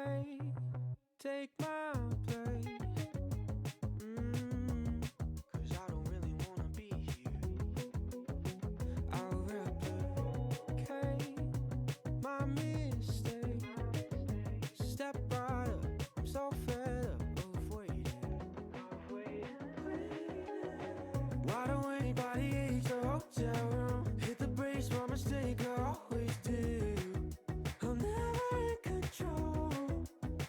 Hey, take my place. 'Cause I don't really wanna be here. I'll replicate my mistake. Step right up, I'm so fed up of waiting. Why don't anybody age the hotel room? Hit the brakes, my mistake, I always do. I'm never in control.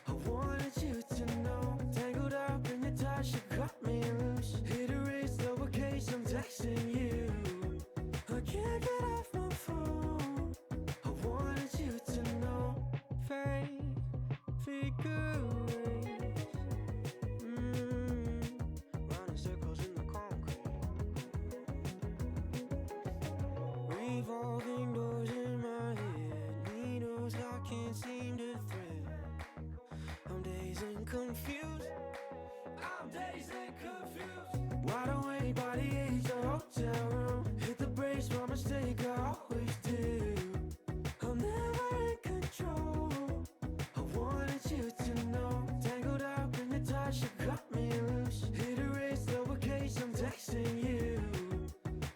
I wanted you to know. Tangled up in your touch, you cut me loose. Hit erase, lowercase, I'm texting you. I can't get off my phone. I wanted you to know. Fake figure eight. Running circles in the concrete. Revolving doors in my head. Needles I can't seem to thread. I'm dazed and confused. I'm dazed and confused. Why don't anybody age the hotel room? Hit the brakes, my mistake, I always do. I'm never in control. I wanted you to know. Tangled up in your touch, you cut me loose. Hit erase, lowercase, I'm texting you.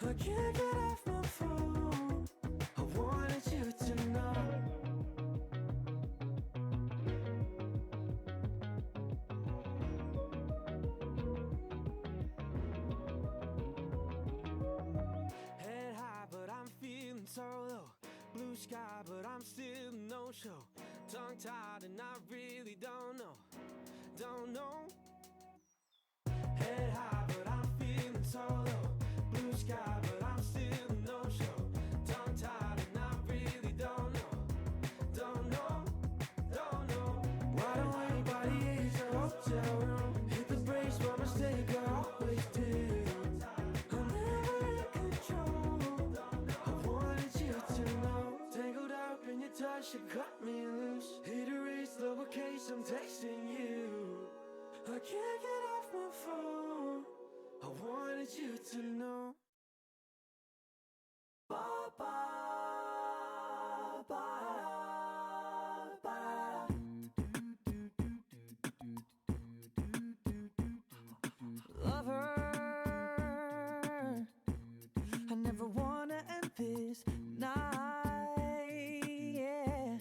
I can't get off my phone. I wanted you to know. Head high, but I'm feeling so low. Blue sky, but I'm still no show. Tongue tied, and I really don't know. Don't know. Head high, but I'm feeling so low. Blue sky, but I'm still no show. Tongue tied, and I really don't know. Don't know. Don't know. Why don't anybody age the hotel room? Hit the brakes, my mistake, I always do. I'm never in control. I wanted you to know. Tangled up in your touch, you cut me loose. Hit erase, lowercase, I'm texting you. I can't get off my phone. I wanted you to know. Ba ba ba ba. Lover, I never wanna end this night. Yeah,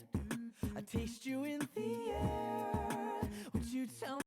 I taste you in the air. Would you tell me?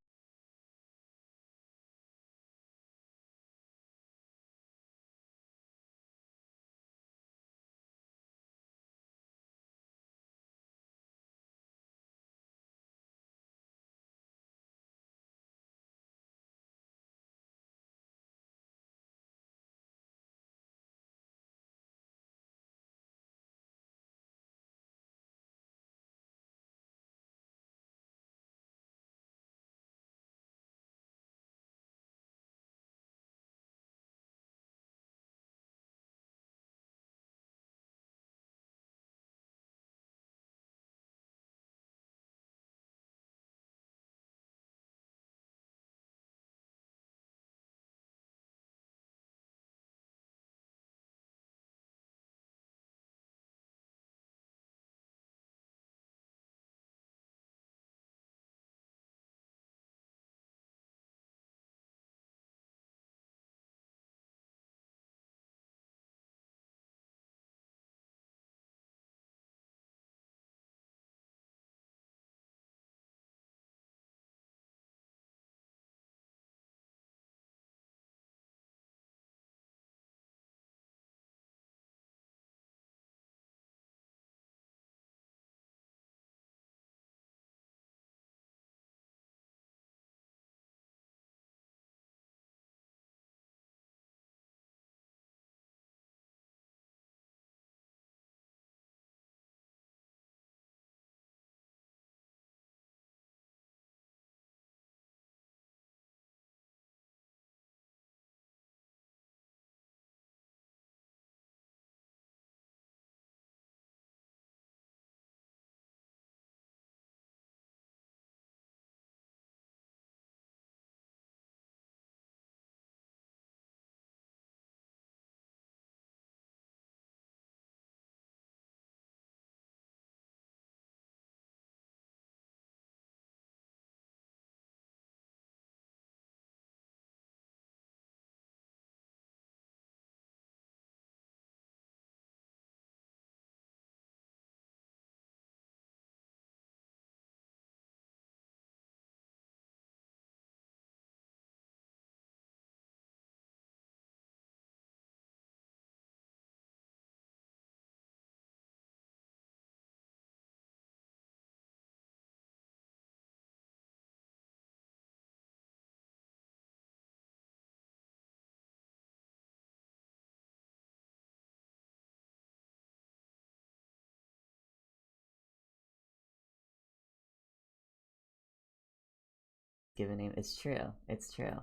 Give a name. It's true. It's true.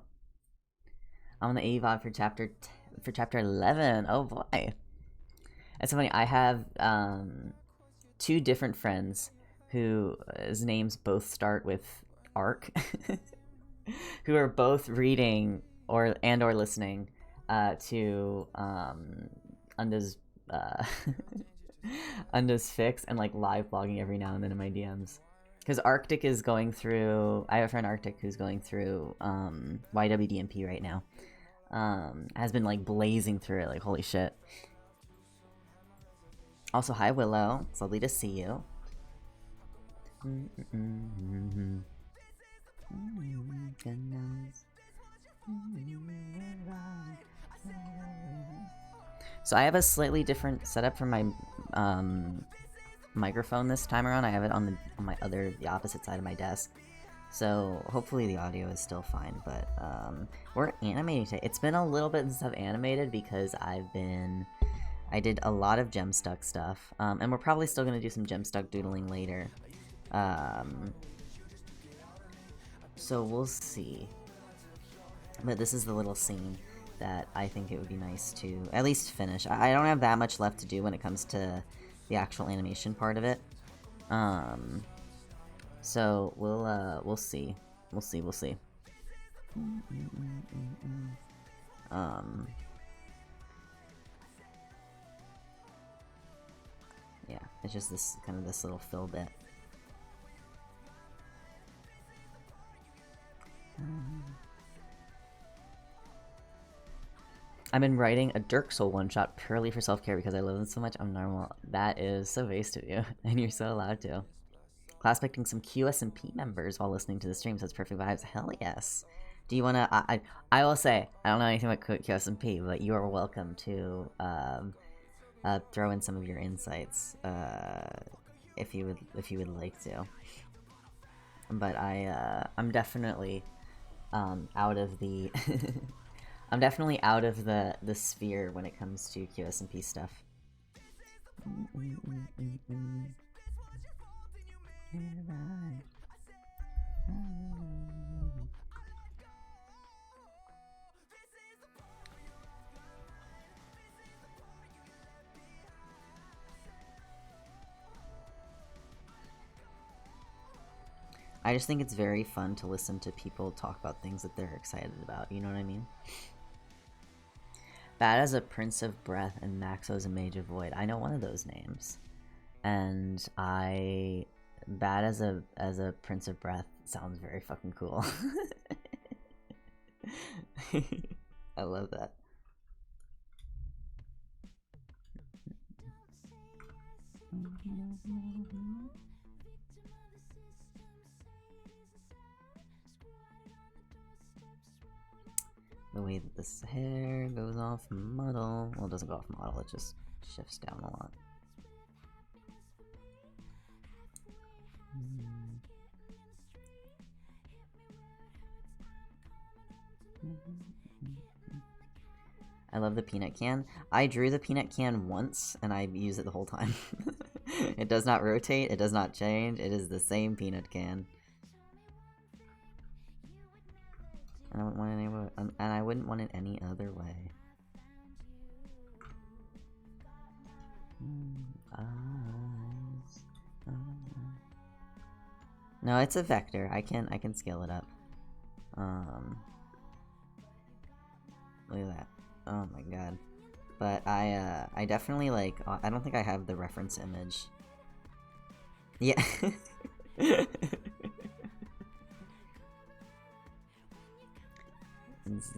I'm on the AVOD for chapter 11. Oh boy. It's so funny. I have two different friends whose names both start with Arc, who are both reading or listening to Unda's Unda's Fix and like live blogging every now and then in my DMs. Because Arctic is going through. I have a friend Arctic who's going through YWDMP right now. Has been like blazing through it, like holy shit. Also, hi Willow. It's lovely to see you. So I have a slightly different setup for my microphone this time around. I have it on the opposite side of my desk. So hopefully the audio is still fine, but we're animating today. It's been a little bit since I've animated because I did a lot of Gemstuck stuff, and we're probably still gonna do some Gemstuck doodling later. So we'll see. But this is the little scene that I think it would be nice to at least finish. I don't have that much left to do when it comes to the actual animation part of it. So we'll see. We'll see. Yeah, it's just this kind of this little fill bit. I've been writing a Dirk Soul one-shot purely for self-care because I love them so much. I'm normal. That is so based of you, and you're so allowed to. Class picking some QSMP members while listening to the streams. That's perfect vibes. Hell yes. Do you want to... I will say, I don't know anything about QSMP, but you are welcome to throw in some of your insights if you would like to. But I'm definitely out of the... I'm definitely out of the sphere when it comes to QSMP stuff. I just think it's very fun to listen to people talk about things that they're excited about, you know what I mean? Bad as a Prince of Breath and Maxo as a Mage of Void. I know one of those names. And Bad as a Prince of Breath sounds very fucking cool. I love that. The way that this hair goes off model. Well, it doesn't go off model, it just shifts down a lot. I love the peanut can. I drew the peanut can once, and I use it the whole time. It does not rotate, it does not change, it is the same peanut can. And I wouldn't want it any other way. No, it's a vector. I can scale it up. Look at that. Oh my god. But I definitely like. I don't think I have the reference image. Yeah. It's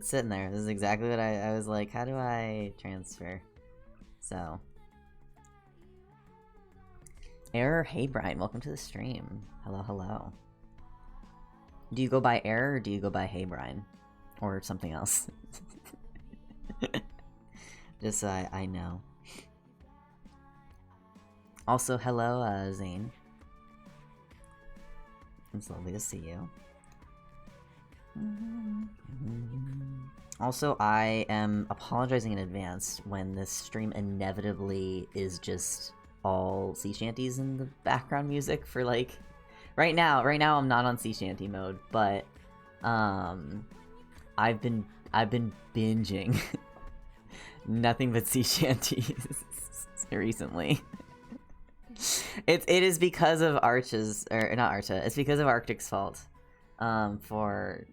sitting there. This is exactly what I was like, how do I transfer? So Error, hey Brian, welcome to the stream. Hello. Do you go by Error or do you go by Hey Brian? Or something else? Just so I know. Also, hello, Zane. It's lovely to see you. Also, I am apologizing in advance when this stream inevitably is just all sea shanties in the background music for like right now I'm not on sea shanty mode, but I've been binging nothing but sea shanties recently. It is because of Arch's, or not Archa, it's because of Arctic's fault for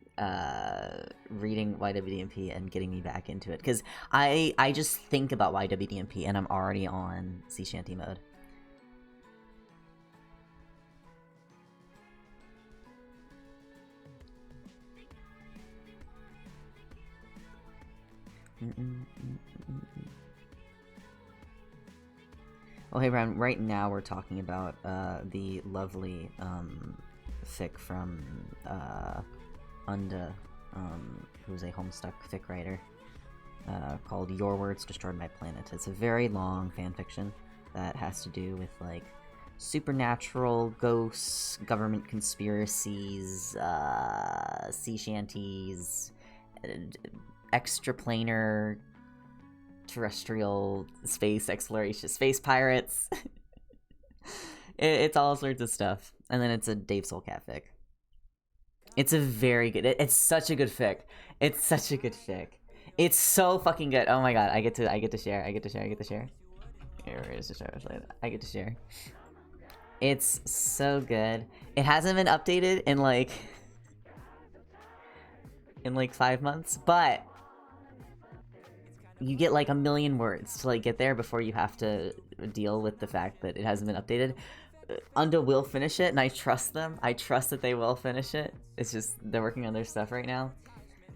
reading YWDMP and getting me back into it, because I just think about YWDMP and I'm already on sea shanty mode. Oh, hey, Brian. Right now we're talking about the lovely fic from Unda, who's a Homestuck fic writer, called Your Words Destroyed My Planet. It's a very long fanfiction that has to do with, like, supernatural ghosts, government conspiracies, sea shanties, extraplanar terrestrial space exploration, space pirates. It's all sorts of stuff. And then it's a Dave Soulcat fic. It's a very good, it's such a good fic. It's such a good fic. It's so fucking good. Oh my god, I get to share. Here, where is the share? I get to share. It's so good. It hasn't been updated in like 5 months, but you get like a million words to like get there before you have to deal with the fact that it hasn't been updated. Unda will finish it, and I trust them. I trust that they will finish it. It's just they're working on their stuff right now.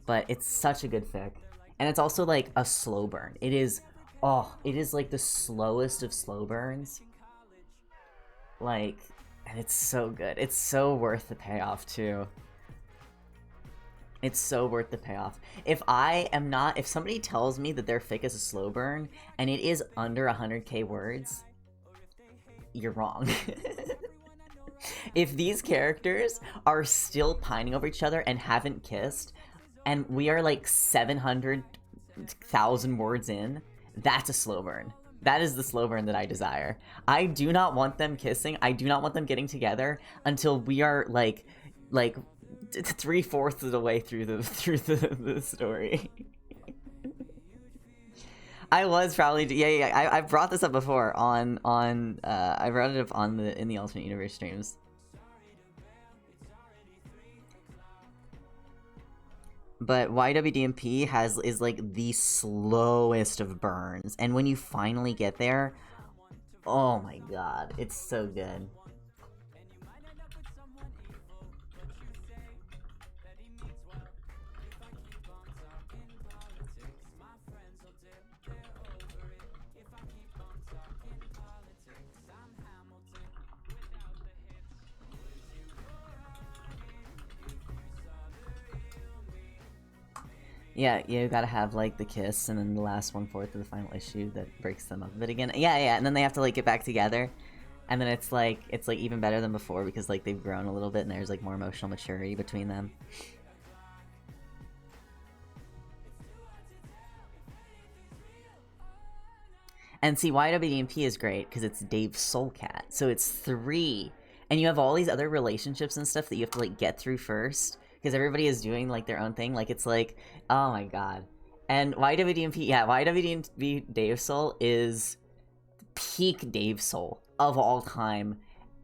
But it's such a good fic. And it's also like a slow burn. It is like the slowest of slow burns. Like, and it's so good. It's so worth the payoff too. It's so worth the payoff. If somebody tells me that their fic is a slow burn and it is under 100k words, you're wrong. If these characters are still pining over each other and haven't kissed, and we are like 700,000 words in, that's a slow burn. That is the slow burn that I desire. I do not want them kissing. I do not want them getting together until we are like 3/4 of the way through the story. I was probably I brought this up before on I brought it up on in the Ultimate Universe streams. But YWDMP is like the slowest of burns, and when you finally get there, oh my god, it's so good. Yeah, you gotta have like the kiss, and then the last 1/4 of the final issue that breaks them up a bit again. Yeah, and then they have to like get back together, and then it's like even better than before because like they've grown a little bit and there's like more emotional maturity between them. And see, YWDMP is great because it's Dave Soulcat, so it's 3, and you have all these other relationships and stuff that you have to like get through first. Because everybody is doing like their own thing. Like it's like, oh my god. And YWDMP Dave Soul is peak Dave Soul of all time,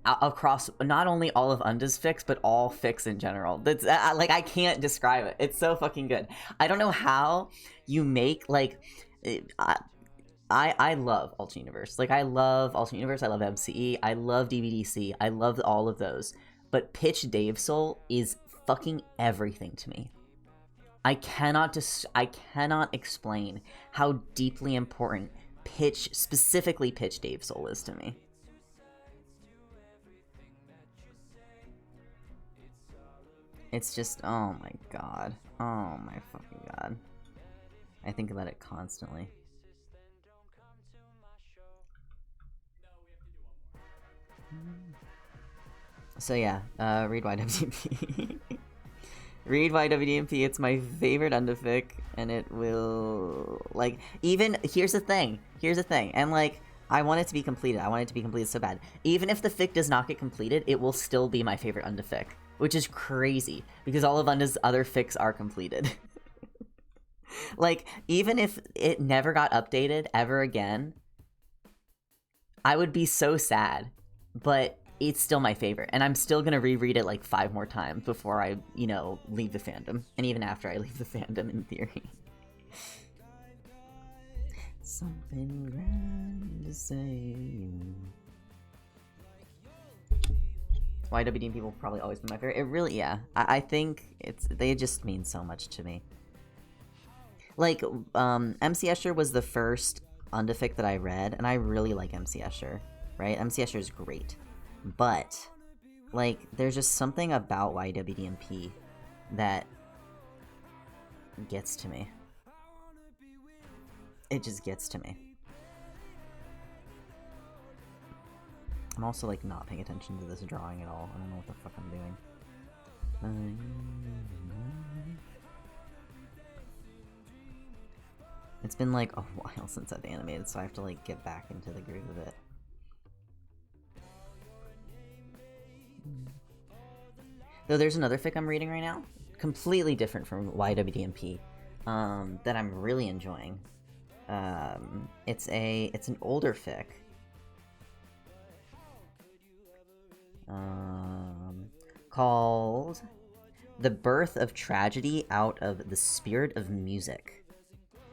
across not only all of Unda's fics but all fics in general. That's like I can't describe it. It's so fucking good. I don't know how you make like. I love Ultimate Universe. Like I love Ultimate Universe. I love MCE. I love DVDC. I love all of those. But Pitch Dave Soul is fucking everything to me. I cannot explain how deeply important specifically Pitch Dave Soul is to me. It's just, oh my god. Oh my fucking god. I think about it constantly. So yeah, read YWP. Read YWDMP, it's my favorite underfic, and it will, like, even, here's the thing, and, like, I want it to be completed, so bad. Even if the fic does not get completed, it will still be my favorite underfic, which is crazy, because all of Unda's other fics are completed. Like, even if it never got updated ever again, I would be so sad, but it's still my favorite, and I'm still gonna reread it like 5 more times before I, you know, leave the fandom, and even after I leave the fandom, in theory. Something grand to say. YWD people will probably always be my favorite. It really, yeah. I think they just mean so much to me. Like, MC Escher was the first undefic that I read, and I really like MC Escher, right? MC Escher is great. But, like, there's just something about YWDMP that gets to me. It just gets to me. I'm also, like, not paying attention to this drawing at all. I don't know what the fuck I'm doing. It's been, like, a while since I've animated, so I have to, like, get back into the groove of it. Though there's another fic I'm reading right now, completely different from YWDMP, that I'm really enjoying. It's an older fic. Called The Birth of Tragedy Out of the Spirit of Music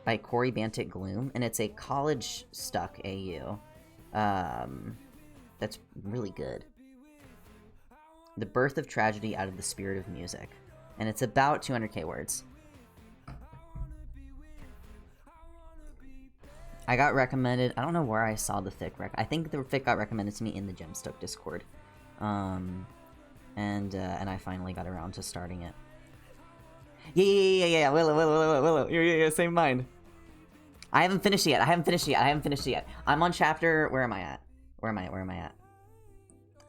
by Corey Bantic Gloom, and it's a college-stuck AU. That's really good. The Birth of Tragedy Out of the Spirit of Music. And it's about 200k words. I got recommended, I don't know where I saw the fic I think the fic got recommended to me in the Gemstuck Discord. And I finally got around to starting it. Yeah, Willow, yeah, same mind. I haven't finished it yet, I'm on chapter, where am I at?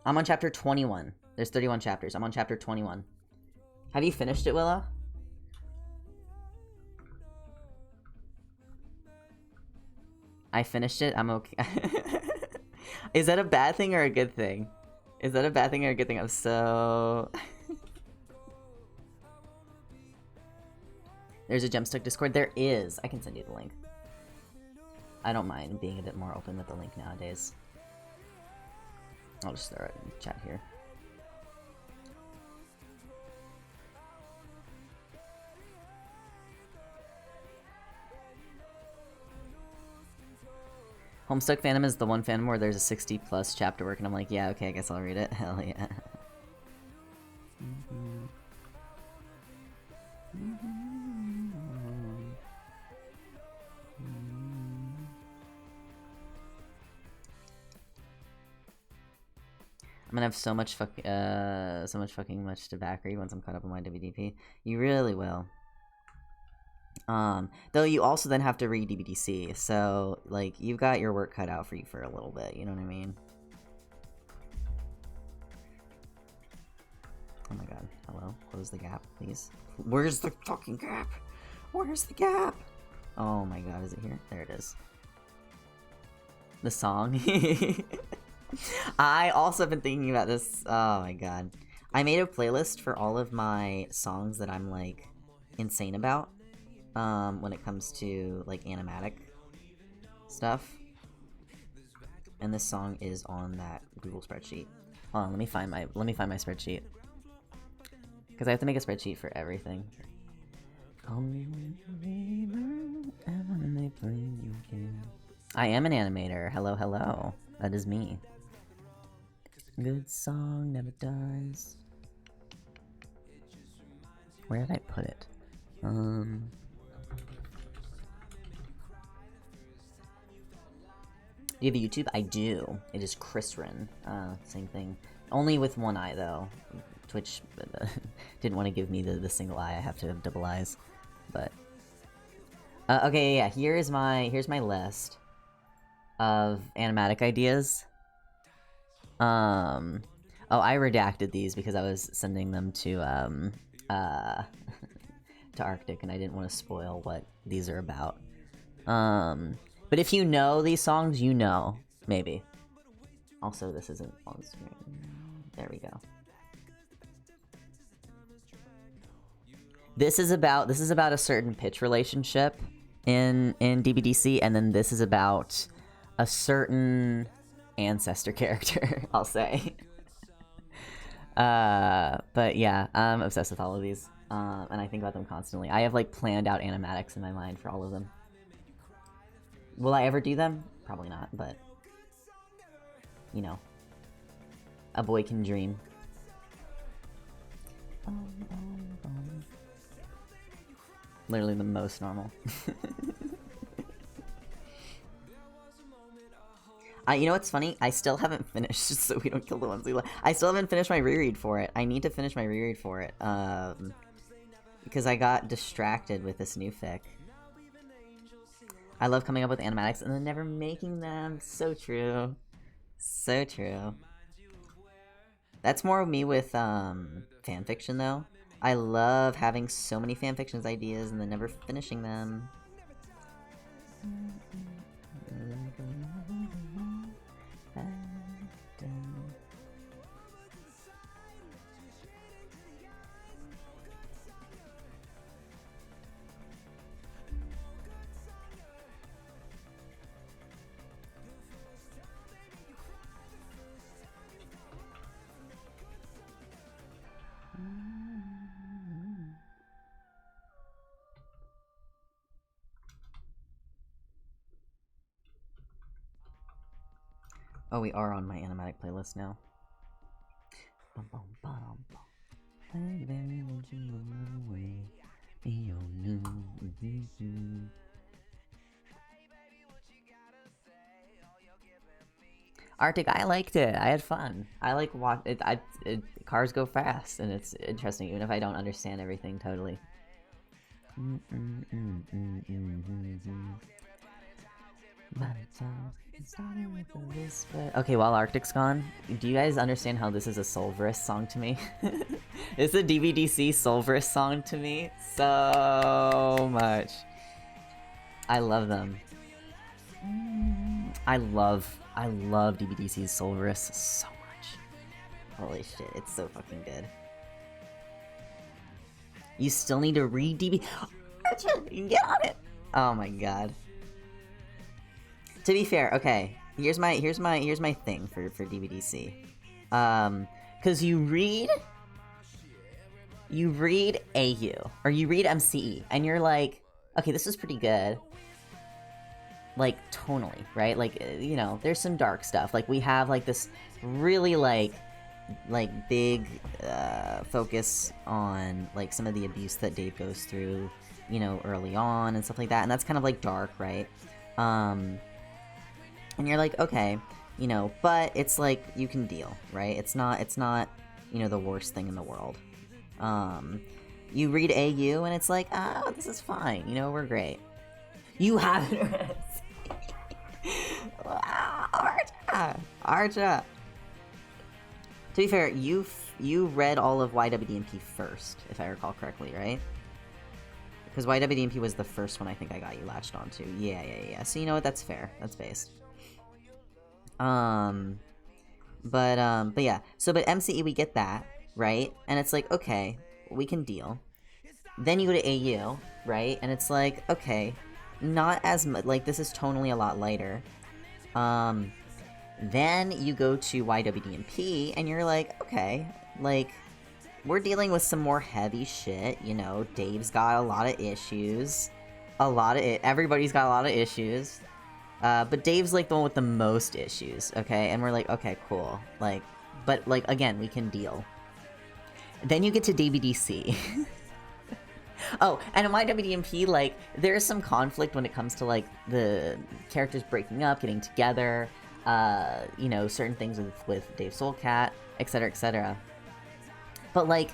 I'm on chapter 21. There's 31 chapters. I'm on chapter 21. Have you finished it, Willow? I finished it. I'm okay. Is that a bad thing or a good thing? I'm so... There's a Gemstuck Discord? There is. I can send you the link. I don't mind being a bit more open with the link nowadays. I'll just throw it in the chat here. Homestuck fandom is the one fandom where there's a 60+ chapter work, and I'm like, yeah, okay, I guess I'll read it. Hell yeah. I'm gonna have so much fucking much to back read once I'm caught up on my WDP. You really will. Though you also then have to read DBDC, so, like, you've got your work cut out for you for a little bit, you know what I mean? Oh my god, hello? Close the gap, please. Where's the fucking gap? Where's the gap? Oh my god, is it here? There it is. The song. I also have been thinking about this. Oh my god. I made a playlist for all of my songs that I'm, like, insane about. When it comes to, like, animatic stuff. And this song is on that Google spreadsheet. Hold on, let me find my spreadsheet. Because I have to make a spreadsheet for everything. I am an animator. Hello, hello. That is me. Good song never dies. Where did I put it? Do you have a YouTube? I do. It is Chrisrin. Same thing. Only with one eye, though. Twitch didn't want to give me the single eye. I have to have double eyes. But... okay, yeah. Here's my list of animatic ideas. Oh, I redacted these because I was sending them to to Arctic, and I didn't want to spoil what these are about. But if you know these songs, you know, maybe. Also, this isn't on screen. There we go. This is about a certain pitch relationship in DBDC, and then this is about a certain ancestor character, I'll say. But yeah, I'm obsessed with all of these, and I think about them constantly. I have like planned out animatics in my mind for all of them. Will I ever do them? Probably not, but you know, a boy can dream. Literally the most normal. You know what's funny? I still haven't finished, so we don't kill the ones we like. I still haven't finished my reread for it. I need to finish my reread for it, because I got distracted with this new fic. I love coming up with animatics and then never making them. So true. So true. That's more me with fanfiction, though. I love having so many fanfictions ideas and then never finishing them. Oh, we are on my animatic playlist now. Arctic, I liked it. I had fun. I like watch it. Cars go fast, and it's interesting, even if I don't understand everything totally. Okay, while Arctic's gone, do you guys understand how this is a Solverus song to me? It's a DVDC Solverus song to me so much. I love them. I love DVDC's Solverus so much. Holy shit, it's so fucking good. You still need to read DB. You can get on it. Oh my god. To be fair, okay. Here's my thing for DVDC. Cause you read AU or you read MCE and you're like, okay, this is pretty good. Like tonally, right? Like, you know, there's some dark stuff. Like we have like this really like big focus on like some of the abuse that Dave goes through, you know, early on and stuff like that. And that's kind of like dark, right? And you're like, okay, you know, but it's like you can deal, right? It's not, you know, the worst thing in the world. You read AU and it's like, oh, this is fine, you know, we're great. You haven't read Archa. To be fair, you read all of YWDMP first, if I recall correctly, right? Because YWDMP was the first one I think I got you latched onto. Yeah. So you know what? That's fair. That's based. But yeah. So, but MCE, we get that, right? And it's like, okay, we can deal. Then you go to AU, right? And it's like, okay, not as much, like, this is tonally a lot lighter. Then you go to YWDMP, and you're like, okay, like, we're dealing with some more heavy shit, you know, Dave's got a lot of issues. Everybody's got a lot of issues. But Dave's, like, the one with the most issues, okay? And we're like, okay, cool. Like, but, like, again, we can deal. Then you get to DBDC. Oh, and in YWDMP, like, there's some conflict when it comes to, like, the characters breaking up, getting together, you know, certain things with Dave Soulcat, etc., etc. But, like,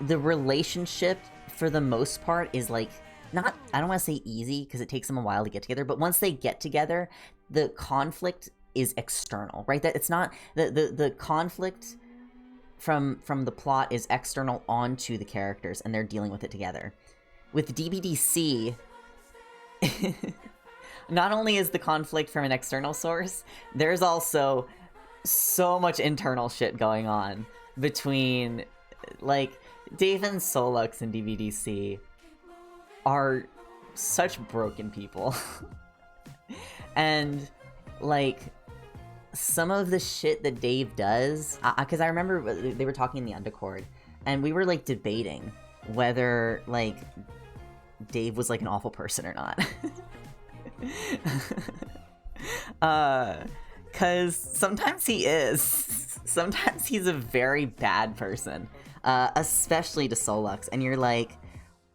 the relationship, for the most part, is, like, not, I don't want to say easy, because it takes them a while to get together, but once they get together, the conflict is external, right? That it's not, the conflict from the plot is external onto the characters, and they're dealing with it together. With DBDC, not only is the conflict from an external source, there's also so much internal shit going on between, like, Dave and Solux in DBDC are such broken people. And, like, some of the shit that Dave does, because I remember they were talking in the Undercord, and we were, like, debating whether, like, Dave was, like, an awful person or not. Because sometimes he is. Sometimes he's a very bad person, especially to Solux, and you're like,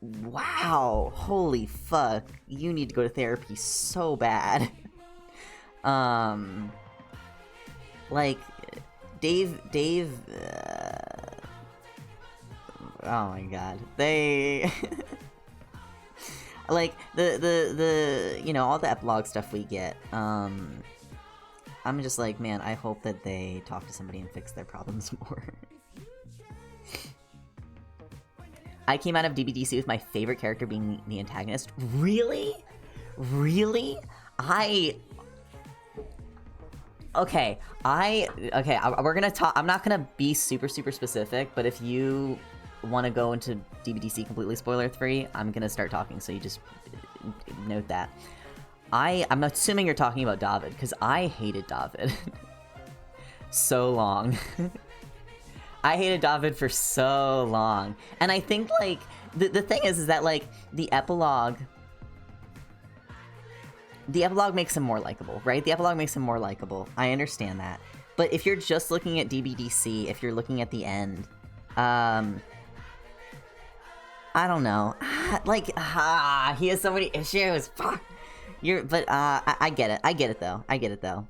wow, holy fuck, you need to go to therapy so bad. Like, Dave, oh my god, they, like, the, you know, all the epilogue stuff we get, I'm just like, man, I hope that they talk to somebody and fix their problems more. I came out of DBDC with my favorite character being the antagonist. Really? Really? Okay, we're gonna talk. I'm not gonna be super specific, but if you want to go into DBDC completely spoiler-free, I'm gonna start talking, so you just note that. I'm assuming you're talking about David, because I hated David so long. I hated David for so long. And I think, like, the thing is that, like, the epilogue makes him more likable, right? The epilogue makes him more likable. I understand that. But if you're just looking at DBDC, if you're looking at the end, I don't know. Like, he has so many issues. Fuck. I get it. I get it, though. I get it, though.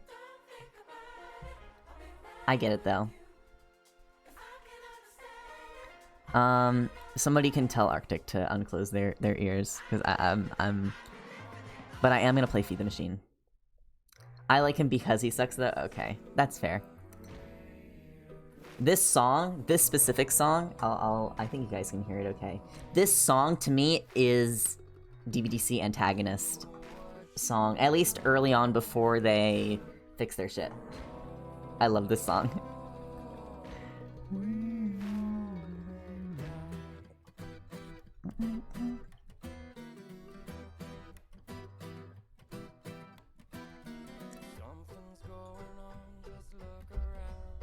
Somebody can tell Arctic to unclose their ears, because but I am gonna play Feed the Machine. I like him because he sucks, though? Okay, that's fair. This song, this specific song, I think you guys can hear it okay. This song, to me, is DBDC antagonist song, at least early on before they fix their shit. I love this song. Something's going on, just look around.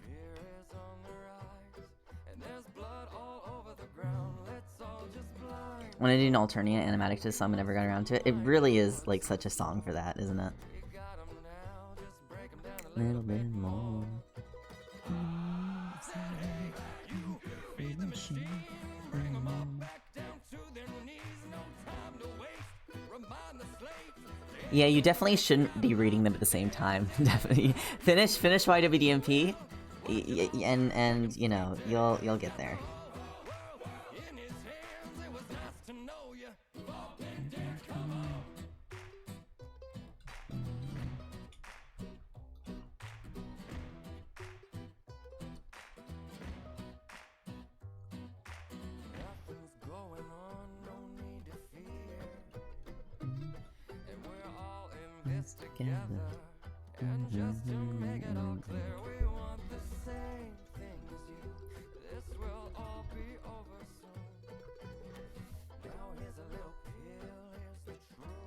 Fear is on the rise, and there's blood all over the ground. Let's all just blind. When I did an alternate animatic to this song, I never got around to it. It really is, like, such a song for that, isn't it? You got 'em now, just break 'em down a Little bit more. You feed the machine, bring 'em all back down to their knees. No time to waste, remind the slaves. Yeah, you definitely shouldn't be reading them at the same time. Definitely finish YWDMP, and you know, you'll get there. In his hands, it was nice to know you. Nothing's going on, no need to fear. And we're all in this together. And just to make it all clear, we want the same thing as you. This will all be over soon. Now here's a little pill, here's the truth.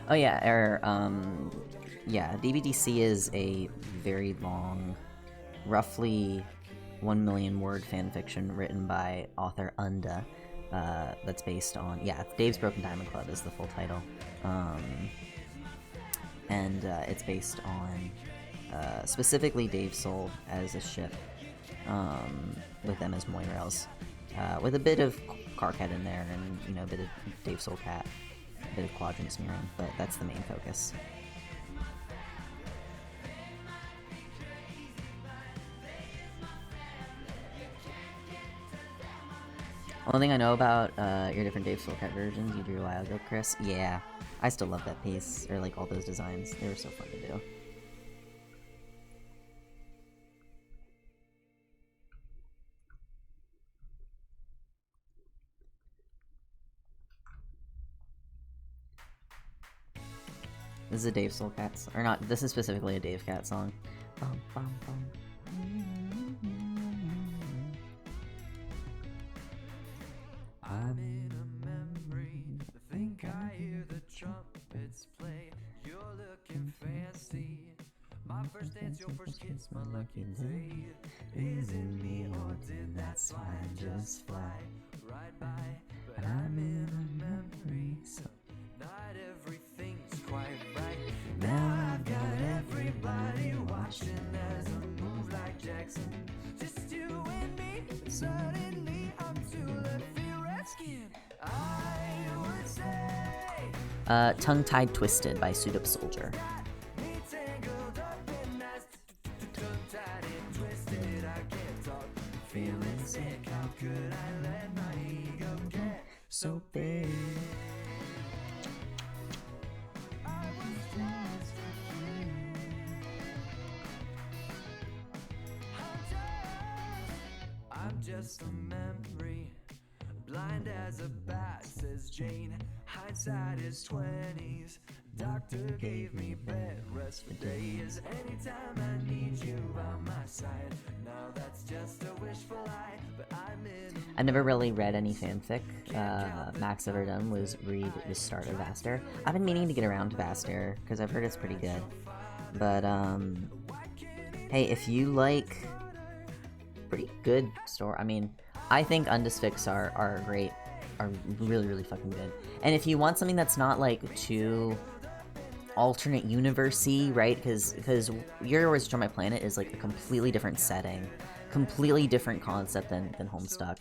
Oh yeah, yeah, DBDC is a very long, roughly 1 million word fanfiction written by author Unda. That's based on, yeah, Dave's Broken Diamond Club is the full title. And it's based on specifically Dave's soul as a ship, with them as Moirails, with a bit of Karkat in there, and a bit of Dave Soul Cat, a bit of quadrant smearing, but that's the main focus. Only thing I know about your different Dave Soul Cat versions you drew a while ago, Chris. Yeah, I still love that piece, or like all those designs. They were so fun to do. This is a Dave Soul Cat, or not? This is specifically a Dave Cat song. Bum, bum, bum. I'm in a memory. I think I hear the trumpets play. You're looking fancy. My first dance, your first kiss, my lucky day. Is it me or did that slide just fly right by? But I'm in a memory, so not everything's quite right. Now I've got everybody watching as I move like Jackson. Just you and me. Suddenly I'm too left field rescued. I would say Tongue-Tied Twisted by Suit Up Soldier. me tangled up in that tongue-tied and twisted. I can't talk, feeling sick. How could I let my ego get so big? I was just a kid. I'm just a memory, blind as a bat, says Jane. Hindsight is 20s. Doctor gave me bed rest for days. Anytime I need you by my side. Now that's just a wishful lie, but I'm in. I never really read any fanfic. Max ever done was read the start of Vaster. I've been meaning to get around to Vaster because I've heard it's pretty good. But hey, if you like pretty good story, I mean, I think Undis fics are great, are really fucking good. And if you want something that's not like too alternate universe-y, right? Because Your Words Destroy My Planet is like a completely different setting, completely different concept than Homestuck.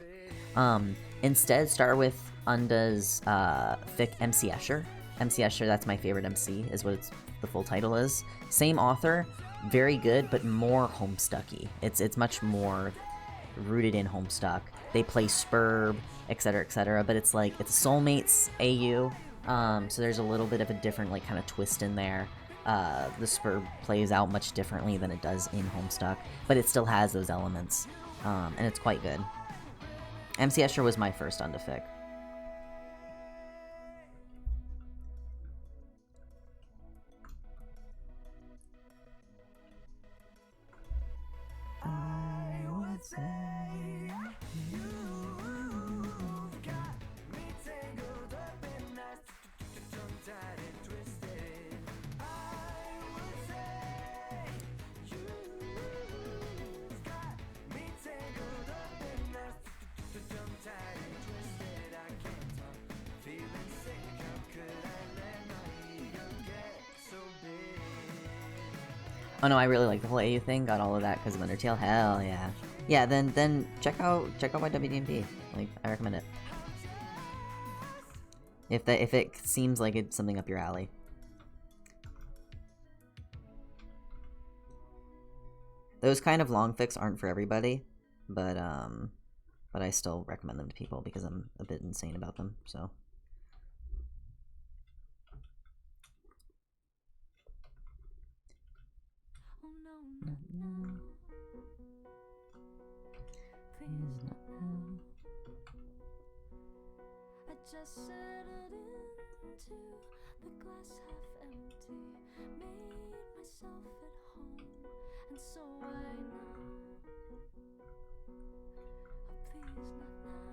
Instead, start with Unda's fic MC Escher. MC Escher, that's my favorite MC, is what the full title is. Same author, very good, but more Homestucky. It's much more rooted in Homestuck. They play Spurb, etc., but it's like, it's Soulmates AU, so there's a little bit of a different, like, kind of twist in there. The Spurb plays out much differently than it does in Homestuck, but it still has those elements, and it's quite good. MC Escher was my first Unda fic. I would say you've got me tangled up in that tongue-tied and twisted. I would say you've got me tangled up in that tongue-tied and twisted. I can't talk, feeling sick. How could I let my ego get so big? Oh no, I really like the whole AU thing. Got all of that because of Undertale. Hell yeah. Yeah, then check out my WDMP. Like, I recommend it. If it seems like it's something up your alley. Those kind of long fics aren't for everybody, but I still recommend them to people because I'm a bit insane about them. So. Oh no, not now. Please not now. I just settled into the glass half empty, made myself at home, and so I know. Oh, please not now.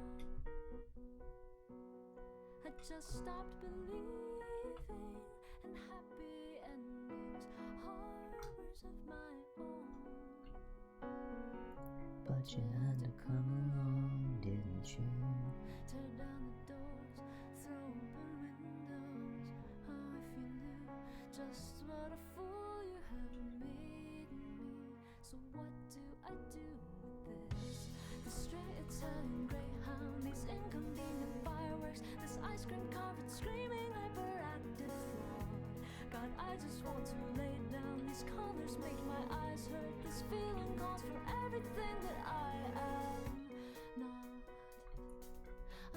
I just stopped believing and happy endings, horrors of my own. But you had to come along, didn't you? Tear down the doors, throw open windows. Oh, if you knew just what a fool you have made me. So what do I do with this? This stray Italian greyhound, these inconvenient fireworks, this ice cream carpet screaming hyperactive fraud. God, I just want to lay down. These colors make my eyes hurt. This feeling calls for everything that I am not.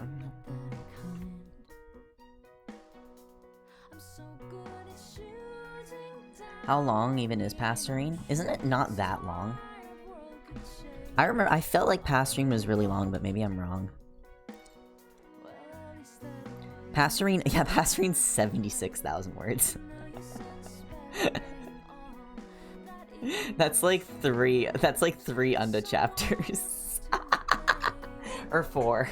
I'm not that kind. I'm so good at shooting down. How long even is Passerine? Isn't it not that long? I remember, I felt like Passerine was really long, but maybe I'm wrong. Passerine, yeah, Passerine's 76,000 words. That's like three Unda chapters. Or 4.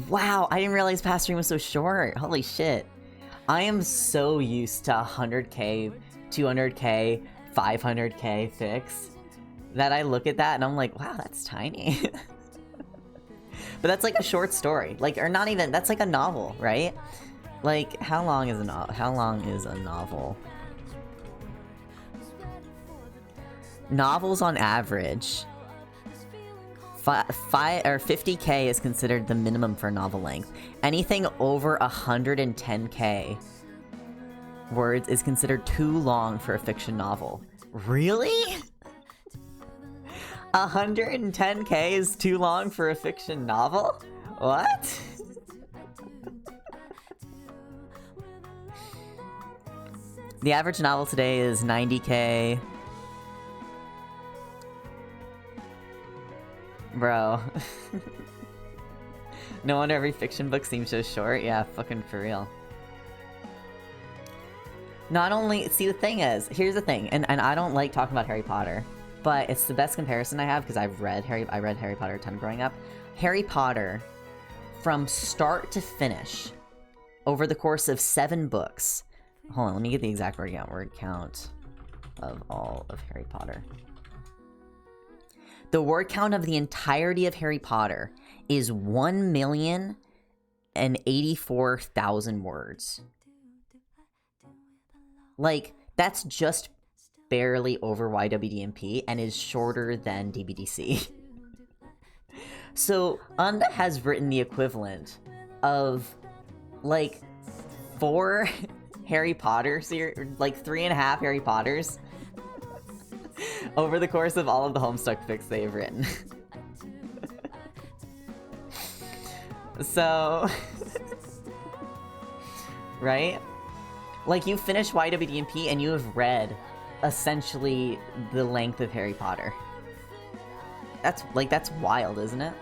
Wow, I didn't realize Passerine was so short. Holy shit. I am so used to 100k, 200k, 500k fics that I look at that and I'm like, wow, that's tiny. But that's like a short story. Like, or not even, that's like a novel, right? Like, how long is a novel? Novels on average, 50k is considered the minimum for novel length. Anything over 110k words is considered too long for a fiction novel. Really? 110k is too long for a fiction novel? What? The average novel today is 90k. Bro. No wonder every fiction book seems so short. Yeah, fucking for real. Not only... See, the thing is... Here's the thing, and I don't like talking about Harry Potter, but it's the best comparison I have because I read Harry Potter a ton growing up. Harry Potter, from start to finish, over the course of 7 books... Hold on, let me get the exact word count of all of Harry Potter. The word count of the entirety of Harry Potter is 1,084,000 words. Like, that's just barely over YWDMP and is shorter than DBDC. So, Unda has written the equivalent of, like, 4 Harry Potter series, like 3.5 Harry Potters over the course of all of the Homestuck fics they've written. So... right? Like, you finish YWDMP and you have read essentially the length of Harry Potter. That's wild, isn't it?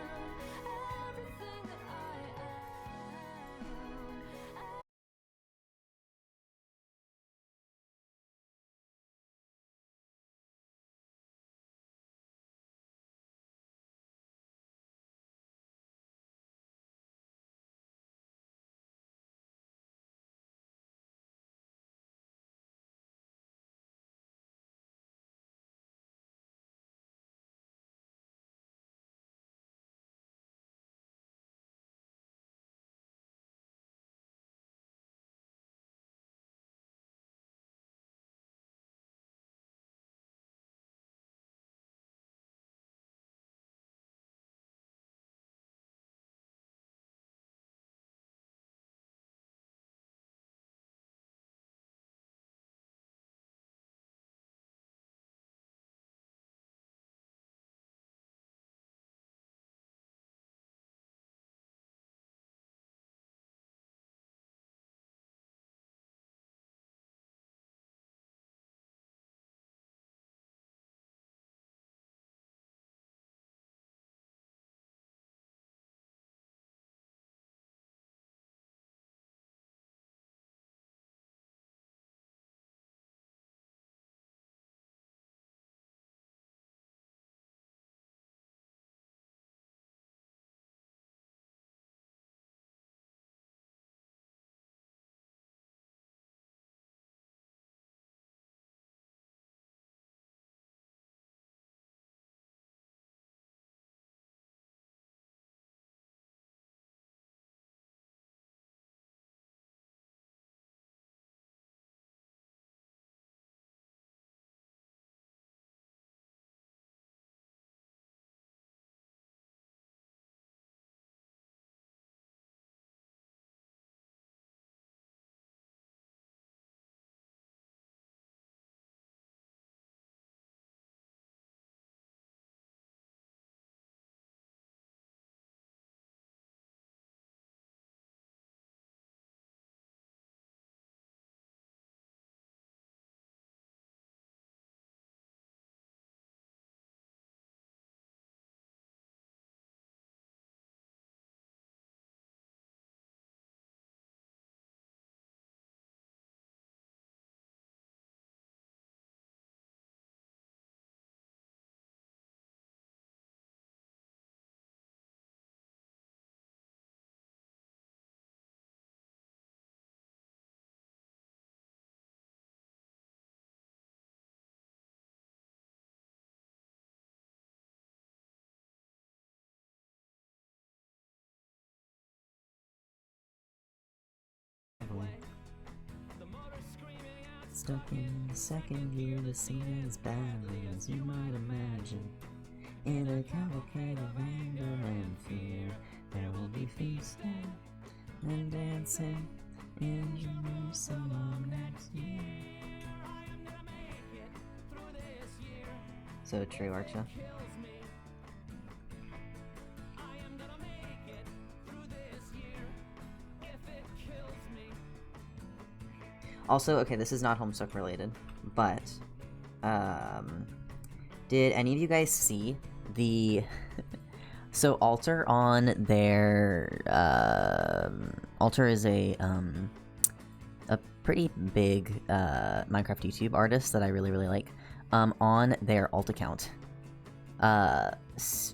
Stuck in second gear, the scene is bad as you might imagine. In a cavalcade of anger and fear, there will be feasting and dancing in Jerusalem next year. So true, Archa. Also, okay, this is not Homestuck related, but did any of you guys see the so Alter on their Alter is a pretty big Minecraft YouTube artist that I really like. On their alt account,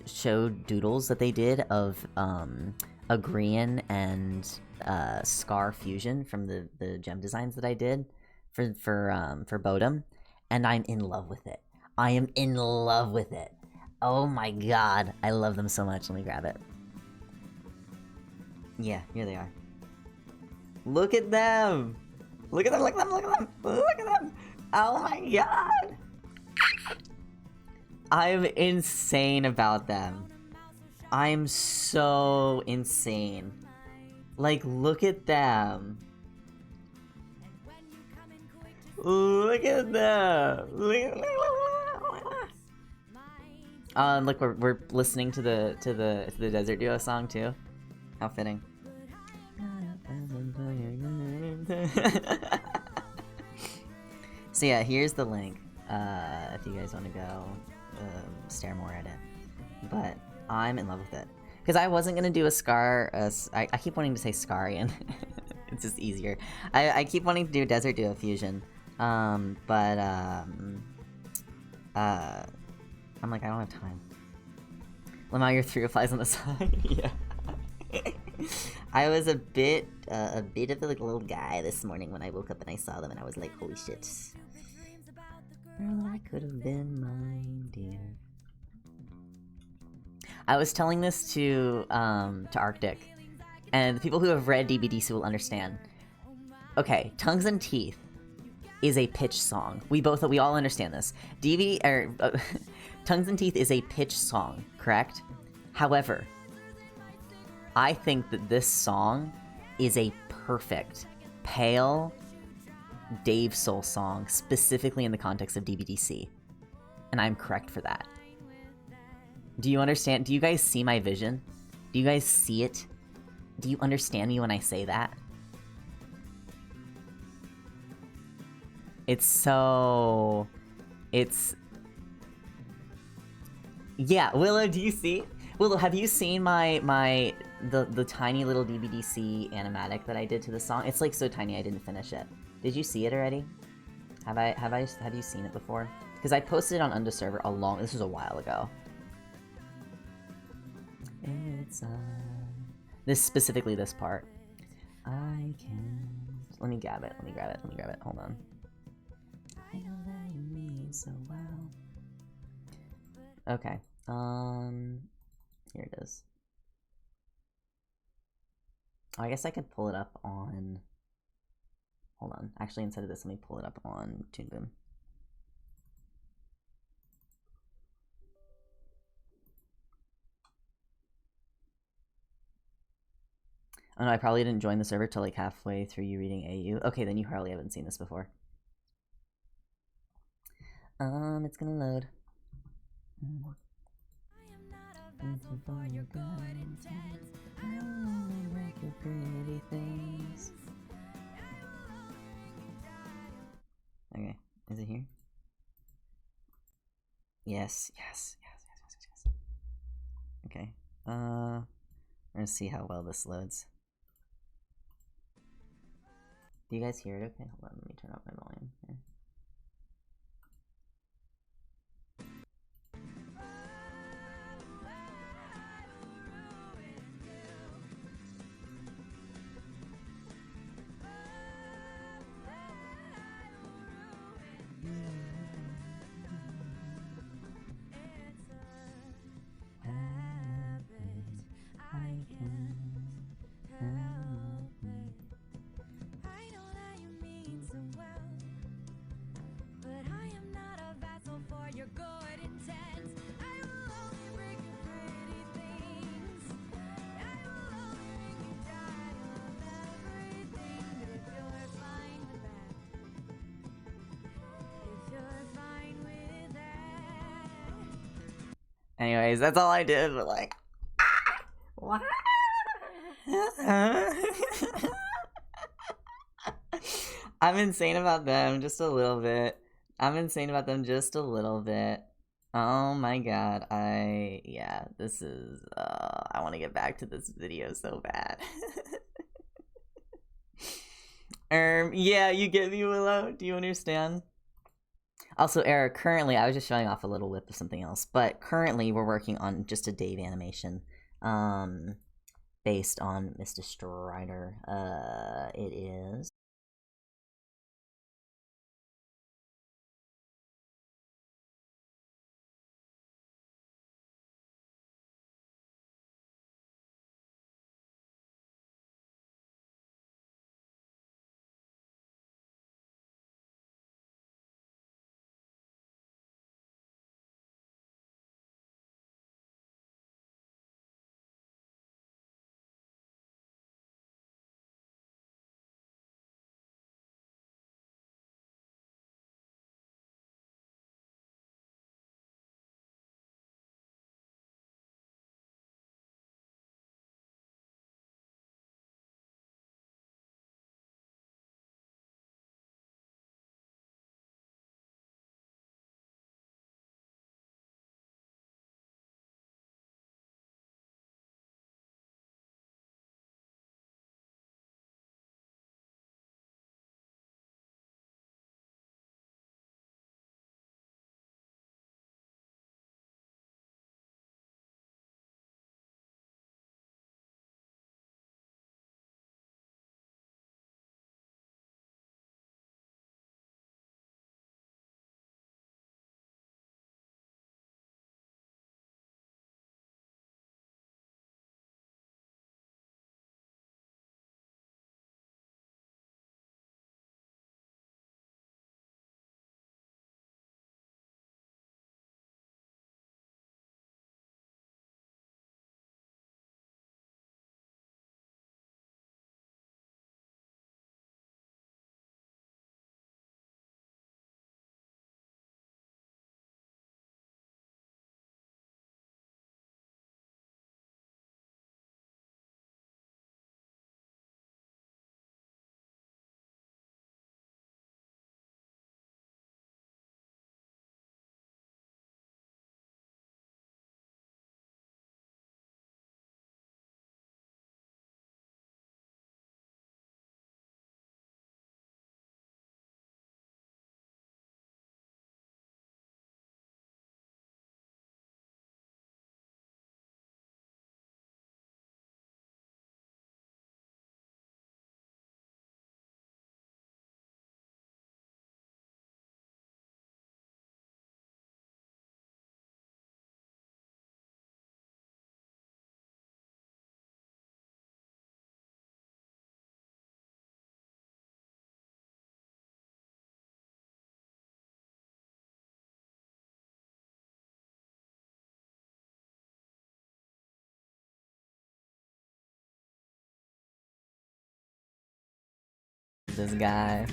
showed doodles that they did of Agrian and Scar fusion from the gem designs that I did for Bodum, and I'm in love with it. I am in love with it. Oh my god, I love them so much. Let me grab it. Yeah, here they are. Look at them! Look at them, look at them, look at them! Look at them! Oh my god! I'm insane about them. I'm so insane. Like, look at them. Look at them. Look, we're listening to the Desert Duo song too. How fitting. So yeah, here's the link. If you guys want to go stare more at it. But I'm in love with it. Because I wasn't going to do a Scar... I keep wanting to say Scarian. It's just easier. I keep wanting to do a Desert Duo fusion. I'm like, I don't have time. Lamau, your 3 replies on the side? Yeah. I was a bit of a little guy this morning when I woke up and I saw them and I was like, holy shit. Girl, I could have been mine, dear. I was telling this to Arctic, and the people who have read DBDC will understand. Okay, Tongues and Teeth is a pitch song. We all understand this. Tongues and Teeth is a pitch song, correct? However, I think that this song is a perfect, pale Dave Soul song, specifically in the context of DBDC. And I'm correct for that. Do you understand? Do you guys see my vision? Do you guys see it? Do you understand me when I say that? It's so... It's... Yeah, Willow, do you see? Willow, have you seen the tiny little DBDC animatic that I did to the song? It's like so tiny I didn't finish it. Did you see it already? Have you seen it before? Because I posted it on Undeserver this was a while ago. It's specifically this part. I can... Let me grab it. Hold on. I know that you mean so well. Okay. Here it is. Oh, I guess I could pull it up on... Hold on. Actually, instead of this, let me pull it up on Toon Boom. Oh no, I probably didn't join the server till like halfway through you reading AU. Okay, then you probably haven't seen this before. It's gonna load. Okay, is it here? Yes. Okay, we're gonna see how well this loads. Do you guys hear it okay? Hold on, let me turn up my volume here. Anyways, that's all I did, but like... What? I'm insane about them just a little bit. I'm insane about them just a little bit. Oh my god, yeah, this is, I want to get back to this video so bad. Yeah, you get me, Willow? Do you understand? Also, Eric, currently, I was just showing off a little whip of something else, but currently we're working on just a Dave animation, based on Mr. Strider. It is... This guy.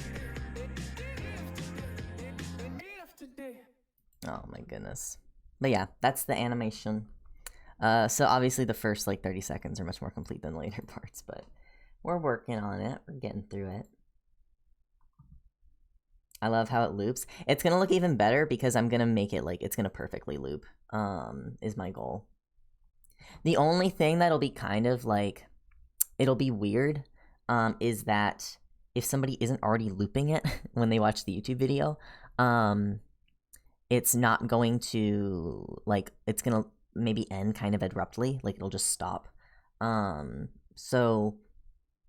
Oh my goodness. But yeah, that's the animation. So obviously the first like 30 seconds are much more complete than the later parts, but we're working on it. We're getting through it. I love how it loops. It's gonna look even better because I'm gonna make it like it's gonna perfectly loop. Is my goal. The only thing that'll be kind of like it'll be weird, is that if somebody isn't already looping it when they watch the YouTube video, it's not going to like it's gonna maybe end kind of abruptly, like it'll just stop. So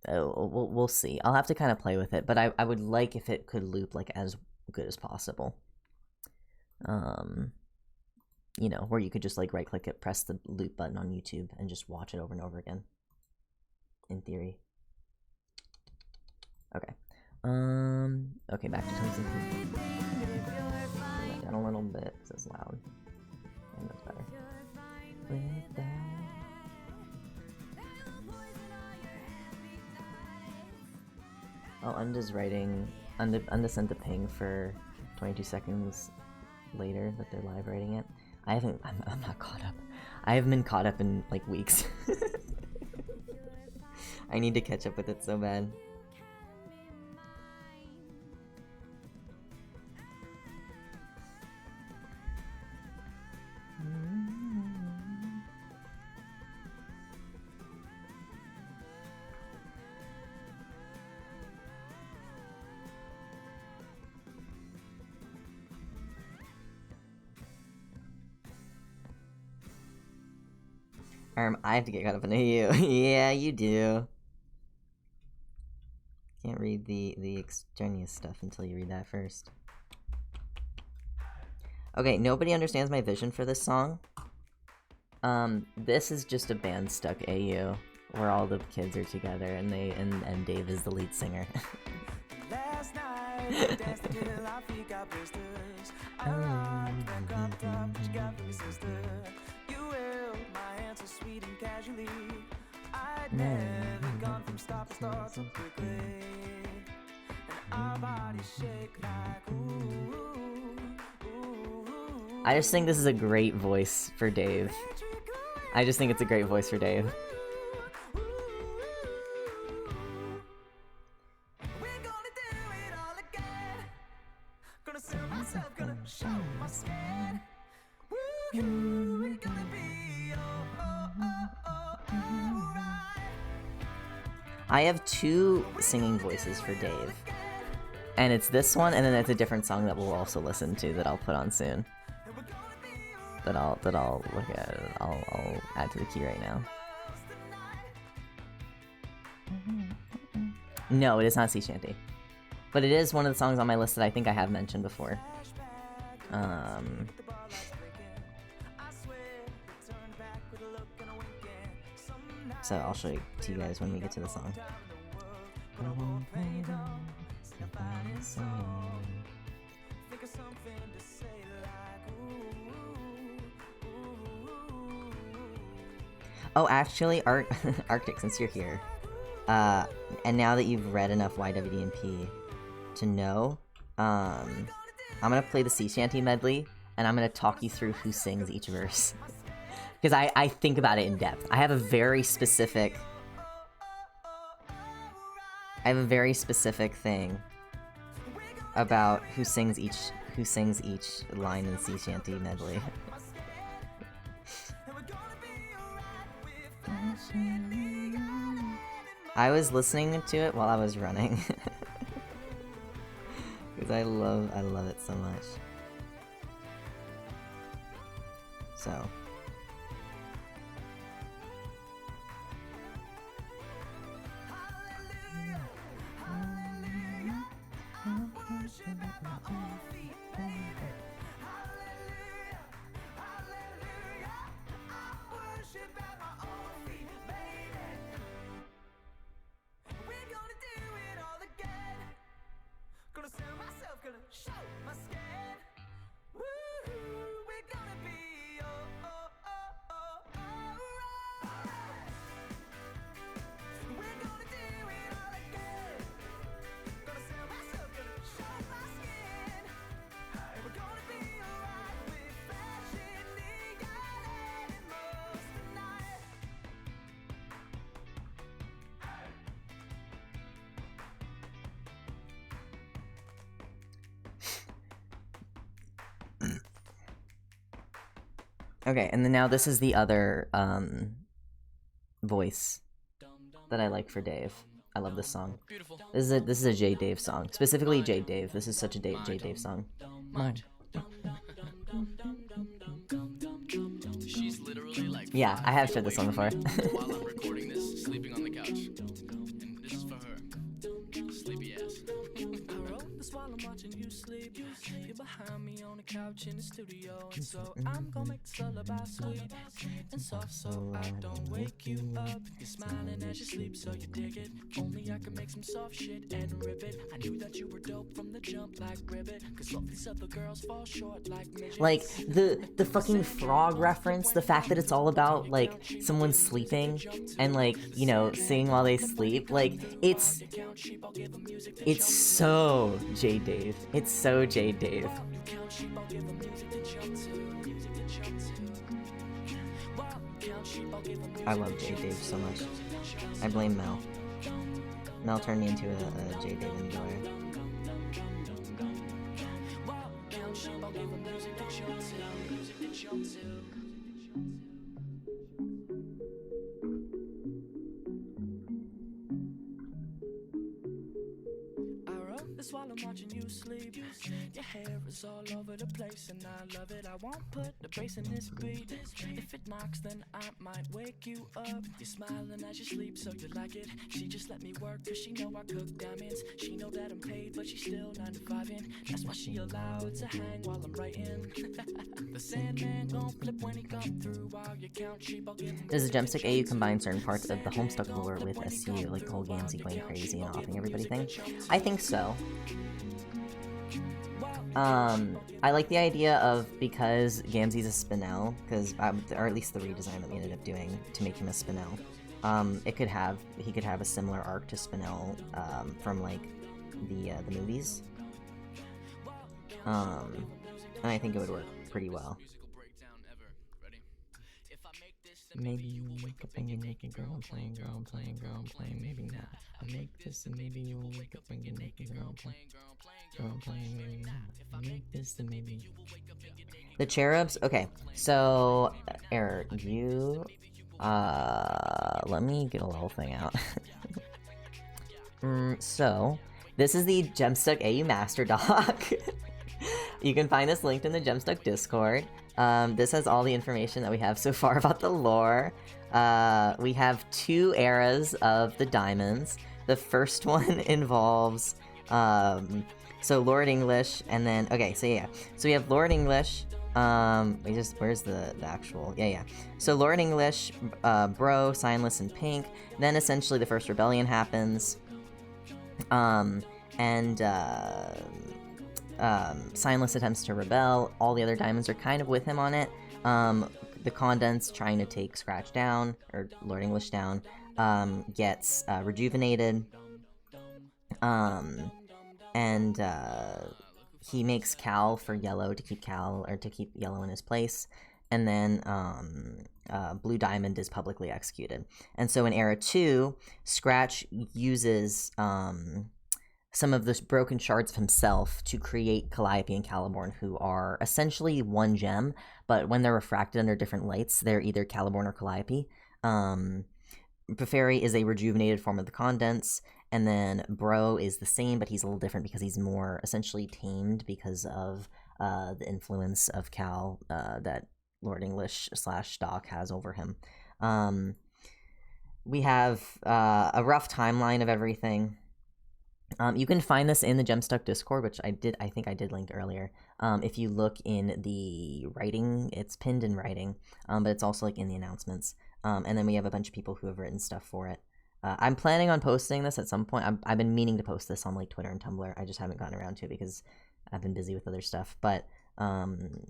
we'll see. I'll have to kind of play with it, but I would like if it could loop like as good as possible. You know, where you could just like right click it, press the loop button on YouTube, and just watch it over and over again. In theory. Okay. Okay, back to Twinkle. Turn that down a little bit because it's loud. And that's better. Oh, Unda's writing. Unda sent a ping for 22 seconds later that they're live writing it. I'm not caught up. I haven't been caught up in, like, weeks. I need to catch up with it so bad. I have to get caught up into you. Yeah, you do. Can't read the extraneous stuff until you read that first. Okay, nobody understands my vision for this song. This is just a band stuck AU, where all the kids are together and and Dave is the lead singer. Last night, we danced until our feet got blisters. I rocked and cropped up what you got for me, sister. You held my hand so sweet and casually. I'd never gone from stop to start so quickly. And our bodies shake like ooh, ooh. I just think this is a great voice for Dave. I just think it's a great voice for Dave. I have two singing voices for Dave. And it's this one, and then it's a different song that we'll also listen to that I'll put on soon. That I'll look at. I'll add to the queue right now. No, it is not Sea Shanty. But it is one of the songs on my list that I think I have mentioned before. So I'll show it to you guys when we get to the song. Oh, actually, Arctic, since you're here, and now that you've read enough YWDMP to know, I'm gonna play the Sea Shanty medley, and I'm gonna talk you through who sings each verse. Because I think about it in depth. I have a very specific thing about who sings each line in Sea Shanty medley. I was listening to it while I was running. Because I love it so much. So okay, and then now this is the other voice that I like for Dave. I love this song. This is a J Dave song, specifically J Dave. This is such a J Dave song. Yeah, I have shared this song before. While I'm recording this, sleeping on the couch. And this is for her. Sleepy ass. While I'm watching you sleep, you're behind me on the couch in the studio, and so I'm gonna make this lullaby sweet and soft, so I don't wake you up. You're smiling as you sleep, so you dig it. Only I can make some soft shit and rip it. I knew that you were dope from the jump, like ribbit. Cause all these other girls fall short like midgets. Like the fucking frog reference, the fact that it's all about like someone sleeping and like, you know, singing while they sleep, like it's so J Dave. It's so J Dave. I love J Dave so much. I blame Mel. Mel turned me into a J Dave enjoyer. This while I'm watching you sleep. Your hair is all over the place and I love it. I won't put the bass in this beat. If it knocks, then I might wake you up. You're smiling as you sleep, so you like it. She just let me work, cause she know I cook diamonds. She know that I'm paid, but she's still 9 to 5 in. That's why she allowed to hang while I'm writing. The Sandman gon' flip when he come through while you count sheep. I'll give him. Does the Gemstick AU combine certain parts of the Homestuck lore with SCU, like the whole Gamzee going crazy and offing everybody thing? I think so. I like the idea of, because Gamzee's a Spinel, or at least the redesign that we ended up doing to make him a Spinel, he could have a similar arc to Spinel, from, like, the movies. And I think it would work pretty well. Maybe you will wake up and you're naked, girl, I'm playing, maybe not. I make this and maybe you will wake up and you're naked, girl, I'm playing, maybe not. I make this and maybe you will wake up and you're naked. The cherubs, okay, so, Eric, let me get a little thing out. So, this is the Gemstuck AU Master Doc. You can find this linked in the Gemstuck Discord. This has all the information that we have so far about the lore. We have 2 eras of the diamonds. The first one involves, so Lord English, and then, okay, so yeah. So we have Lord English, where's the actual, yeah. So Lord English, Bro, Signless, and Pink. Then essentially the first rebellion happens. Signless attempts to rebel. All the other diamonds are kind of with him on it. The Condense trying to take Scratch down, or Lord English down, gets rejuvenated. He makes Cal for Yellow to keep Yellow in his place. And then Blue Diamond is publicly executed. And so in Era 2, Scratch uses some of the broken shards of himself to create Calliope and Caliborn, who are essentially one gem, but when they're refracted under different lights, they're either Caliborn or Calliope. Beferi is a rejuvenated form of the Condense, and then Bro is the same, but he's a little different because he's more essentially tamed because of the influence of Cal that Lord English / Doc has over him. We have a rough timeline of everything. You can find this in the Gemstuck Discord, which I think I did link earlier. If you look in the writing, it's pinned in writing, but it's also like in the announcements. And then we have a bunch of people who have written stuff for it. I'm planning on posting this at some point. I've been meaning to post this on like Twitter and Tumblr. I just haven't gotten around to it because I've been busy with other stuff. But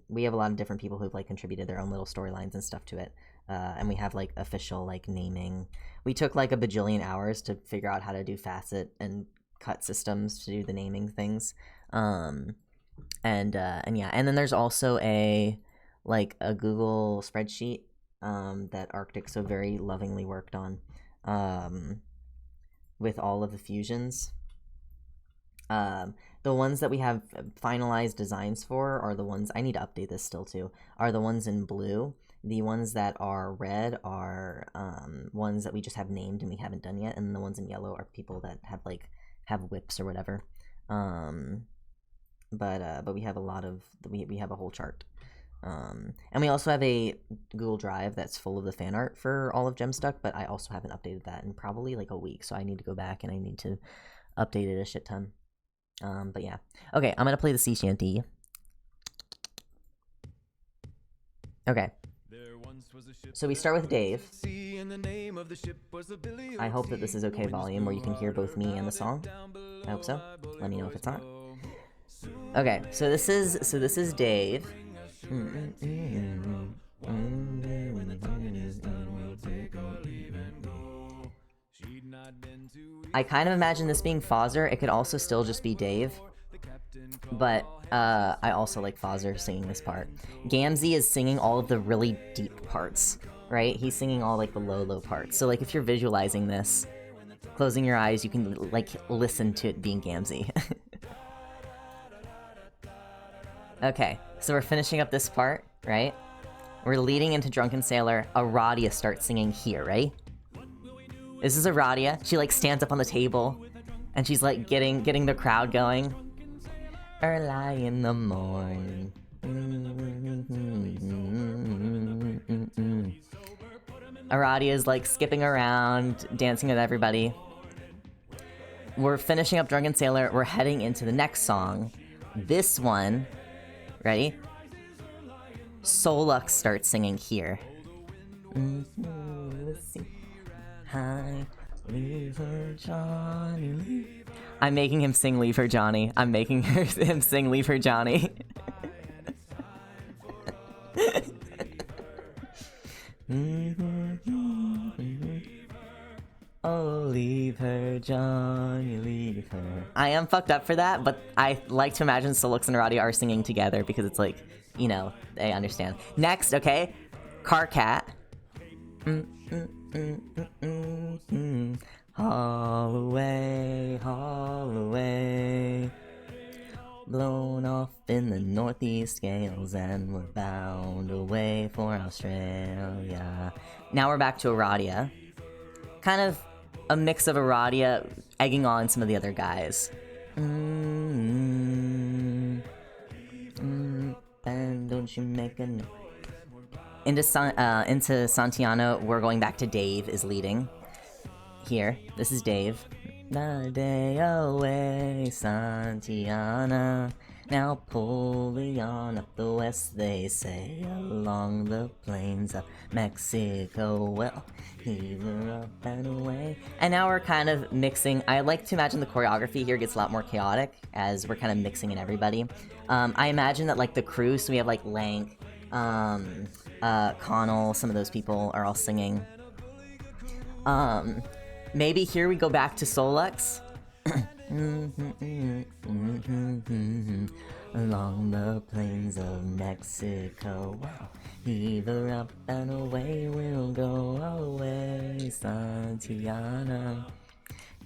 we have a lot of different people who've like contributed their own little storylines and stuff to it. And we have like official like naming. We took like a bajillion hours to figure out how to do facet and cut systems to do the naming things. And yeah, and then there's also a Google spreadsheet that Arctic so very lovingly worked on with all of the fusions. The ones that we have finalized designs for are the ones, I need to update this still too, are the ones in blue. The ones that are red are ones that we just have named and we haven't done yet, and the ones in yellow are people that have whips or whatever. But we have a lot of, we have a whole chart. And we also have a Google Drive that's full of the fan art for all of Gemstuck, but I also haven't updated that in probably like a week, so I need to go back and I need to update it a shit ton. But yeah. Okay, I'm gonna play the sea shanty. Okay. So we start with Dave. I hope that this is okay volume where you can hear both me and the song. I hope so. Let me know if it's not. Okay, so this is Dave. I kind of imagine this being Fozzer. It could also still just be Dave. But I also like Fozzer singing this part. Gamzee is singing all of the really deep parts. right? He's singing all like the low parts. So like if you're visualizing this, closing your eyes, you can like listen to it being Gamzee. Okay, so we're finishing up this part, right? We're leading into Drunken Sailor. Aradia starts singing here, right? This is Aradia. She like stands up on the table, and she's like getting the crowd going. Early in the morning. Aradia is like skipping around, dancing with everybody. We're finishing up Drunken Sailor. We're heading into the next song. This one, ready? Solux starts singing here. Hi, leave her, Johnny. I'm making him sing Leave Her Johnny. I'm making him sing Leave Her Johnny. Oh, leave her, Johnny, leave her. I am fucked up for that, but I like to imagine Solux and Aradia are singing together because it's like, you know, they understand. Next, okay? Carcat. Haul away, haul away. Blown off in the northeast gales and we're bound away for Australia. Now we're back to Aradia. Kind of a mix of Aradia egging on some of the other guys. And don't you make a noise. Into Santiano, we're going back to Dave is leading. Here, this is Dave. The day away, Santiana. Now pulling on up the west, they say, along the plains of Mexico. Well, heave her up and away. And now we're kind of mixing. I like to imagine the choreography here gets a lot more chaotic as we're kind of mixing in everybody. I imagine that like the crew, so we have like Lank, Connell, some of those people are all singing. Maybe here we go back to Solux. Along the plains of Mexico, heave her up and away we'll go away, Santiana.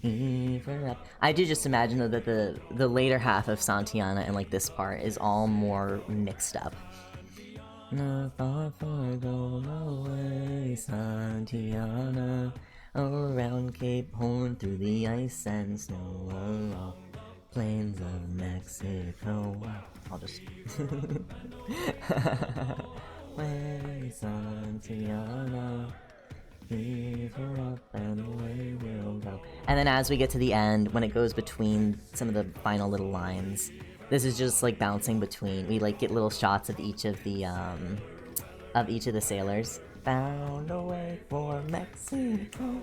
Heave her up. I do just imagine though that the later half of Santiana and like this part is all more mixed up. Not far, far, go away, Santiana. Around Cape Horn, through the ice and snow, along plains of Mexico. I'll just... Way, Santiana. Leave her up and away we'll go. And then as we get to the end, when it goes between some of the final little lines, this is just like bouncing between. We like get little shots of each of the sailors. Found a way for Mexico.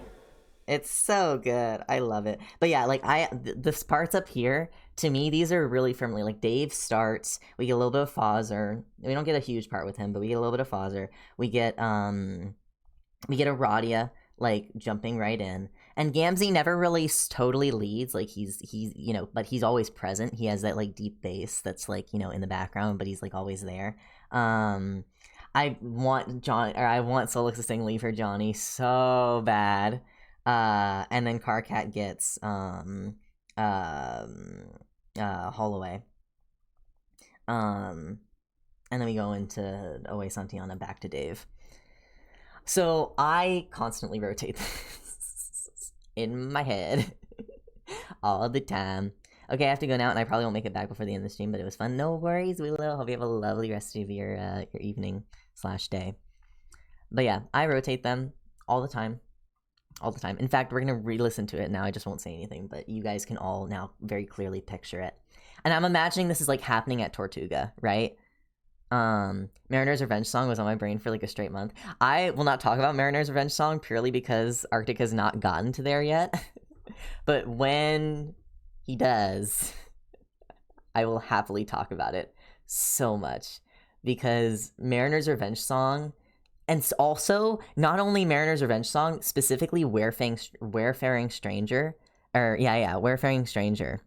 It's so good. I love it. But yeah, like this parts up here, to me, these are really firmly like Dave starts. We get a little bit of Fozzer. We don't get a huge part with him, but we get a little bit of Fozzer. We get Aradia like jumping right in. And Gamzee never really totally leads. Like he's you know, but he's always present. He has that like deep bass that's like, you know, in the background, but he's like always there. I want Solux to sing Leave Her Johnny so bad. And then Carcat gets Holloway. And then we go into Away Santiana back to Dave. So I constantly rotate this in my head all the time. Okay, I have to go now, and I probably won't make it back before the end of the stream, but it was fun. No worries, Willow. Hope you have a lovely rest of your evening/day. But yeah, I rotate them all the time. All the time. In fact, we're going to re-listen to it now. I just won't say anything, but you guys can all now very clearly picture it. And I'm imagining this is like happening at Tortuga, right? Mariner's Revenge Song was on my brain for like a straight month. I will not talk about Mariner's Revenge Song purely because Arctic has not gotten to there yet. But when he does, I will happily talk about it so much. Because Mariner's Revenge Song, and also not only Mariner's Revenge Song, specifically Wayfaring Stranger, or Wayfaring Stranger,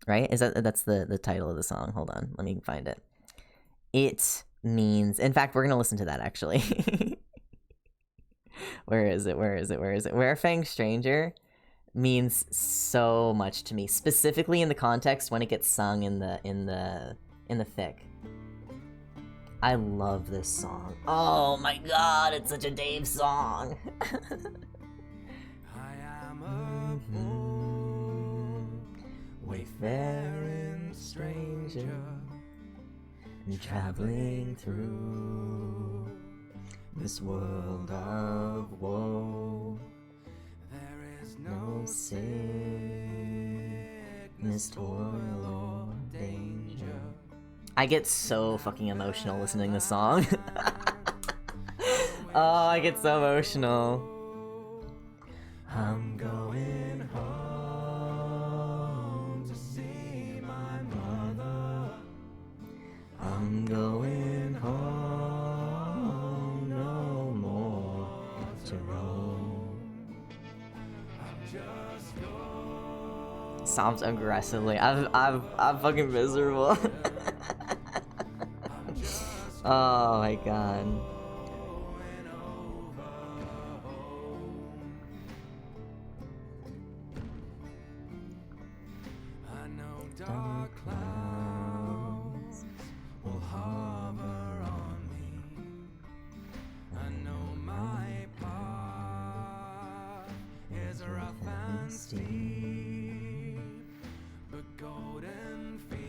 right? That's the title of the song? Hold on, let me find it. It means, in fact, we're gonna listen to that actually. Where is it? Where is it? Where is it? Warefang Stranger means so much to me, specifically in the context when it gets sung in the thick. I love this song. Oh my god, it's such a Dave song. I am a poor wayfaring stranger Traveling through this world of woe. There is No no sickness, toil, or danger. I get so fucking emotional listening to this song. Oh, I get so emotional. I'm going home to see my mother. I'm going home, no more to roam. Sobs aggressively. I'm fucking miserable. Oh my god. I know dark clouds will hover on me. I know my path is rough and steep, but golden fields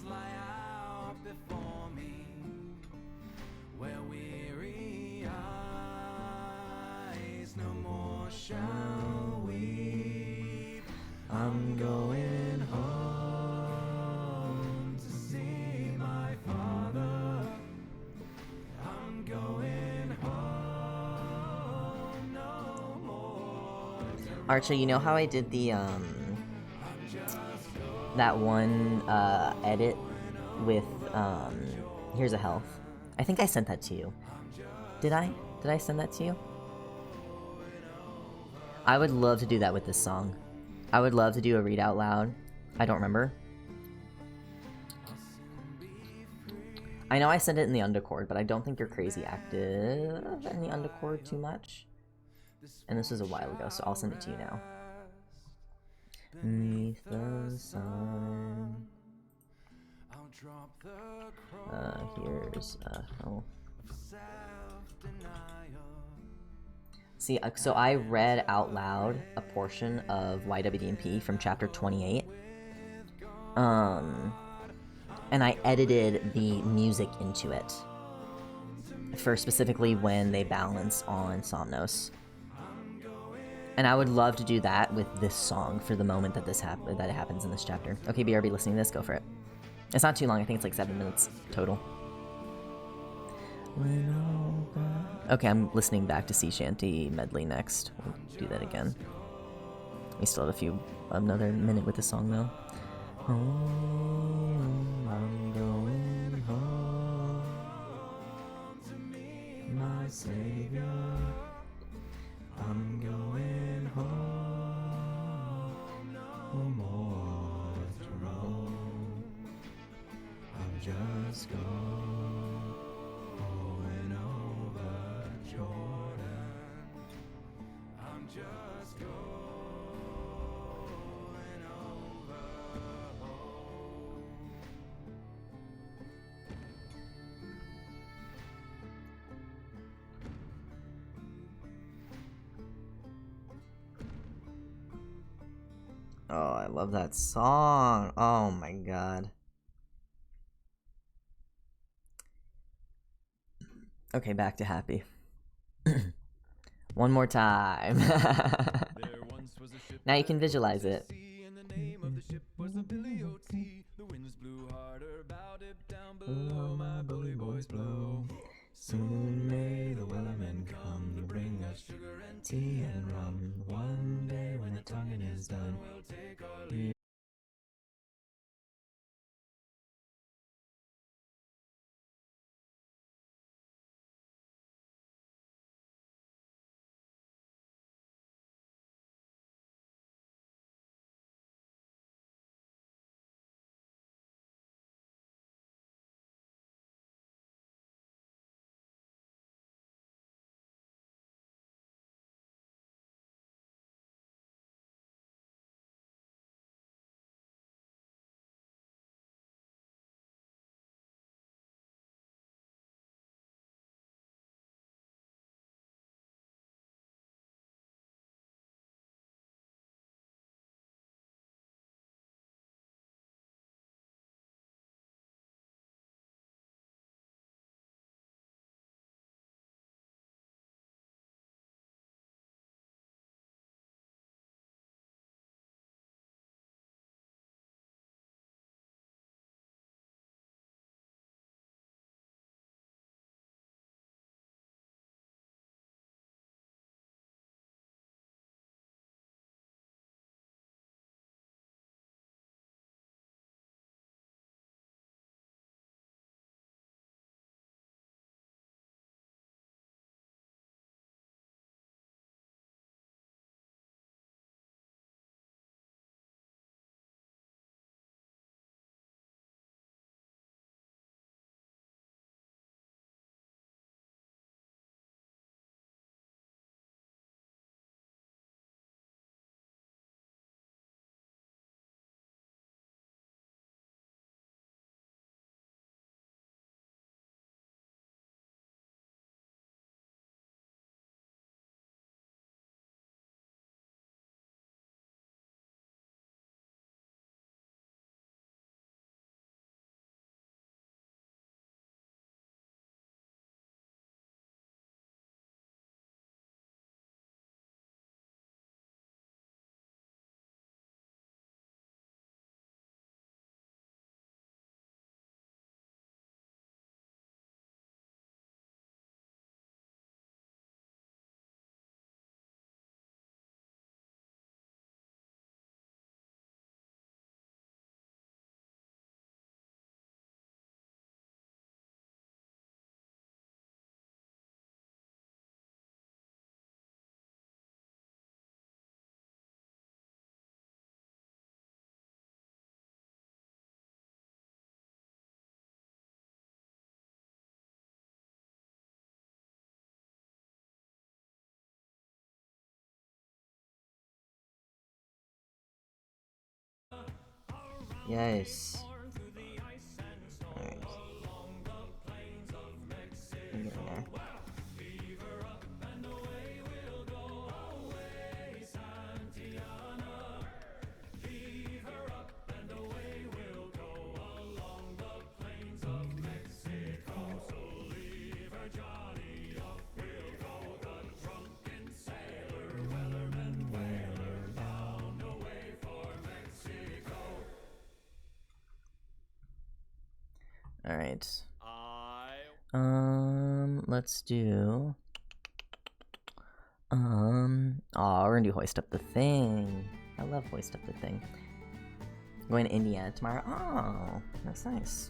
lie out before me, where weary eyes no more shall weep. I'm going home to see my father. I'm going home no more. Archer, you know how I did the that one edit with here's a health. I think I sent that to you. Did I? Did I send that to you? I would love to do that with this song. I would love to do a read out loud. I don't remember. I know I sent it in the undercord, but I don't think you're crazy active in the undercord too much. And this was a while ago, so I'll send it to you now. Beneath the sun. Here's oh. See, so I read out loud a portion of YWDMP from chapter 28. And I edited the music into it. For specifically when they balance on Somnos. And I would love to do that with this song for the moment that this that it happens in this chapter. Okay, BRB, listening to this, go for it. It's not too long, I think it's like 7 minutes total. Okay, I'm listening back to Sea Shanty Medley next. We'll do that again. We still have another minute with this song though. Home, I'm going home to meet my Savior. I'm going home, no more to roam. I'm just going over Jordan. I'm just going over home. Oh, I love that song. Oh my god. Okay, back to happy. One more time. Now you can visualize it. And the name of the ship was the Billy O.T. The winds blew harder, bowed it down below. My bully boys blow. Soon may the wellermen come to bring us sugar and tea and rum. One day when the tonguing is done, we'll take our leave. Yes. Alright. I'm getting there. Alright. Let's do... oh, we're gonna do Hoist Up the Thing. I love Hoist Up the Thing. I'm going to Indiana tomorrow. Oh, that's nice.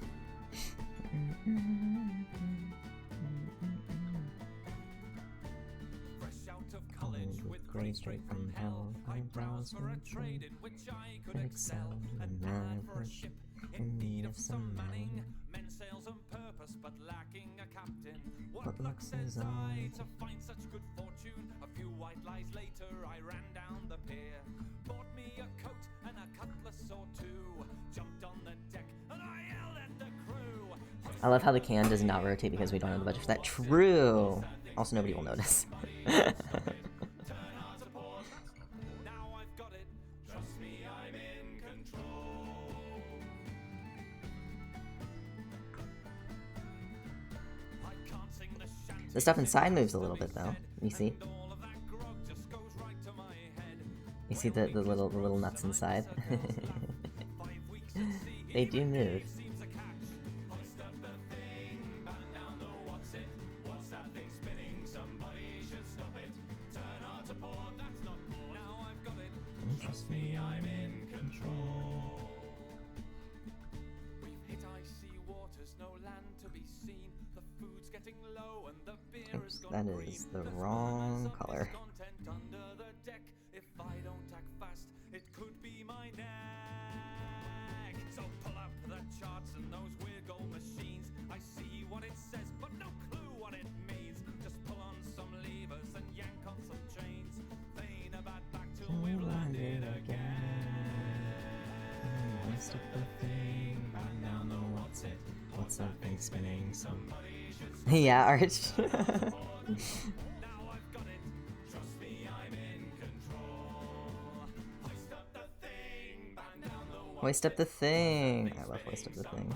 Grade straight from hell, eyebrows for a trade in which I could excel. A man for a ship in need of some manning. Men sails on purpose, but lacking a captain. What luck says I to find such good fortune? A few white lies later, I ran down the pier, bought me a coat and a cutlass or two, jumped on the deck and I yelled at the crew. I love how the can does not rotate because we don't have the budget for that. True. Also, nobody will notice. The stuff inside moves a little bit though. You see? You see the little nuts inside? They do move. Trust me, I'm in control. We've hit icy waters, no land to be seen. The food's getting low and the beer is gone green. That is the wrong color. Under the deck. If I don't act fast, it could be my neck. So pull up the charts and those weird gold machines. I see what it says, but no clue what it means. Just pull on some levers and yank on some chains. Feign a bad back till we landed again. Hoist up the thing, but now know what's it. What's that thing spinning? Somebody should. Yeah, Arch. Hoist up the thing. I love Hoist up the Thing.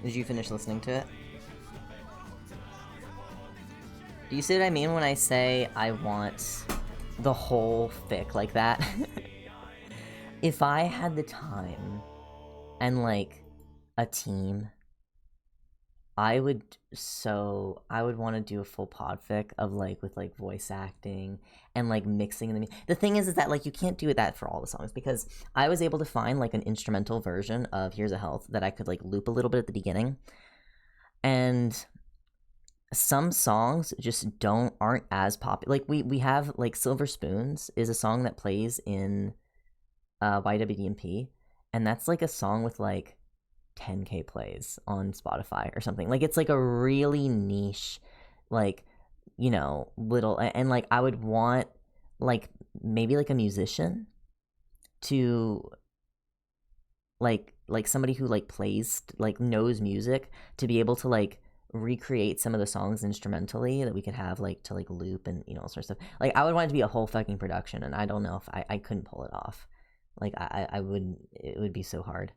Did you finish listening to it? Do you see what I mean when I say I want the whole fic like that? If I had the time and like a team, I would want to do a full pod fic of like with like voice acting and like mixing them. The thing is that like you can't do that for all the songs because I was able to find like an instrumental version of Here's a Health that I could like loop a little bit at the beginning, and some songs just aren't as popular. Like we have like Silver Spoons is a song that plays in YWDMP, and that's like a song with like 10K plays on Spotify or something. Like it's like a really niche, like, you know, little, and like I would want like maybe like a musician to like somebody who like plays, like knows music, to be able to like recreate some of the songs instrumentally that we could have like to like loop and, you know, all sorts of stuff. Like I would want it to be a whole fucking production, and I don't know if I couldn't pull it off. Like I would, it would be so hard.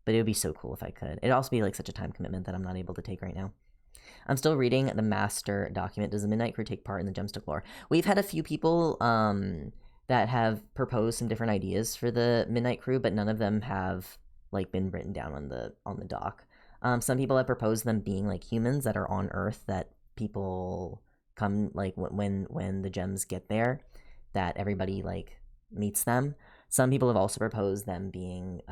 But it would be so cool if I could. It'd also be like such a time commitment that I'm not able to take right now. I'm still reading the master document. Does the Midnight Crew take part in the Gemstick lore? We've had a few people that have proposed some different ideas for the Midnight Crew, but none of them have like been written down on the doc. Some people have proposed them being like humans that are on Earth, that people come like when the gems get there, that everybody like meets them. Some people have also proposed them being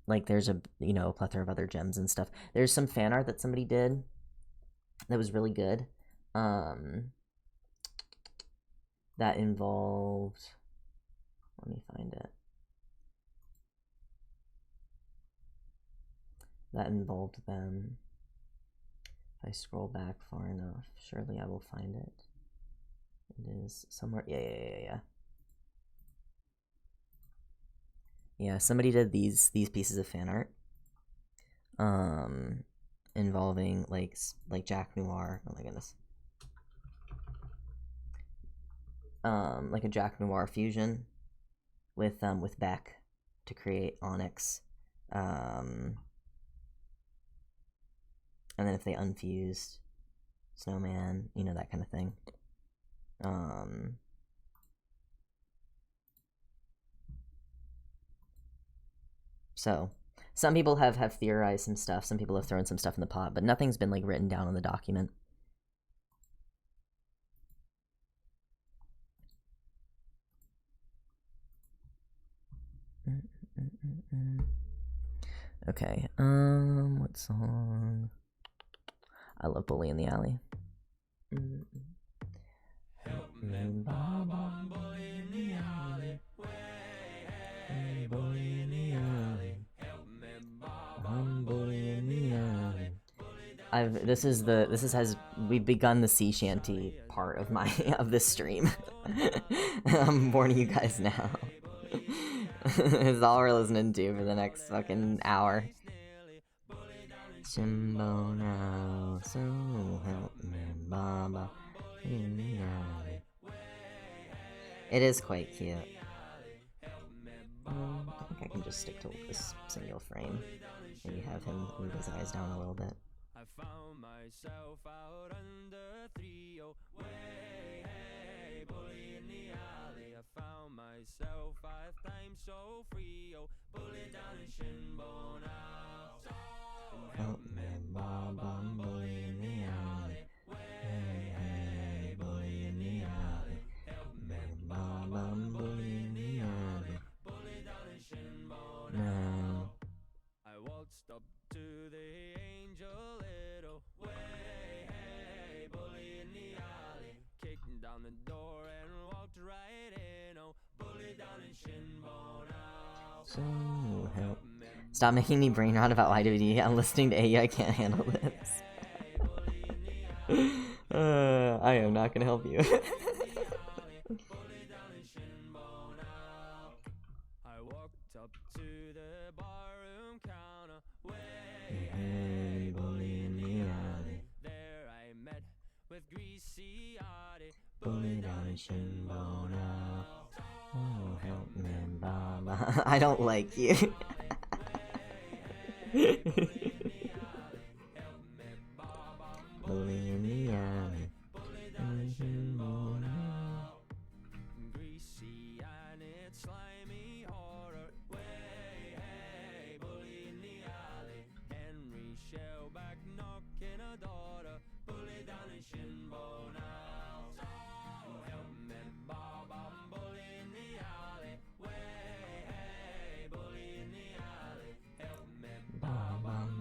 like there's a, you know, plethora of other gems and stuff. There's some fan art that somebody did that was really good. that involved, let me find it. That involved them. If I scroll back far enough, surely I will find it. It is somewhere. Yeah. Yeah, somebody did these pieces of fan art. Involving like Jack Noir. Oh my goodness. Like a Jack Noir fusion with Beck to create Onyx. And then if they unfused Snowman, you know, that kind of thing. So some people have theorized some stuff, some people have thrown some stuff in the pot, but nothing's been like written down in the document. Okay, what song? I love Bully in the Alley. Help me, Bob, bully in the alley. Hey, bully in the alley. Help me, Bob, bully in the alley. We've begun the sea shanty part of of this stream. I'm warning you guys now. It's all we're listening to for the next fucking hour. Simbo now, so help me, Baba. It is quite cute. I think I can just stick to this single frame. Maybe have him move his eyes down a little bit. I found myself out under 3-0. Hey, bully in the alley. I found myself 5 times so free. Oh, bully down in Shinbone now. Help me, Bob, I'm bully in the alley. Hey, bully in the alley. Help me, Bob, I'm bully in the alley. Bully down in Shinbone now. I waltzed up to the angel little way. Hey, bully in the alley. Kicked down the door and walked right in. Oh, bully down in Shinbone now. So help. Stop making me brain rot about YWD. I'm listening to AU. I can't handle this. I am not gonna help you. I walked up to the barroom counter. Hey, bully in the alley. There I met with greasy Artie. Bully down in Shinbone now. Oh, help me, Baba. I don't like you. Bully in the alley. Greasy and its slimy horror. Hey, bully in the alley. Henry Shellback knocking a daughter. Bully down in Shinbone now. Help me, Bob, I'm bully in the alley. Hey, bully in the alley. Help me, Bob, I'm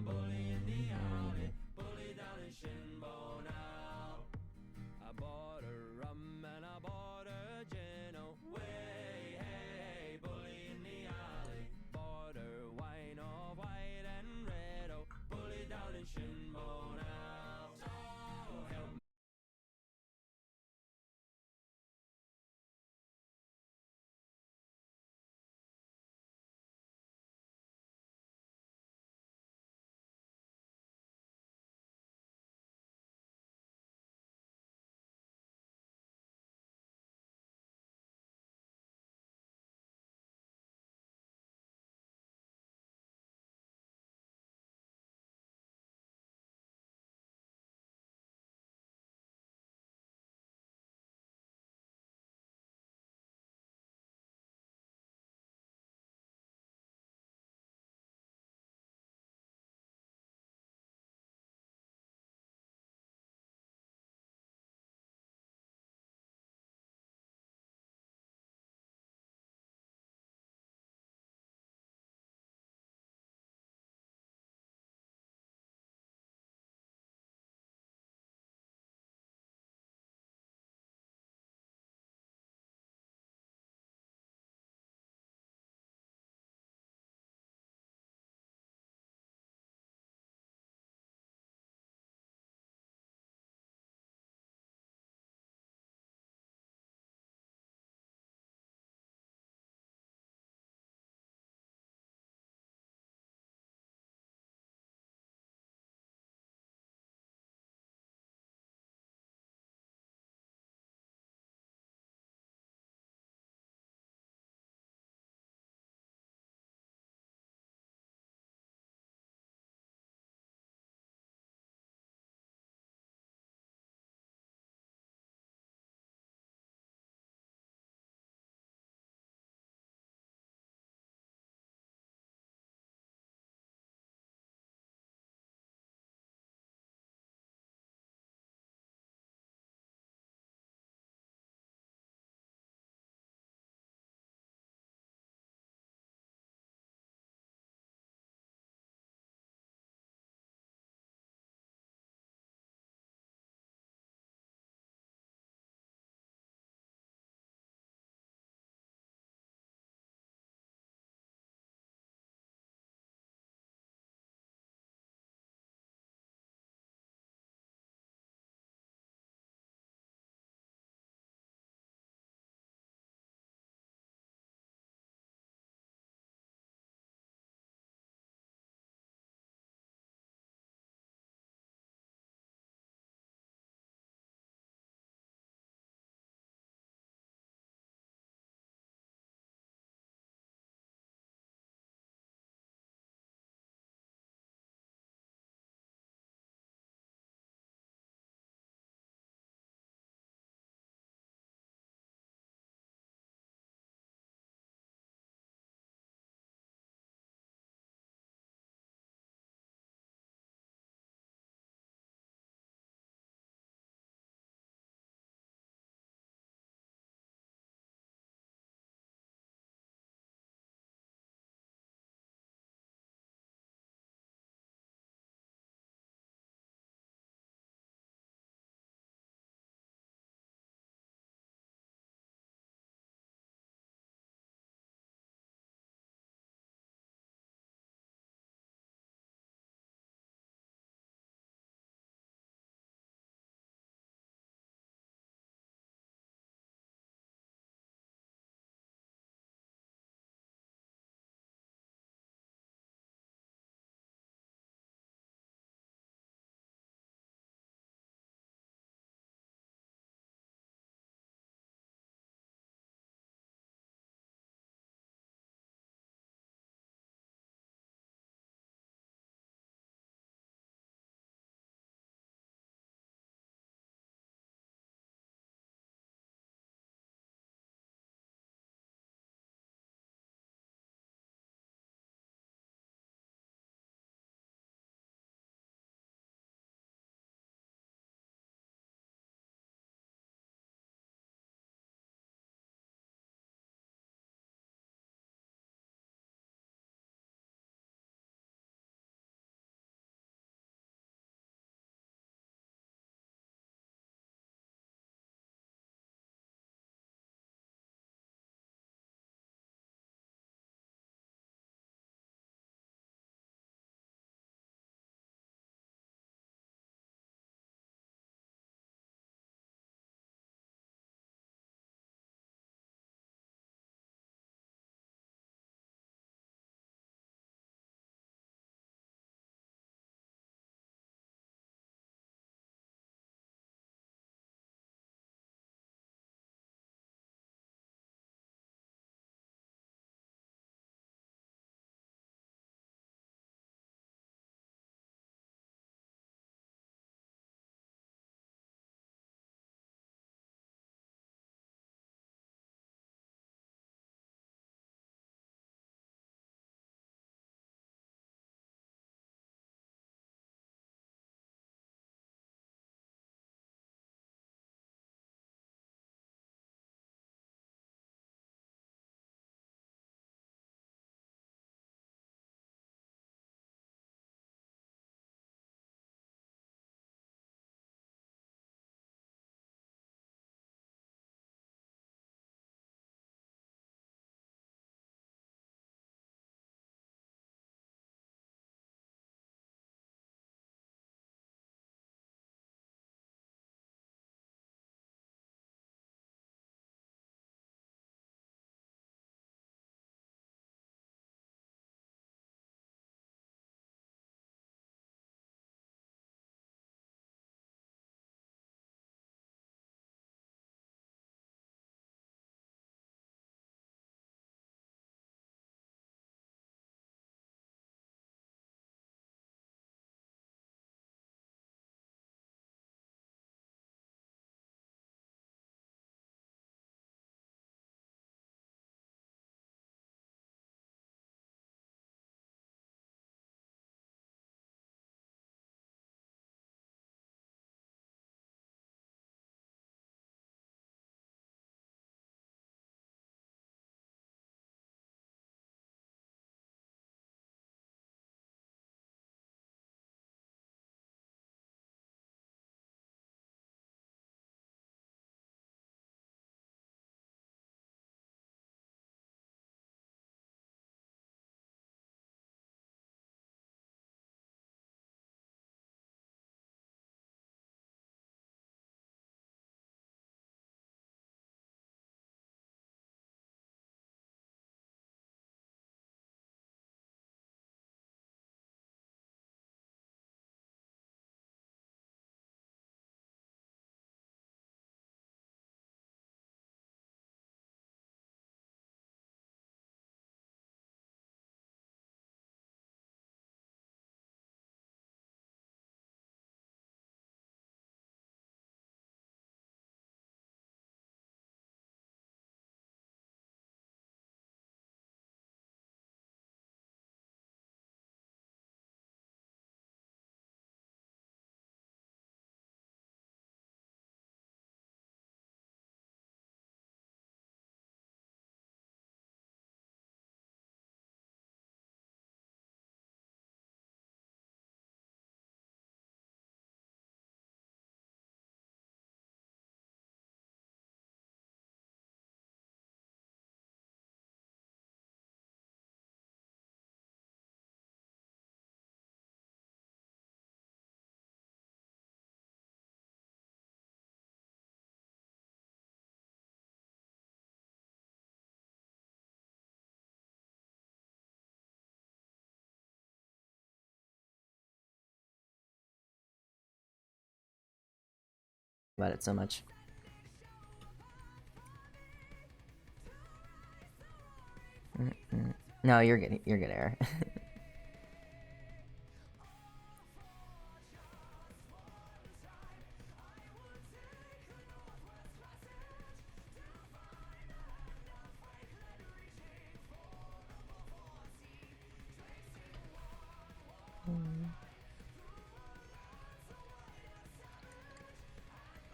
about it so much. No, you're good, Air.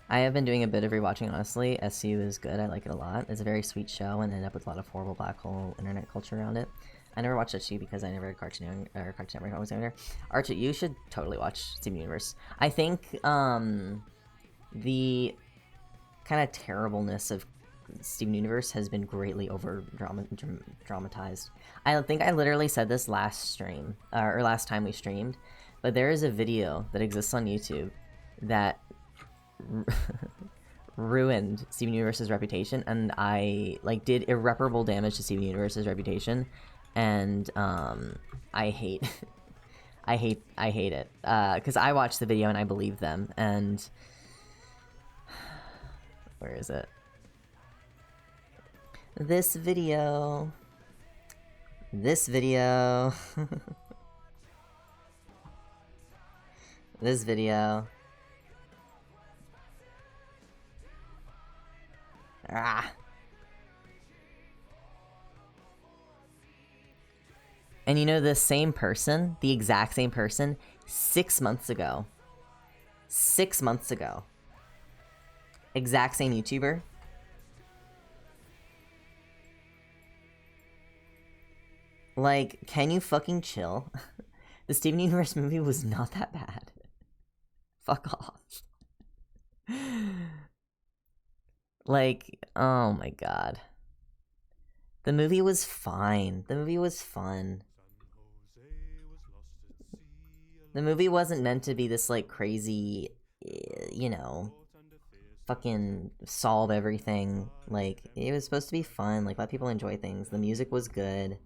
I have been doing a bit of rewatching, honestly. SU is good. I like it a lot. It's a very sweet show and ended up with a lot of horrible black hole internet culture around it. I never watched SU because I never had Cartoon Network when I was younger. Archie, you should totally watch Steven Universe. I think the kind of terribleness of Steven Universe has been greatly over dramatized. I think I literally said this last stream, or last time we streamed, but there is a video that exists on YouTube that ruined Steven Universe's reputation, and I did irreparable damage to Steven Universe's reputation, and I hate I hate it because I watched the video and I believed them. And where is it? This video this video Ah. And you know, the same person, the exact same person, 6 months ago. 6 months ago. Exact same YouTuber. Like, can you fucking chill? The Steven Universe movie was not that bad. Fuck off. Like, oh my god. The movie was fine. The movie was fun. The movie wasn't meant to be this, like, crazy, you know, fucking solve everything. Like, it was supposed to be fun. Like, let people enjoy things. The music was good.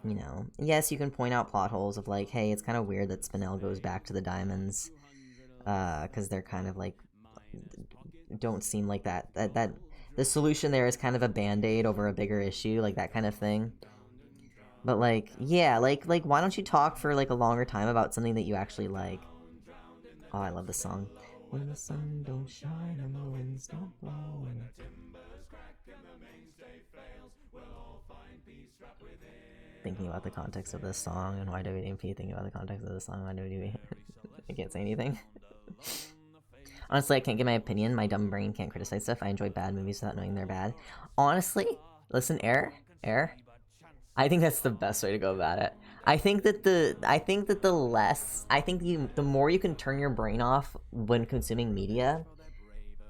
You know, yes, you can point out plot holes of, like, hey, it's kind of weird that Spinel goes back to the diamonds. Because they're kind of, like, don't seem like that the solution there is kind of a band-aid over a bigger issue, like that kind of thing. But like, yeah, like why don't you talk for like a longer time about something that you actually like? Oh, I love this song. When the sun don't shine and the winds don't blow and thinking about the context of this song and why WDMP, thinking about the context of this song and why WDMP. I can't say anything. Honestly, I can't give my opinion. My dumb brain can't criticize stuff. I enjoy bad movies without knowing they're bad. Honestly, listen, Air. I think that's the best way to go about it. I think that the more you can turn your brain off when consuming media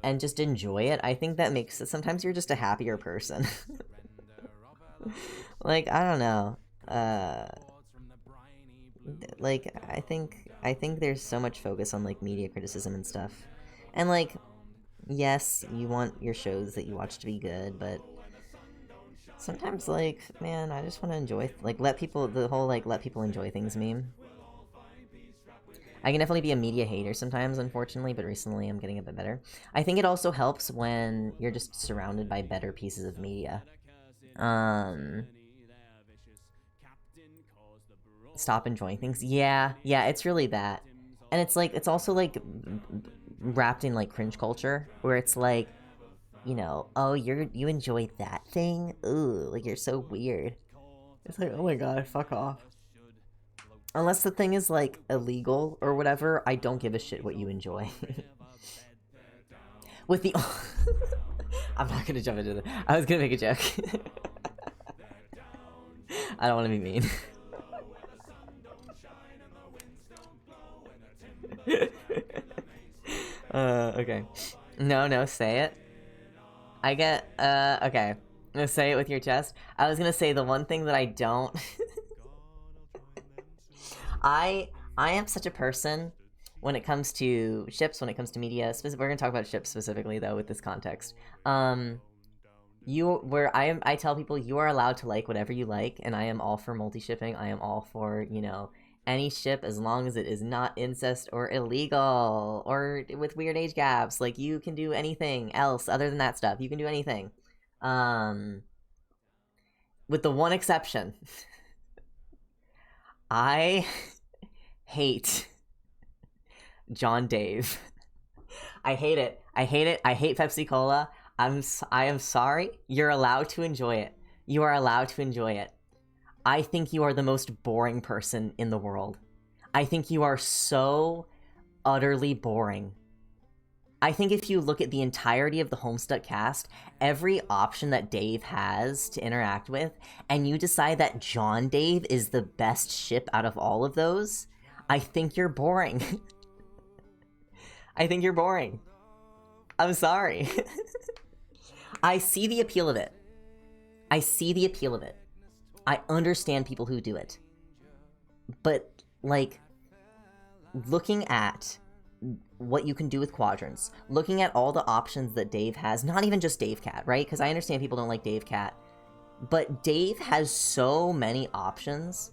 and just enjoy it, I think that makes it, sometimes you're just a happier person. Like, I don't know. Like, I think there's so much focus on like media criticism and stuff. And like, yes, you want your shows that you watch to be good, but sometimes, like, man, I just want to enjoy, like, let people, the whole, like, let people enjoy things meme. I can definitely be a media hater sometimes, unfortunately, but recently I'm getting a bit better. I think it also helps when you're just surrounded by better pieces of media. Stop enjoying things. Yeah, it's really that. And it's like, it's also like wrapped in like cringe culture, where it's like, you know, oh, you enjoy that thing? Ooh, like you're so weird. It's like, oh my god, fuck off. Unless the thing is like illegal or whatever, I don't give a shit what you enjoy. With the I'm not gonna jump into that. I was gonna make a joke. I don't want to be mean. Okay. No, say it. I get, okay. I'm gonna say it with your chest. I was gonna say the one thing that I don't... I am such a person when it comes to ships, when it comes to media. We're gonna talk about ships specifically, though, with this context. I tell people you are allowed to like whatever you like, and I am all for multi-shipping. I am all for, you know, Any ship as long as it is not incest or illegal or with weird age gaps. Like, you can do anything else other than that stuff. You can do anything. With the one exception. I hate John Dave. I hate it. I hate it. I hate Pepsi Cola. I am sorry. You're allowed to enjoy it. You are allowed to enjoy it. I think you are the most boring person in the world. I think you are so utterly boring. I think if you look at the entirety of the Homestuck cast, every option that Dave has to interact with, and you decide that John Dave is the best ship out of all of those, I think you're boring. I think you're boring. I'm sorry. I see the appeal of it. I see the appeal of it. I understand people who do it. But, like, looking at what you can do with quadrants, looking at all the options that Dave has, not even just Dave Cat, right? Because I understand people don't like Dave Cat, but Dave has so many options,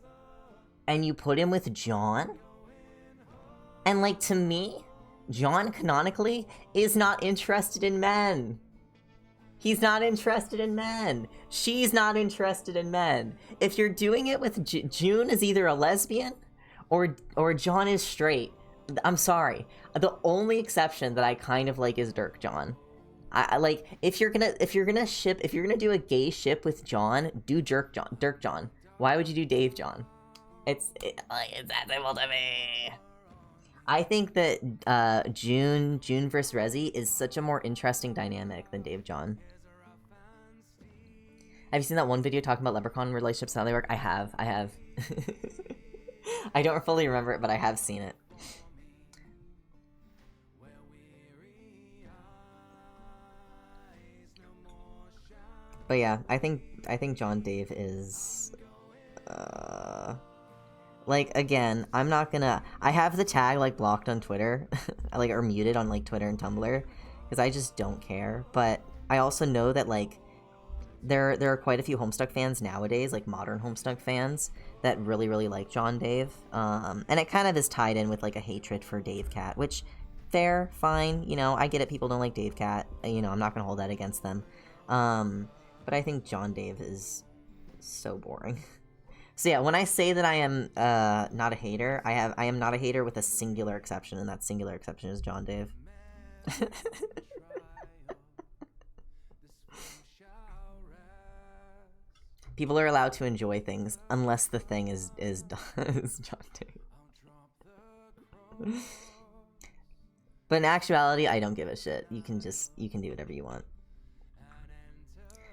and you put him with John, and, like, to me, John canonically is not interested in men. He's not interested in men. She's not interested in men. If you're doing it with June is either a lesbian or John is straight. I'm sorry. The only exception that I kind of like is Dirk John. I like if you're gonna do a gay ship with John, do Dirk John. Why would you do Dave John? It's that simple to me. I think that June versus Rezi is such a more interesting dynamic than Dave John. Have you seen that one video talking about leprechaun relationships and how they work? I have. I don't fully remember it, but I have seen it. But yeah, I think John Dave is like, again, I'm not gonna... I have the tag, like, blocked on Twitter, like, or muted on, like, Twitter and Tumblr, because I just don't care, but I also know that, like, there are quite a few Homestuck fans nowadays, like, modern Homestuck fans, that really, really like John Dave, and it kind of is tied in with, like, a hatred for Dave Cat, which, fair, fine, you know, I get it, people don't like Dave Cat, you know, I'm not gonna hold that against them, but I think John Dave is so boring. So yeah, when I say that I am not a hater, I am not a hater with a singular exception, and that singular exception is John Dave. People are allowed to enjoy things unless the thing is John Dave. But in actuality, I don't give a shit. You can do whatever you want.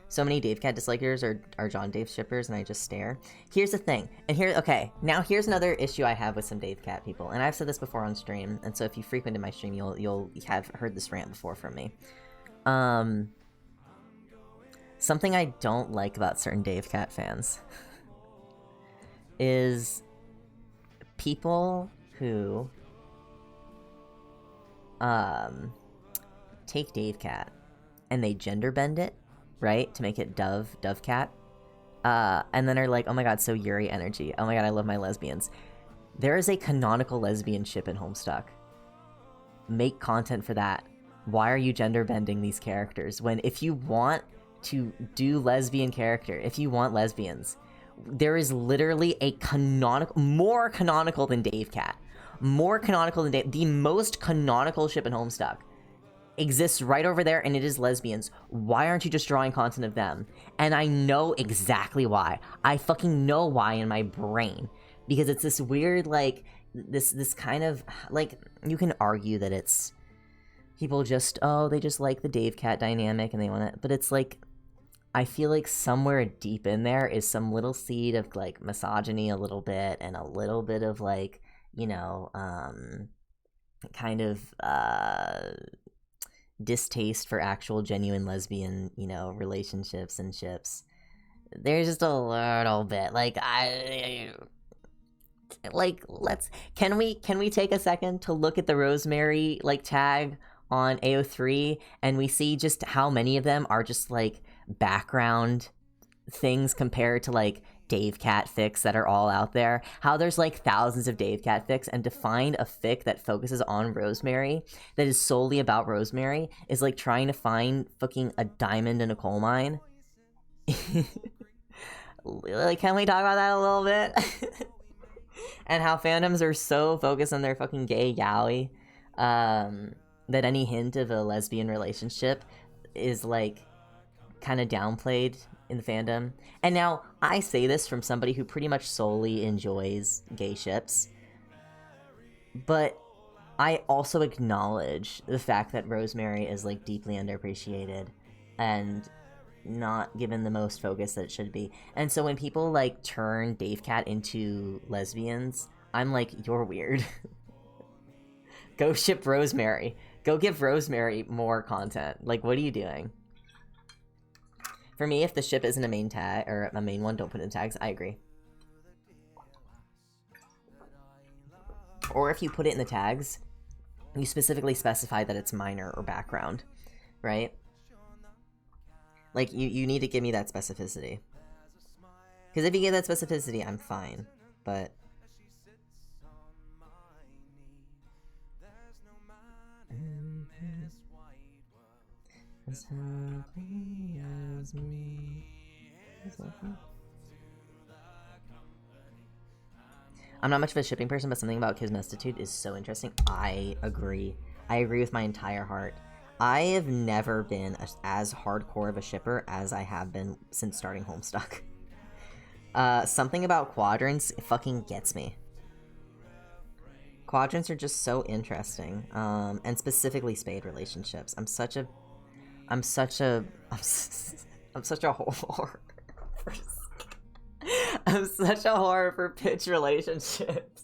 So many Dave Cat dislikers are John Dave shippers, and I just stare. Here's the thing, and now here's another issue I have with some Dave Cat people, and I've said this before on stream, and so if you frequented my stream, you'll have heard this rant before from me. Something I don't like about certain Dave Cat fans is people who take Dave Cat and they gender bend it, right, to make it Dove Cat, and then are like, oh my god, so Yuri energy, oh my god, I love my lesbians. There is a canonical lesbian ship in Homestuck. Make content for that. Why are you gender bending these characters when, if you want to do lesbian character, if you want lesbians, there is literally a more canonical than Dave Cat, more canonical than Dave, the most canonical ship in Homestuck exists right over there, and it is lesbians. Why aren't you just drawing content of them? And I know exactly why. I fucking know why in my brain. Because it's this weird, like, this kind of, like, you can argue that it's people just, they just like the Dave Cat dynamic and they want it, but it's like, I feel like somewhere deep in there is some little seed of, like, misogyny a little bit, and a little bit of, like, you know, kind of, distaste for actual genuine lesbian, you know, relationships and ships. There's just a little bit, like, can we take a second to look at the Rosemary, like, tag on AO3, and we see just how many of them are just, like, background things compared to, like, Dave Cat fics that are all out there, how there's like thousands of Dave Cat fics, and to find a fic that focuses on Rosemary, that is solely about Rosemary, is like trying to find fucking a diamond in a coal mine. Like, can we talk about that a little bit? And how fandoms are so focused on their fucking gay yaoi, that any hint of a lesbian relationship is like kind of downplayed in the fandom. And now I say this from somebody who pretty much solely enjoys gay ships, but I also acknowledge the fact that Rosemary is like deeply underappreciated and not given the most focus that it should be. And so when people like turn Dave Cat into lesbians, I'm like, you're weird. Go ship Rosemary. Go give Rosemary more content. Like, what are you doing? For me, if the ship isn't a main tag or a main one, don't put it in tags. I agree. Or if you put it in the tags, you specifically specify that it's minor or background, right? Like, you need to give me that specificity. Because if you give that specificity, I'm fine. But... as happy as me. I'm not much of a shipping person, but something about Kid's Mestitude is so interesting. I agree. I agree with my entire heart. I have never been as hardcore of a shipper as I have been since starting Homestuck. Something about quadrants fucking gets me. Quadrants are just so interesting, and specifically spade relationships. I'm such a whore. I'm such a whore for pitch relationships.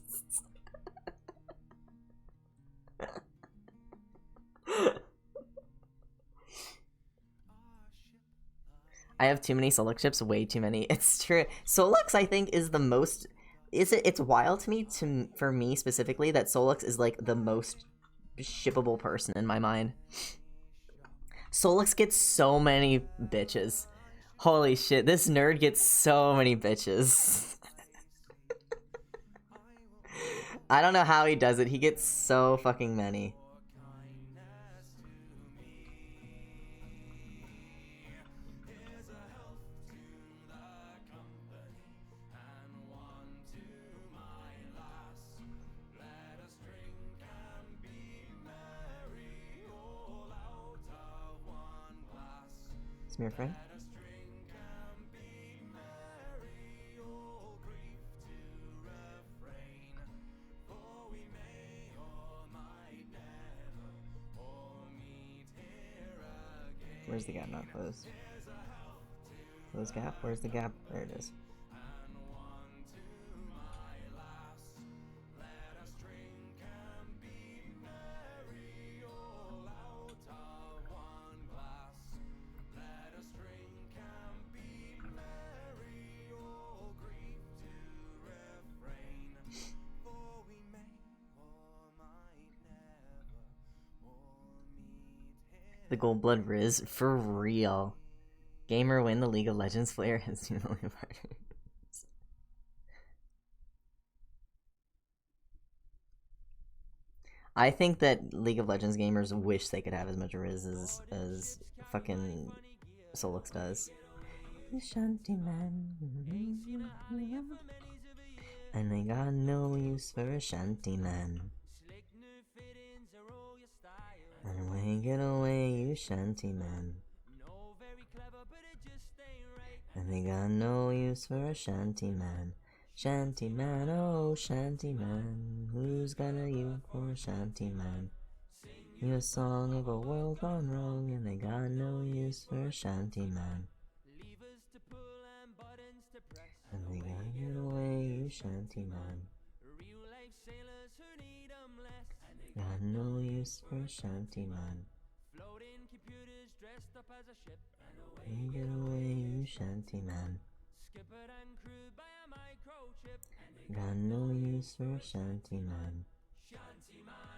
I have too many Solux ships, way too many. It's true. Solux, I think, is the most... It's wild to me, for me specifically, that Solux is like the most shippable person in my mind. Solux gets so many bitches. Holy shit, this nerd gets so many bitches. I don't know how he does it. He gets so fucking many. Smear friend? Where's the gap not closed? Close gap? Where's the gap? There it is. The Gold Blood Riz? For real. Gamer win the League of Legends player has 2 million partners. I think that League of Legends gamers wish they could have as much Riz as fucking Solux does. Shanty man. And they got no use for a shanty man. And when get away, you shanty man. And they got no use for a shanty man. Shanty man, oh shanty man. Who's got a use for a shanty man? You a song of a world gone wrong, and they got no use for a shanty man. And they gotta get away, you shanty man. Got no use for a shanty man. You get away, you shanty man. Got no use for a shanty man.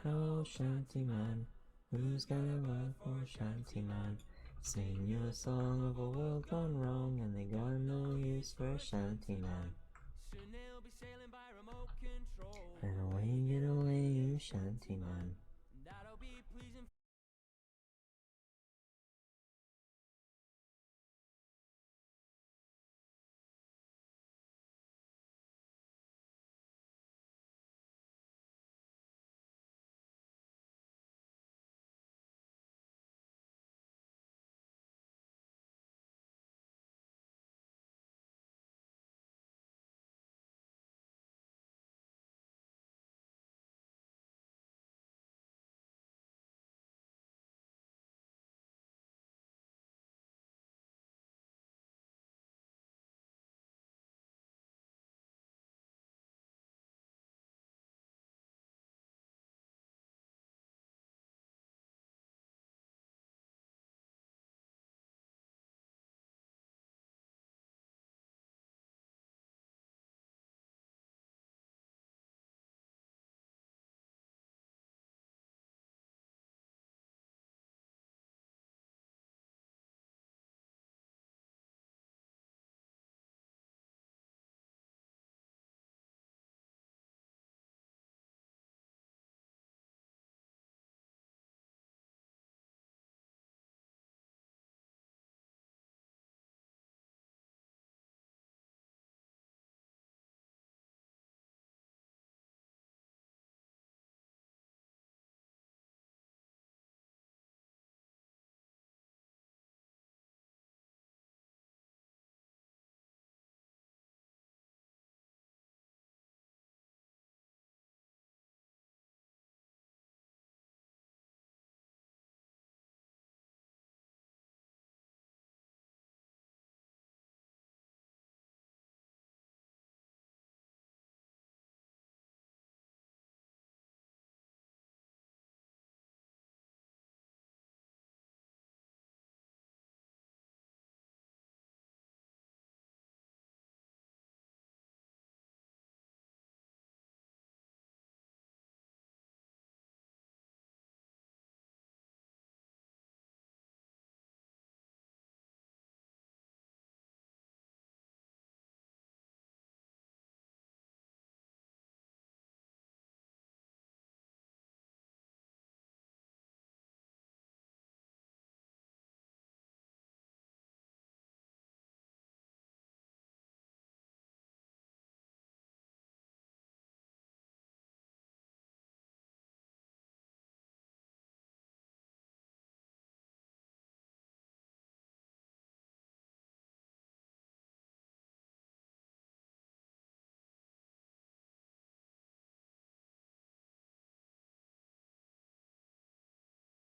Oh shanty man, who's gonna run for a shanty man? Sing you a song of a world gone wrong, and they got no use for a shanty man. And away, get away, you shanty man.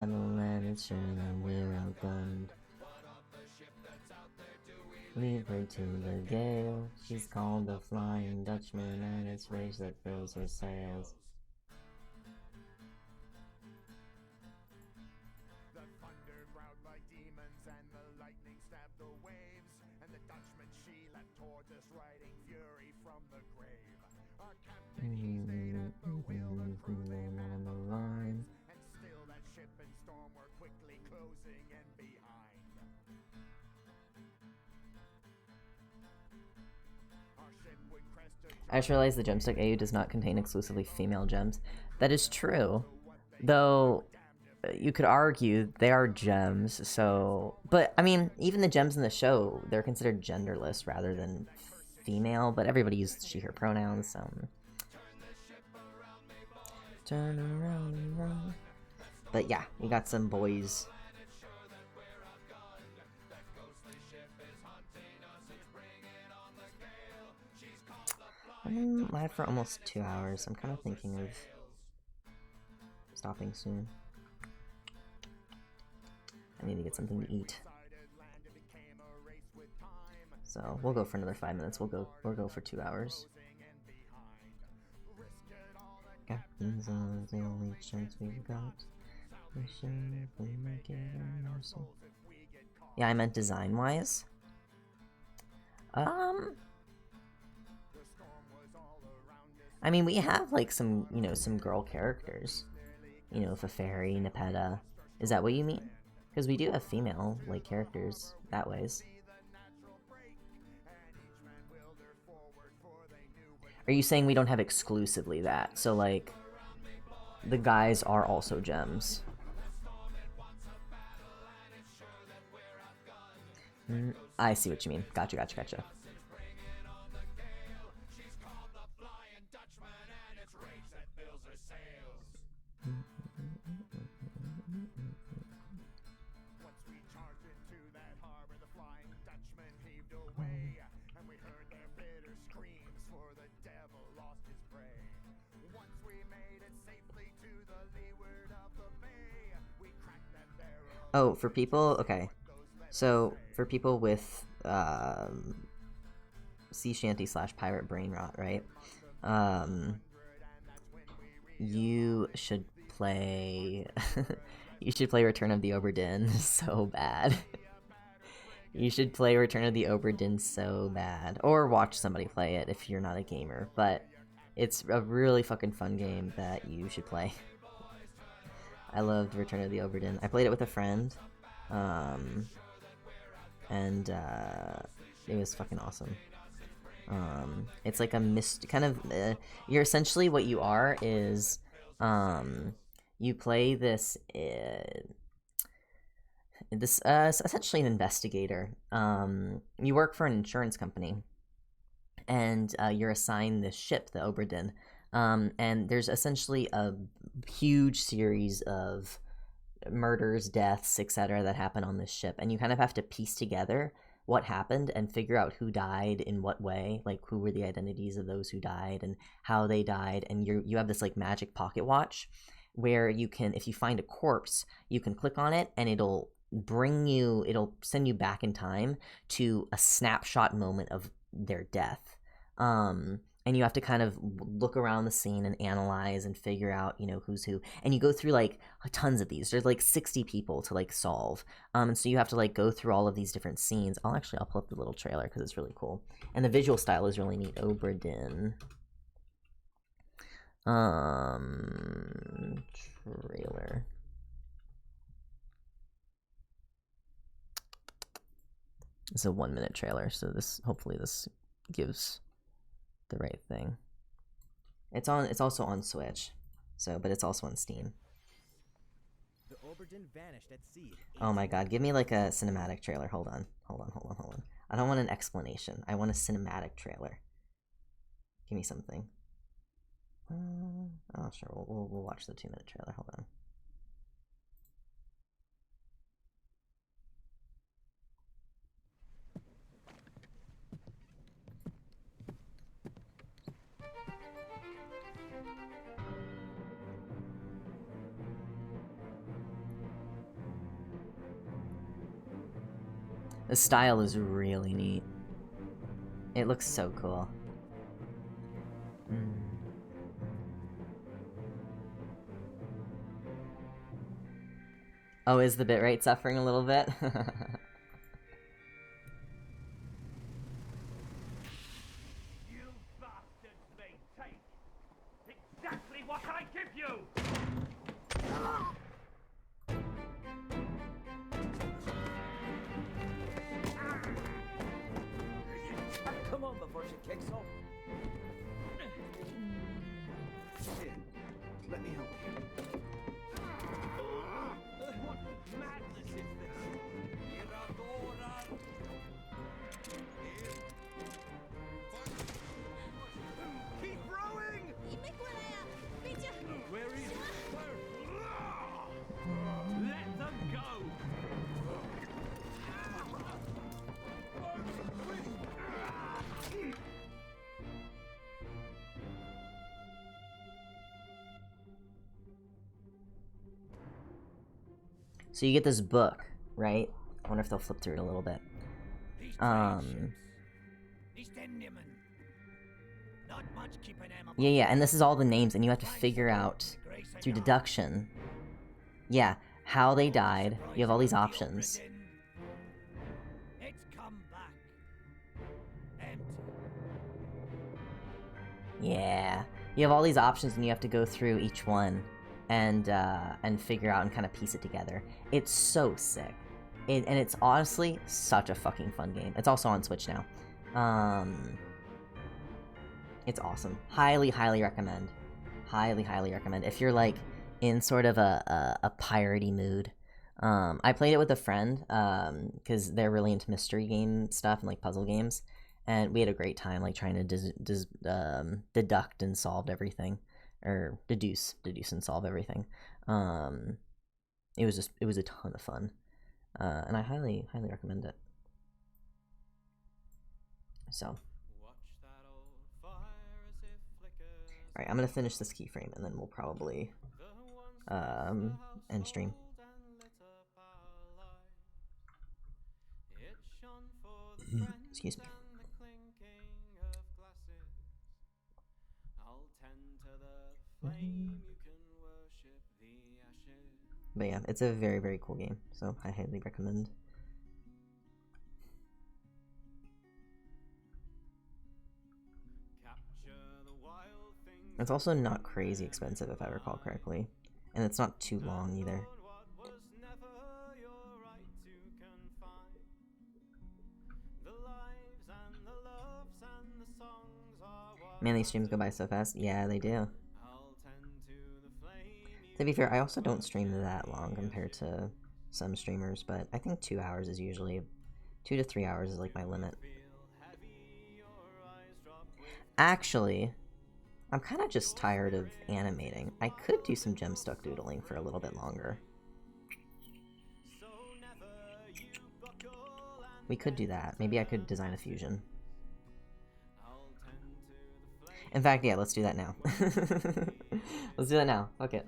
And it's sure that we're outgunned. Leave her to the gale. She's called the Flying Dutchman, and it's rage that fills her sails. The thunder growled like demons and the lightning stabbed the waves. And the Dutchman she leapt toward us, riding fury from the grave. Our captain he made up the wheel, the crew they manned the lines. And still that ship and storm were quickly closing in behind. Our ship would crest a I just realized the gemstick AU does not contain exclusively female gems. That is true, though you could argue they are gems, so... But, I mean, even the gems in the show, they're considered genderless rather than female, but everybody uses she, her pronouns, so... Turn around and run. But yeah, we got some boys. I've been live for almost 2 hours. I'm kind of thinking of stopping soon. I need to get something to eat. So we'll go for another 5 minutes. We'll go for 2 hours. Captains are the only chance we've got. We should if we make it our mercy. Yeah, I meant design-wise. I mean, we have, like, some, you know, some girl characters. You know, Feferi, Nepeta. Is that what you mean? Because we do have female, like, characters that ways. Are you saying we don't have exclusively that? So, like, the guys are also gems. I see what you mean. Gotcha, gotcha, gotcha. Oh, for people, okay. So for people with sea shanty / pirate brain rot, right? You should play. You should play Return of the Obra Dinn so bad. You should play Return of the Obra Dinn so bad, or watch somebody play it if you're not a gamer. But it's a really fucking fun game that you should play. I loved Return of the Obra Dinn. I played it with a friend, and it was fucking awesome. It's like a kind of you're essentially what you are is you play this essentially an investigator. You work for an insurance company, and you're assigned this ship, the Obra Dinn. And there's essentially a huge series of murders, deaths, etc. that happen on this ship, and you kind of have to piece together what happened and figure out who died in what way, like who were the identities of those who died and how they died. And you have this like magic pocket watch where you can, if you find a corpse, you can click on it and it'll send you back in time to a snapshot moment of their death. And you have to kind of look around the scene and analyze and figure out, you know, who's who. And you go through like tons of these. There's like 60 people to like solve. And so you have to like go through all of these different scenes. I'll pull up the little trailer because it's really cool. And the visual style is really neat. Obra Dinn. Trailer. It's a 1-minute trailer, so hopefully this gives the right thing. It's also on Switch, but it's also on Steam. The Obra Dinn vanished at sea. Oh my god, give me like a cinematic trailer. Hold on. I don't want an explanation. I want a cinematic trailer. Give me something. Oh sure, we'll watch the 2-minute trailer. Hold on. The style is really neat. It looks so cool. Oh, is the bitrate suffering a little bit? You bastards may take exactly what I give you! Come on before she kicks off. Here, let me help you. What madness is this? Keep rowing! Where is it? Let them go! So you get this book, right? I wonder if they'll flip through it a little bit. Yeah, and this is all the names, and you have to figure out through deduction. Yeah, how they died. You have all these options. It's come back. Empty. Yeah, you have all these options, and you have to go through each one. and figure out and kind of piece it together. It's so sick. And it's honestly such a fucking fun game. It's also on Switch now. It's awesome. Highly, highly recommend. Highly, highly recommend. If you're like in sort of a piratey mood. I played it with a friend because they're really into mystery game stuff and like puzzle games, and we had a great time like trying to deduct and solve everything, or deduce and solve everything. It was a ton of fun, and I highly recommend it. So, alright, I'm gonna finish this keyframe and then we'll probably end stream. Excuse me. But yeah, it's a very, very cool game, so I highly recommend. It's also not crazy expensive if I recall correctly, and it's not too long either. Man, these streams go by so fast. Yeah, they do. To be fair, I also don't stream that long compared to some streamers, but I think 2 hours is usually... 2 to 3 hours is like my limit. Actually, I'm kind of just tired of animating. I could do some gemstuck doodling for a little bit longer. We could do that. Maybe I could design a fusion. In fact, yeah, let's do that now. Let's do that now. Fuck it.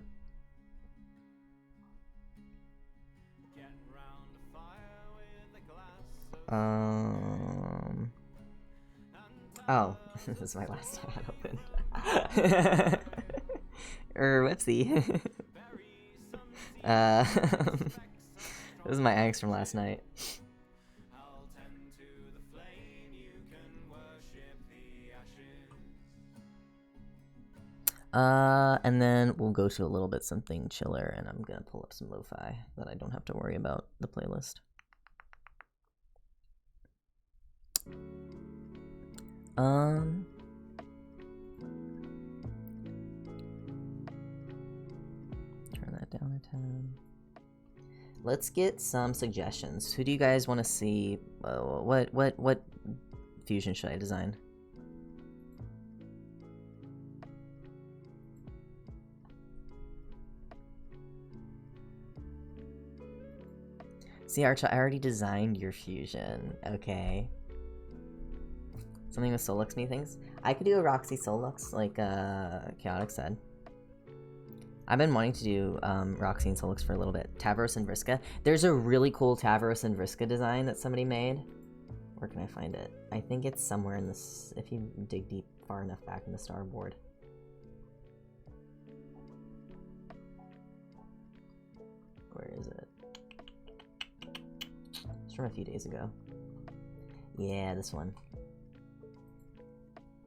Oh, this is my last tab open. Whoopsie. This is my ex from last night. And then we'll go to a little bit something chiller, and I'm gonna pull up some lo-fi that I don't have to worry about the playlist. Turn that down a 10. Let's get some suggestions. Who do you guys want to see? What fusion should I design? See, Archa, I already designed your fusion. Okay. Something with Solux me things? I could do a Roxy Solux, like Chaotic said. I've been wanting to do Roxy and Solux for a little bit. Tavros and Vriska. There's a really cool Tavros and Vriska design that somebody made. Where can I find it? I think it's somewhere in this, if you dig deep far enough back in the starboard. Where is it? It's from a few days ago. Yeah, this one.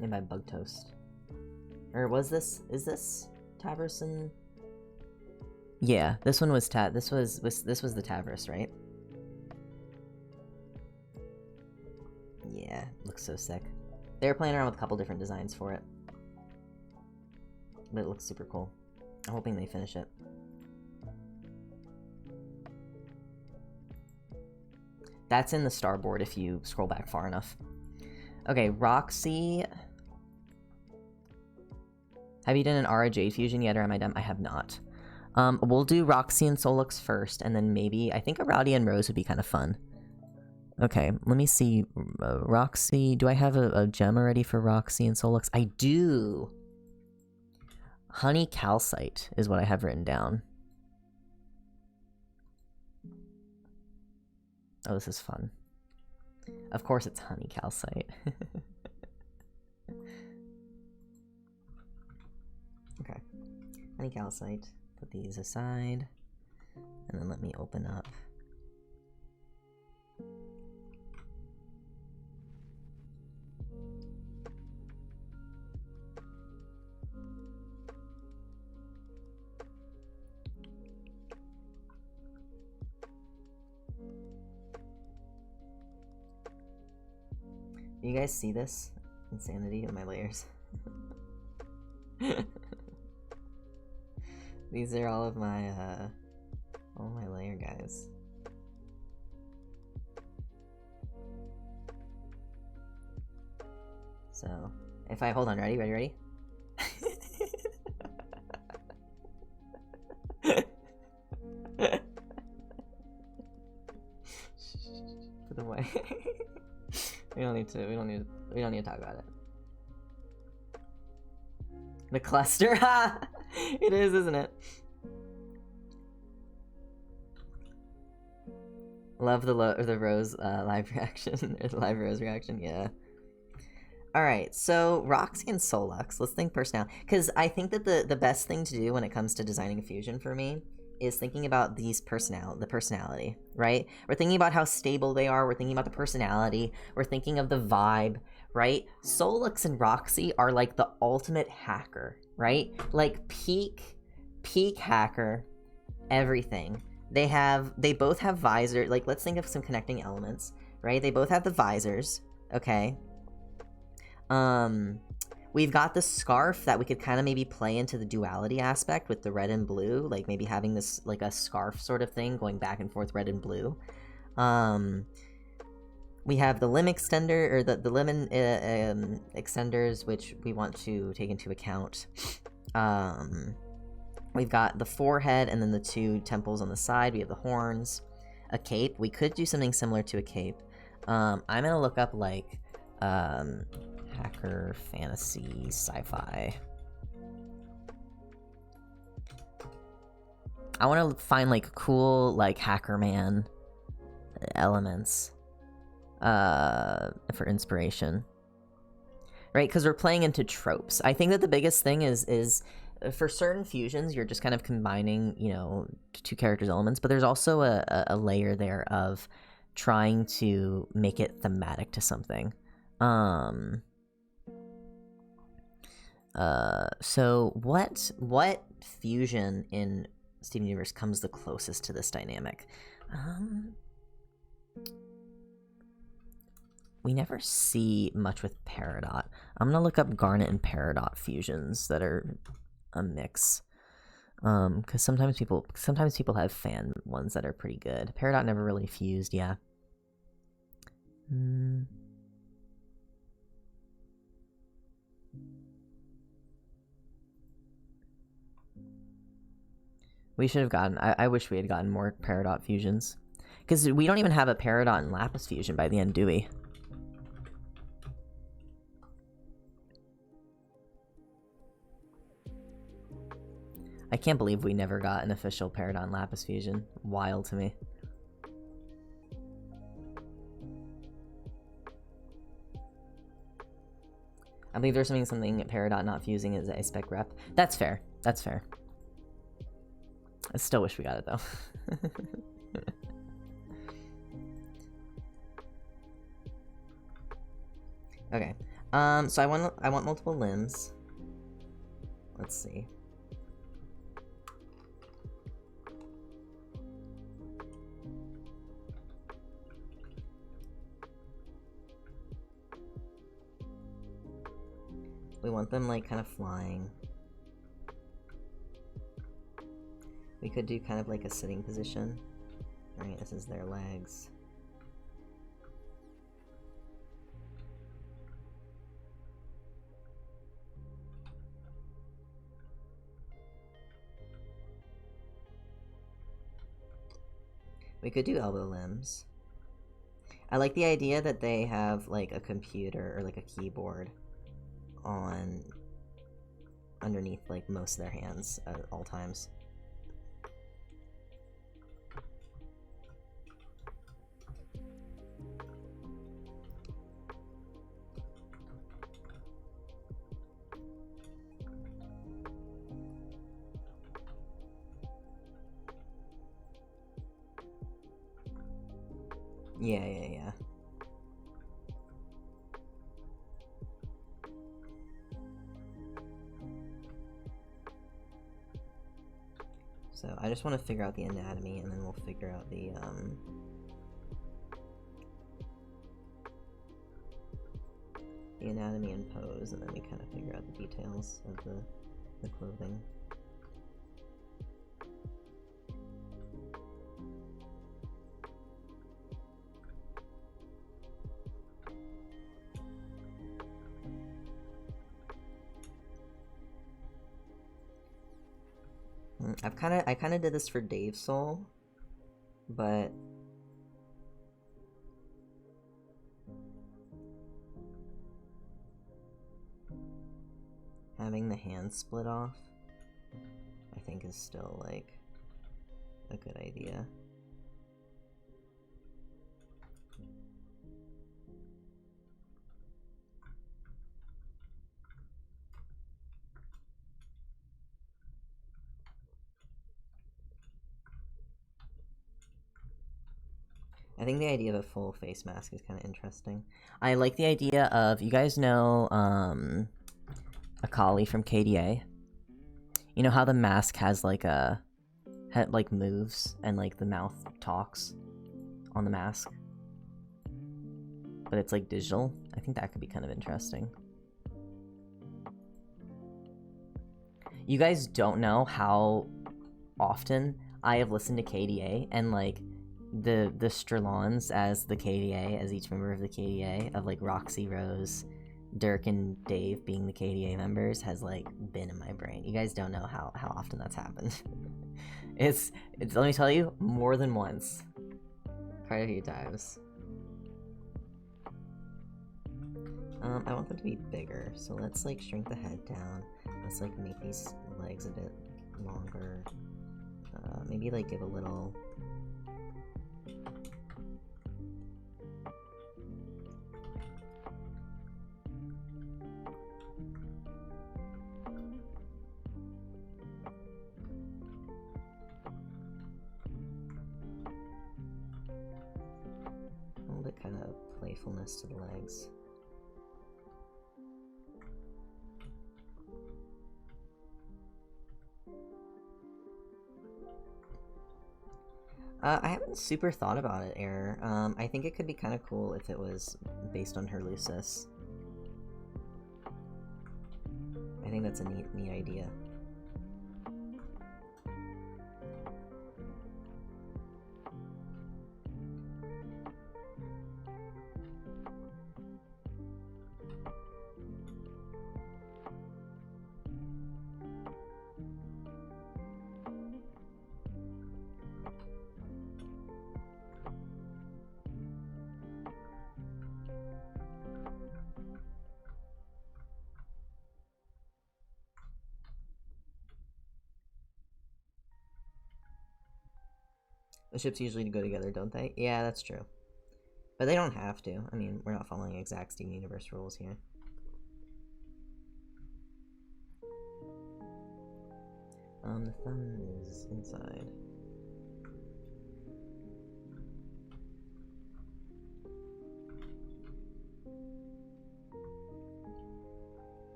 Made by Bug Toast. Or was this? Is this Tavros and? Yeah, this one was this was the Tavros, right? Yeah, looks so sick. They were playing around with a couple different designs for it, but it looks super cool. I'm hoping they finish it. That's in the starboard if you scroll back far enough. Okay, Roxy. Have you done an Aura Jade fusion yet, or am I done? I have not. We'll do Roxy and Solux first, and then maybe... I think a Rowdy and Rose would be kind of fun. Okay, let me see. Roxy... Do I have a gem already for Roxy and Solux? I do! Honey Calcite is what I have written down. Oh, this is fun. Of course it's Honey Calcite. Okay. Honey Calcite. Put these aside. And then let me open up. You guys see this insanity in my layers? These are all my layer guys. So, if I hold on, ready? Put them away. we don't need to talk about it. The cluster, it is, isn't it? Love the rose live reaction, or the live rose reaction, yeah. Alright, so Roxy and Solux, let's think personality. Because I think that the best thing to do when it comes to designing a fusion for me is thinking about the personality, right? We're thinking about how stable they are, we're thinking about the personality, we're thinking of the vibe, right? Solux and Roxy are like the ultimate hacker, right? Like peak hacker, everything. They both have visor, like let's think of some connecting elements, right? They both have the visors, okay? We've got the scarf that we could kind of maybe play into the duality aspect with the red and blue, like maybe having this like a scarf sort of thing going back and forth, red and blue. We have the limb extender, or the lemon extenders, which we want to take into account. We've got the forehead and then the two temples on the side. We have the horns, a cape. We could do something similar to a cape. I'm gonna look up like hacker, fantasy, sci-fi. I want to find like cool like hacker man elements for inspiration, right? Because we're playing into tropes. I think that the biggest thing is for certain fusions you're just kind of combining, you know, two characters' elements, but there's also a layer there of trying to make it thematic to something. So what fusion in Steven Universe comes the closest to this dynamic? We never see much with Peridot. I'm gonna look up Garnet and Peridot fusions that are a mix. Because sometimes people have fan ones that are pretty good. Peridot never really fused, yeah. We should have gotten... I wish we had gotten more Peridot fusions. Because we don't even have a Peridot and Lapis fusion by the end, do we? I can't believe we never got an official Peridot and Lapis fusion. Wild to me. I believe there's something Peridot not fusing is a spec rep. That's fair. That's fair. I still wish we got it though. Okay. So I want multiple limbs. Let's see. We want them like kind of flying. We could do kind of like a sitting position. Right, this is their legs. We could do elbow limbs. I like the idea that they have like a computer or like a keyboard on underneath like most of their hands at all times. Yeah. So I just want to figure out the anatomy, and then we'll figure out the the anatomy and pose, and then we kind of figure out the details of the clothing. I kind of did this for Dave's Soul, but having the hand split off, I think is still, like, a good idea. I think the idea of a full face mask is kind of interesting. I like the idea of, you guys know, Akali from KDA? You know how the mask has, like, like, moves, and, like, the mouth talks on the mask? But it's, like, digital? I think that could be kind of interesting. You guys don't know how often I have listened to KDA, and, like, the Strelons as the KDA, as each member of the KDA, of, like, Roxy, Rose, Dirk, and Dave being the KDA members, has, like, been in my brain. You guys don't know how often that's happened. it's let me tell you, more than once. Quite a few times. I want them to be bigger, so let's, like, shrink the head down. Let's, like, make these legs a bit longer. Maybe, like, give a little... a little bit kind of playfulness to the legs. I haven't super thought about it, Error. I think it could be kind of cool if it was based on her Lucis. I think that's a neat idea. The ships usually go together, don't they? Yeah, that's true. But they don't have to. I mean, we're not following exact Steam Universe rules here. The thumb is inside.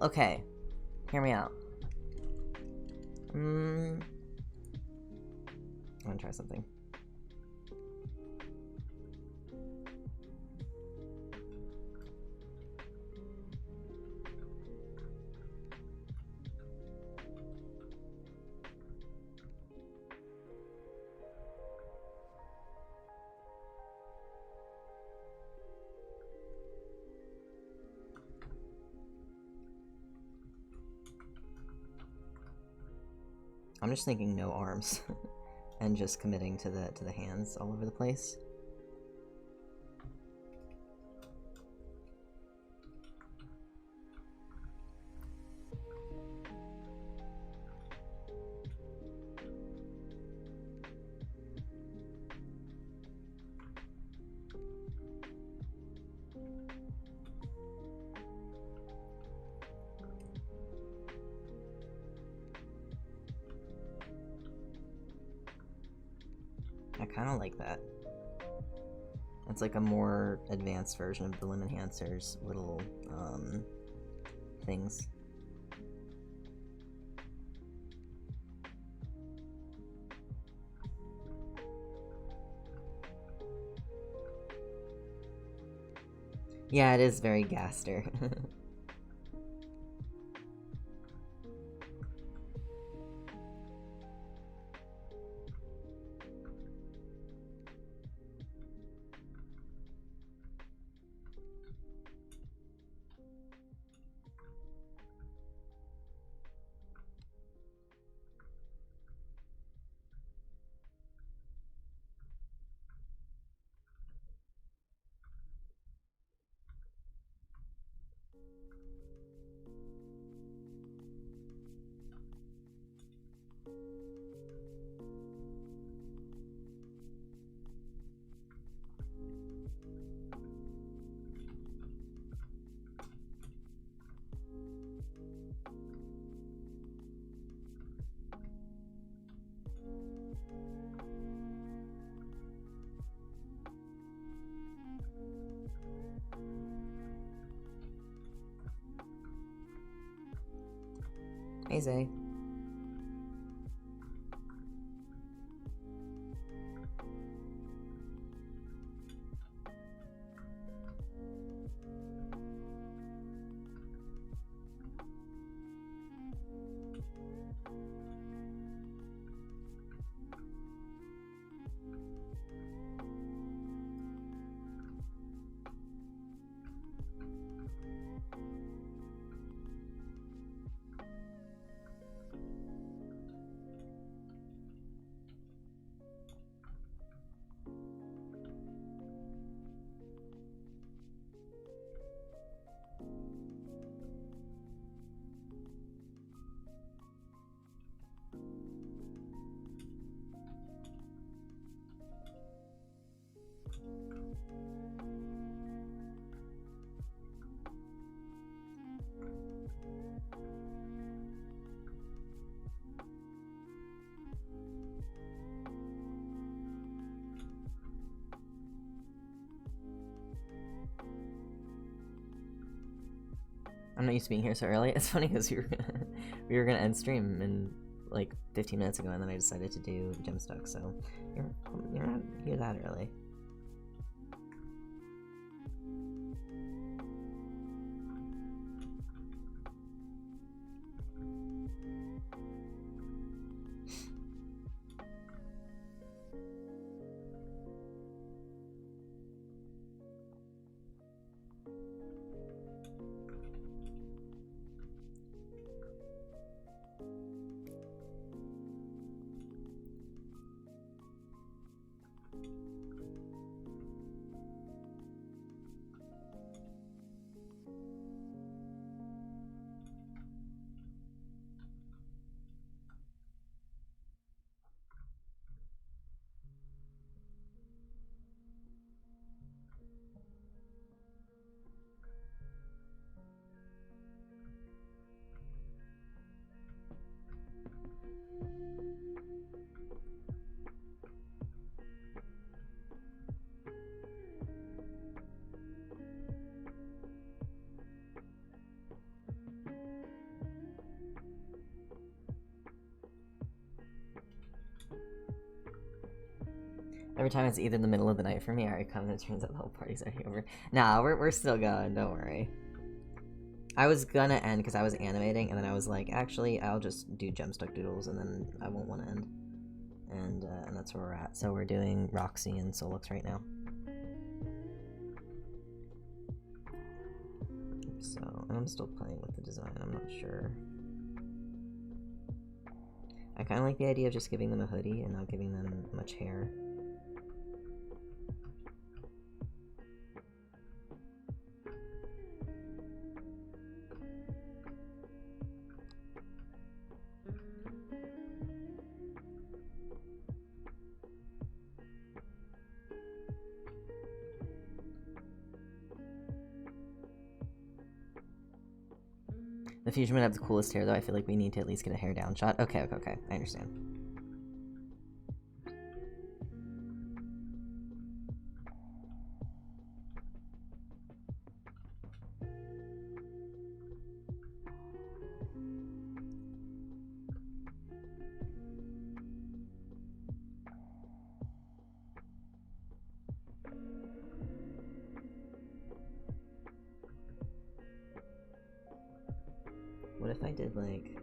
Okay. Hear me out. I'm gonna try something. I'm just thinking no arms, and just committing to the hands all over the place. I kind of like that. It's like a more advanced version of the limb enhancer's little things. Yeah, it is very Gaster. Hey, Zay. I'm not used to being here so early. It's funny because we were gonna end stream in like 15 minutes ago, and then I decided to do Gemstuck. So you're not here that early. Every time it's either in the middle of the night for me or I come and it turns out the whole party's already over. Nah, we're still going, don't worry. I was gonna end because I was animating, and then I was like, actually, I'll just do Gemstuck Doodles, and then I won't want to end. And that's where we're at. So we're doing Roxy and Solux right now. So, and I'm still playing with the design, I'm not sure. I kind of like the idea of just giving them a hoodie and not giving them much hair. The fusion would have the coolest hair, though. I feel like we need to at least get a hair down shot. Okay, okay, okay. I understand. What if I did, like...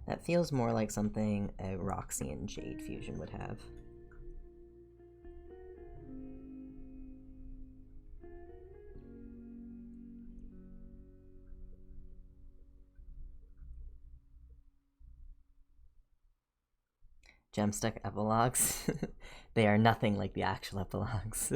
That feels more like something a Roxy and Jade fusion would have. Gemstuck epilogues? They are nothing like the actual epilogues.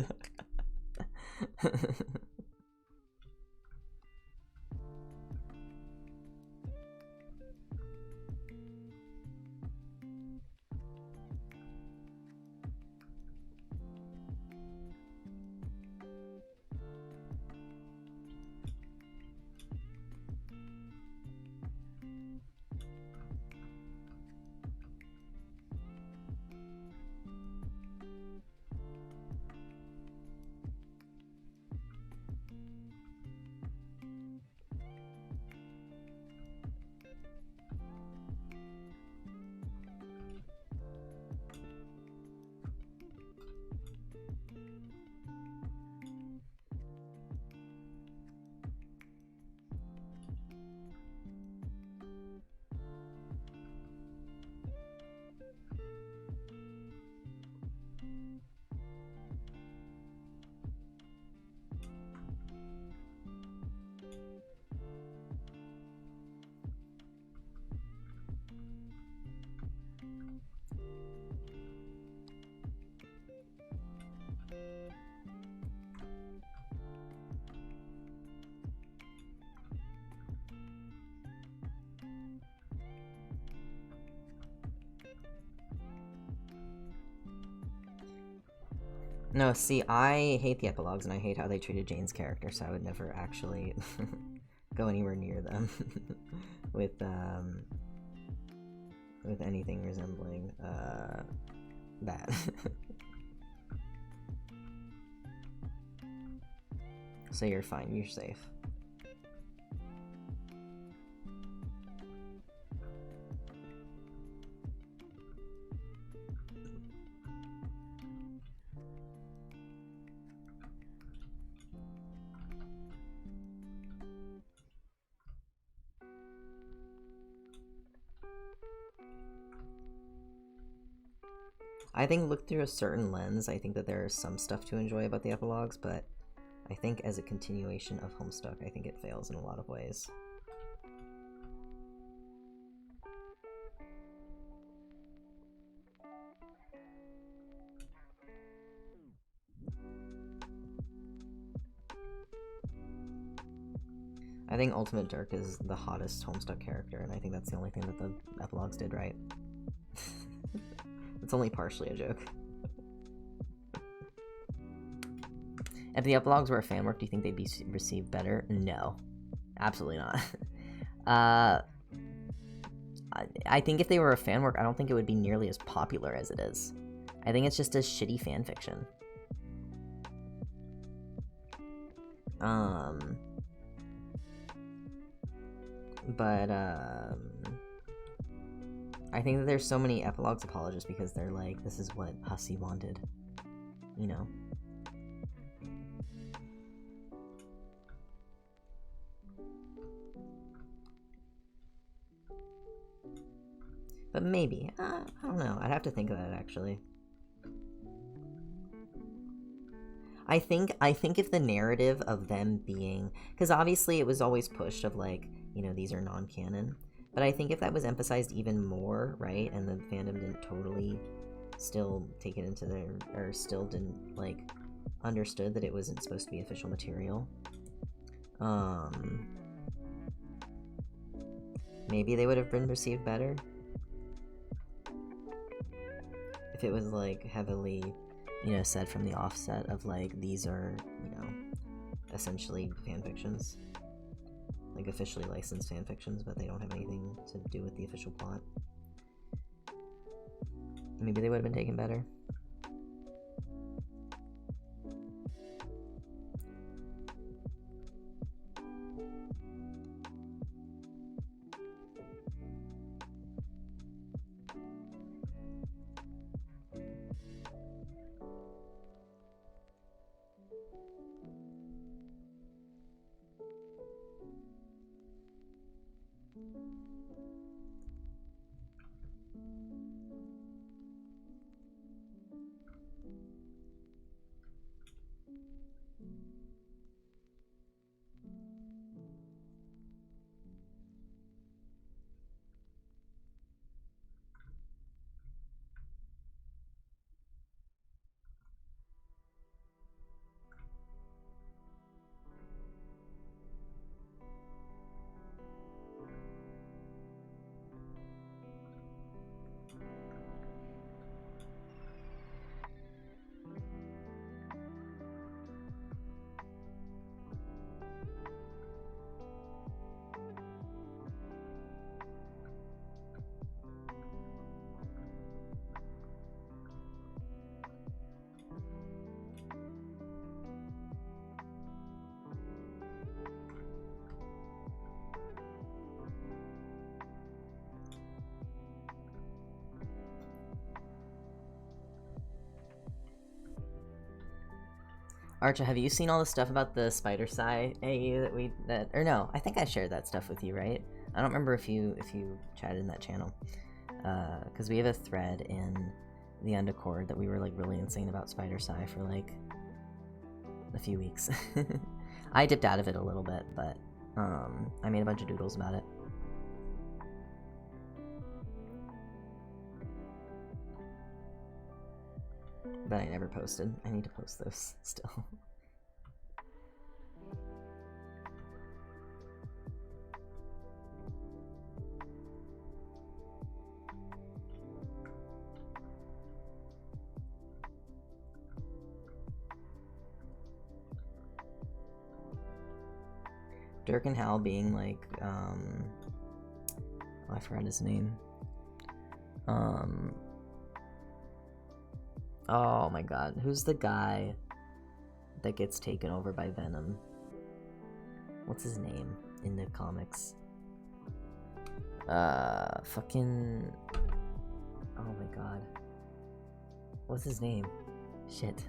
No, see, I hate the epilogues, and I hate how they treated Jane's character, so I would never actually go anywhere near them with anything resembling that. So you're fine, you're safe. I think looked through a certain lens, I think that there is some stuff to enjoy about the epilogues, but I think as a continuation of Homestuck, I think it fails in a lot of ways. I think Ultimate Dirk is the hottest Homestuck character, and I think that's the only thing that the epilogues did right. It's only partially a joke. If the epilogues were a fan work, do you think they'd be received better? No. Absolutely not. I think if they were a fan work, I don't think it would be nearly as popular as it is. I think it's just a shitty fan fiction. I think that there's so many epilogues apologists because they're like, this is what Hussey wanted. you know. But maybe. I don't know. I'd have to think about it, actually. I think if the narrative of them being... Because obviously it was always pushed of, like, you know, these are non-canon. But I think if that was emphasized even more, right, and the fandom didn't totally still take it into their... Or still didn't, like, understood that it wasn't supposed to be official material. Maybe they would have been received better. If it was, like, heavily... you know, said from the offset of, like, these are, you know, essentially fanfictions. Like, officially licensed fanfictions, but they don't have anything to do with the official plot. Maybe they would have been taken better. Archa, have you seen all the stuff about the Spider Psy AU or no, I think I shared that stuff with you, right? I don't remember if you chatted in that channel. Because we have a thread in the Undecord that we were, like, really insane about Spider Psy for, like, a few weeks. I dipped out of it a little bit, but, I made a bunch of doodles about it. But I never posted. I need to post those still. Dirk and Hal being like, oh, I forgot his name. Oh my god, who's the guy that gets taken over by Venom? What's his name in the comics? Fucking... Oh my god. What's his name? Shit.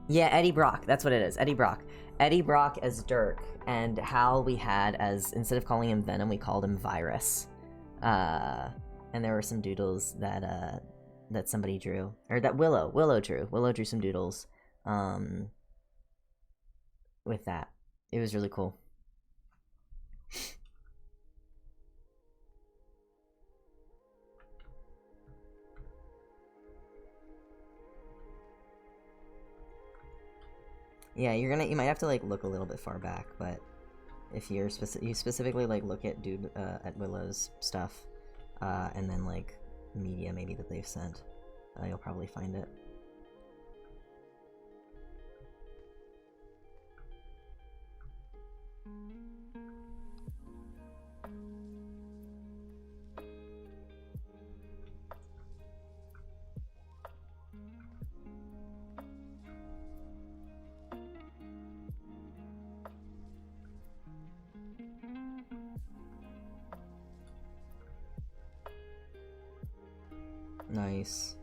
Yeah, Eddie Brock. That's what it is. Eddie Brock. Eddie Brock as Dirk, and Hal we had as, instead of calling him Venom, we called him Virus. And there were some doodles that that somebody drew, or that Willow drew. Willow drew some doodles with that. It was really cool. Yeah, you might have to, like, look a little bit far back, but if you're you specifically, like, look at at Willow's stuff, and then, like, media maybe that they've sent, you'll probably find it. Nice.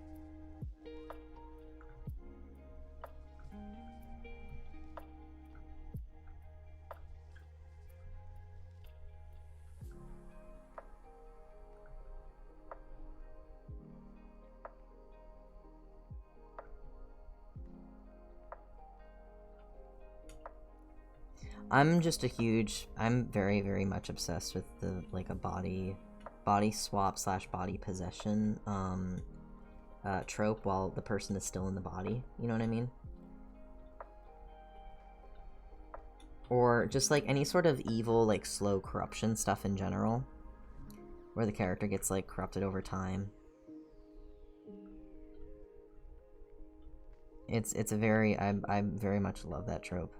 I'm very, very much obsessed with the, like, a body swap / body possession, trope while the person is still in the body, you know what I mean? Or just, like, any sort of evil, like, slow corruption stuff in general, where the character gets, like, corrupted over time. It's a very, I very much love that trope.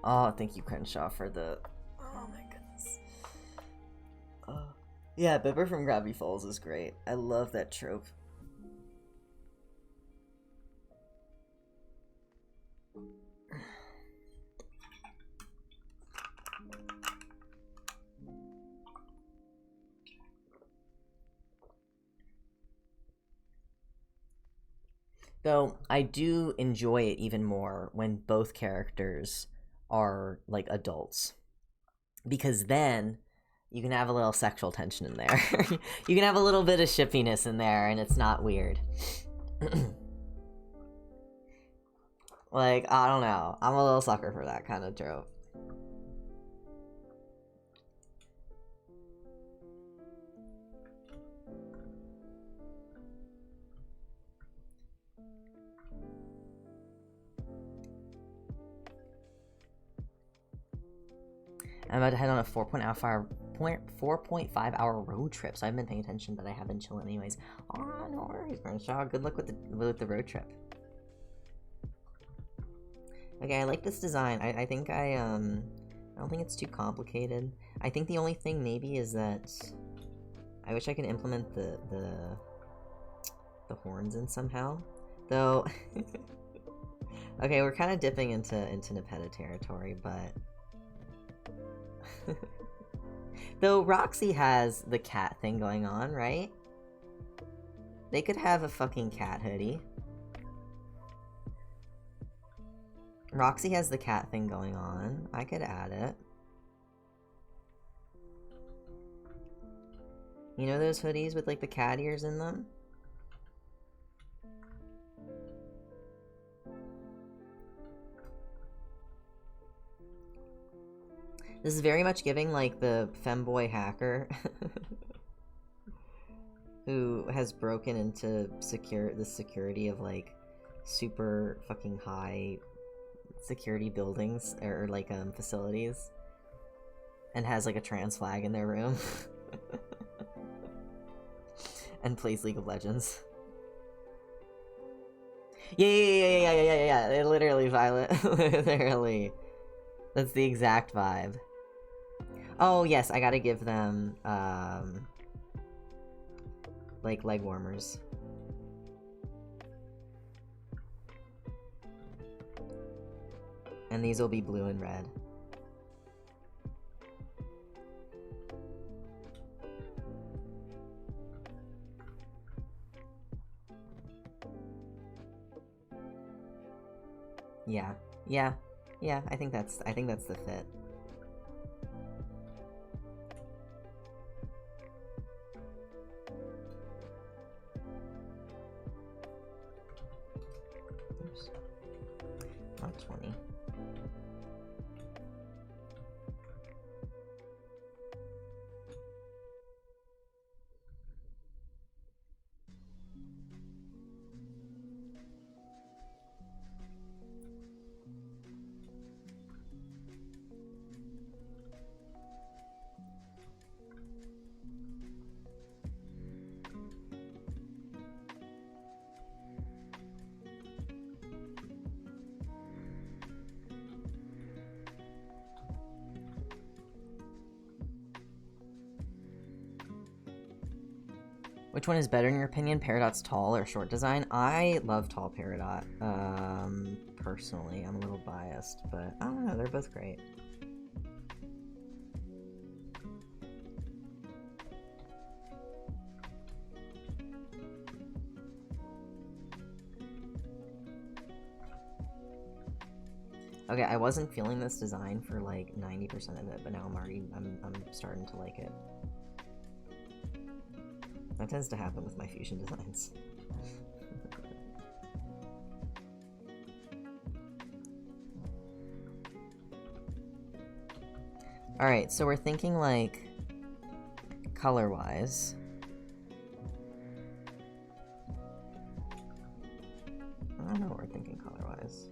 Oh, thank you, Crenshaw, for the... Oh my goodness. Yeah, Bibber from Gravity Falls is great. I love that trope. Though, I do enjoy it even more when both characters are, like, adults. Because then, you can have a little sexual tension in there. You can have a little bit of shippiness in there, and it's not weird. Like, I don't know. I'm a little sucker for that kind of trope. I'm about to head on a 4.5 hour road trip, so I've been paying attention, but I have been chilling anyways. Oh, no worries, Crenshaw. Good luck with the road trip. Okay, I like this design. I think I don't think it's too complicated. I think the only thing maybe is that I wish I could implement the horns in somehow. Though, okay, we're kind of dipping into Nepeta territory, but though Roxy has the cat thing going on, right? They could have a fucking cat hoodie. Roxy has the cat thing going on. I could add it. You know those hoodies with, like, the cat ears in them? This is very much giving, like, the femboy hacker who has broken into the security of, like, super fucking high security buildings or like facilities and has, like, a trans flag in their room and plays League of Legends. Yeah. Literally, Violet. Literally. That's the exact vibe. Oh, yes, I gotta give them, like, leg warmers. And these will be blue and red. Yeah, I think that's the fit. Oops. Not 20. Which one is better in your opinion, Peridot's tall or short design? I love tall Peridot. Personally, I'm a little biased, but I don't know, they're both great. Okay, I wasn't feeling this design for like 90% of it, but now I'm starting to like it. That tends to happen with my fusion designs. Alright, so we're thinking like color-wise. I don't know what we're thinking color-wise.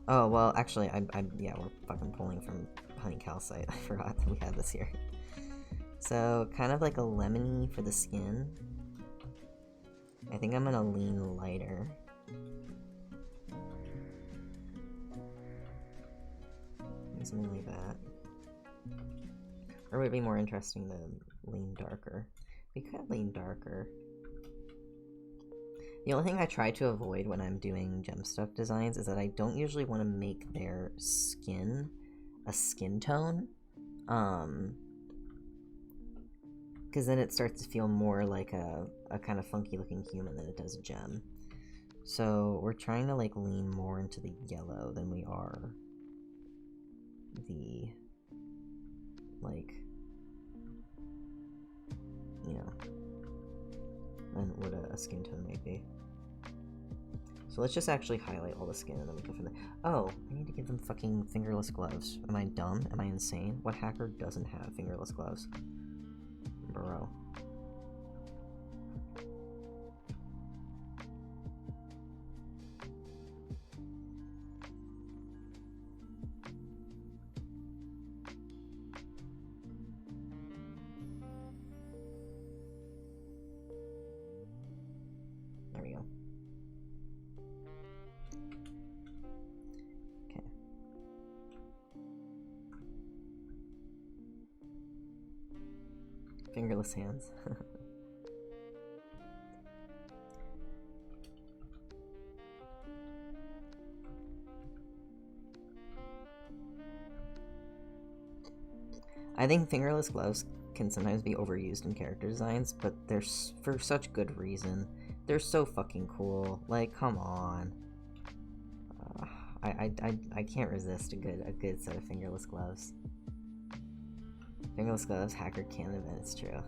Oh, well, actually, yeah, we're fucking pulling from Honey Calcite. I forgot that we had this here. So, kind of like a lemony for the skin. I think I'm gonna lean lighter. Something like that. Or would it be more interesting to lean darker? We could lean darker. The only thing I try to avoid when I'm doing gemstuff designs is that I don't usually want to make their skin a skin tone. Because then it starts to feel more like a kind of funky looking human than it does a gem. So we're trying to like lean more into the yellow than we are the, like, you know, than what a skin tone might be. So let's just actually highlight all the skin and then we go from there. Oh, I need to give them fucking fingerless gloves. Am I dumb? Am I insane? What hacker doesn't have fingerless gloves? Bro. There we go. Okay. Fingerless hands. I think fingerless gloves can sometimes be overused in character designs, but they're for such good reason. They're so fucking cool. Like, come on. I can't resist a good set of fingerless gloves. Fingerless gloves, hacker can't invent, it's true.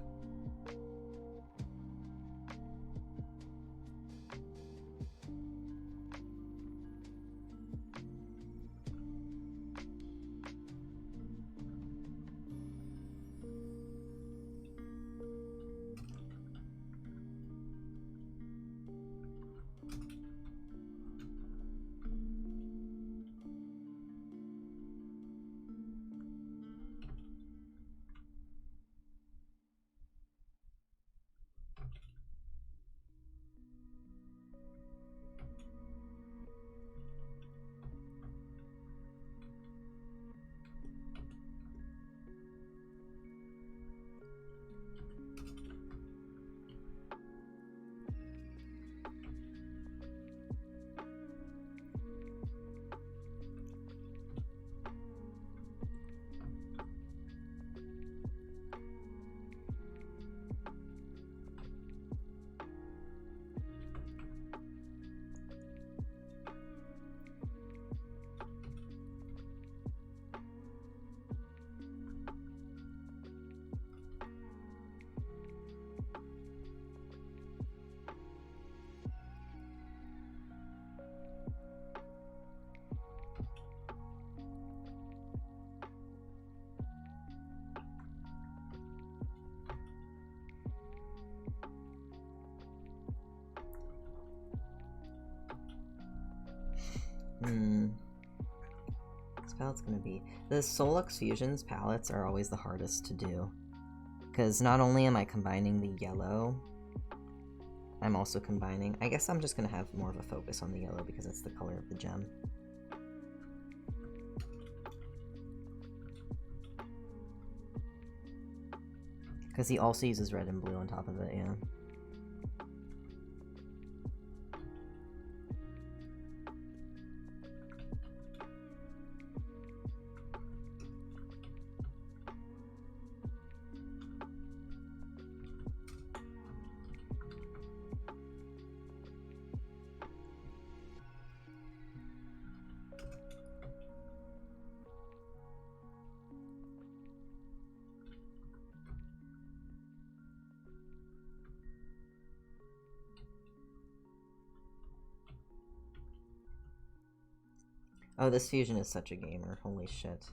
This palette's gonna be... The Solux Fusions palettes are always the hardest to do. Because not only am I combining the yellow, I'm also combining... I guess I'm just gonna have more of a focus on the yellow because it's the color of the gem. Because he also uses red and blue on top of it, yeah. Oh, this fusion is such a gamer. Holy shit.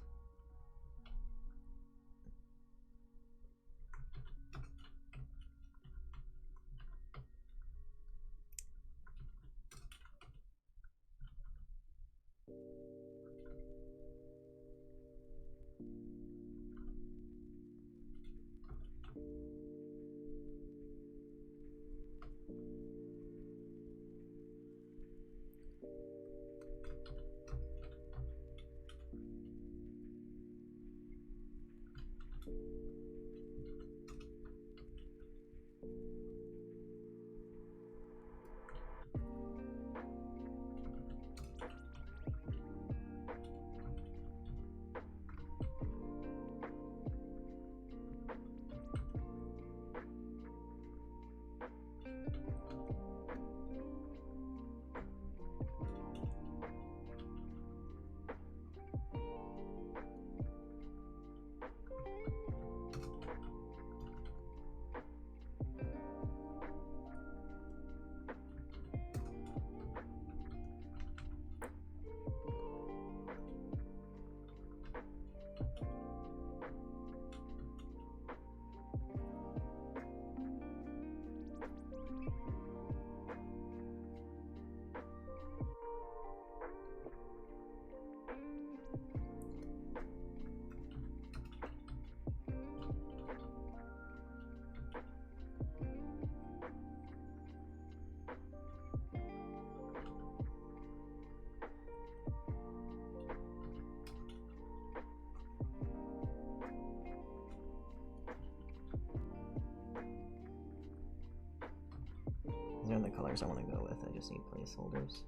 These are the colors I want to go with. I just need placeholders.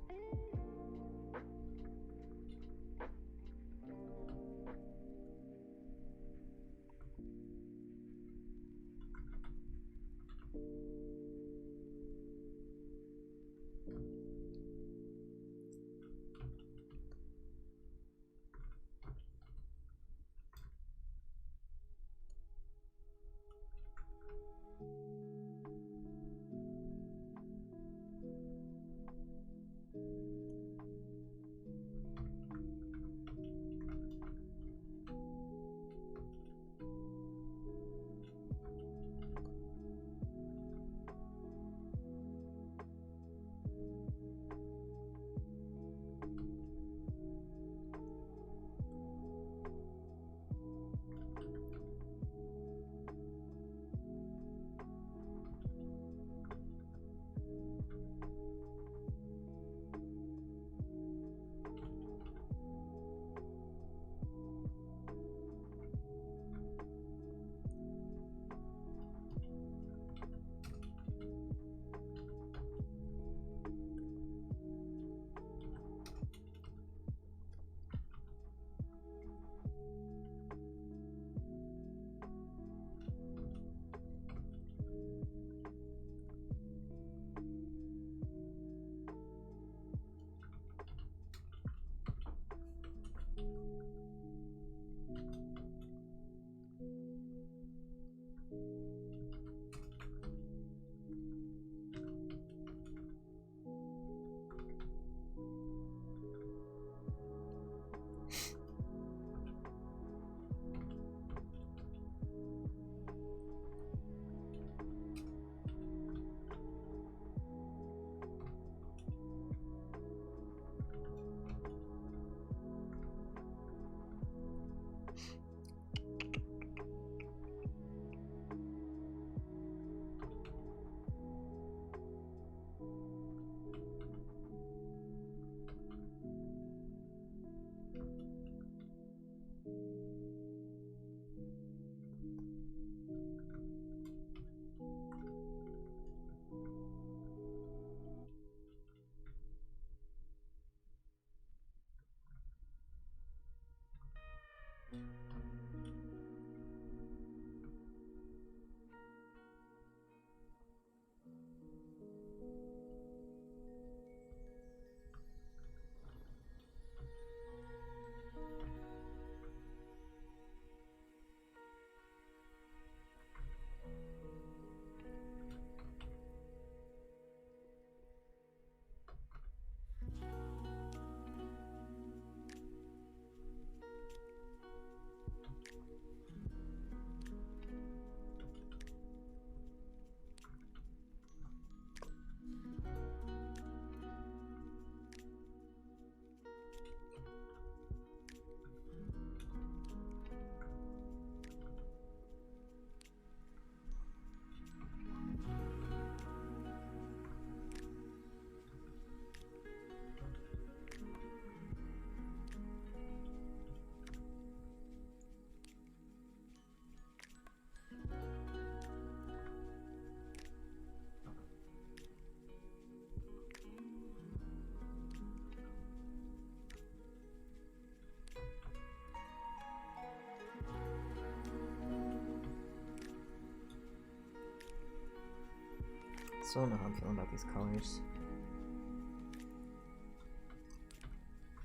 Still don't know how I'm feeling about these colors.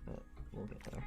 But we'll get there.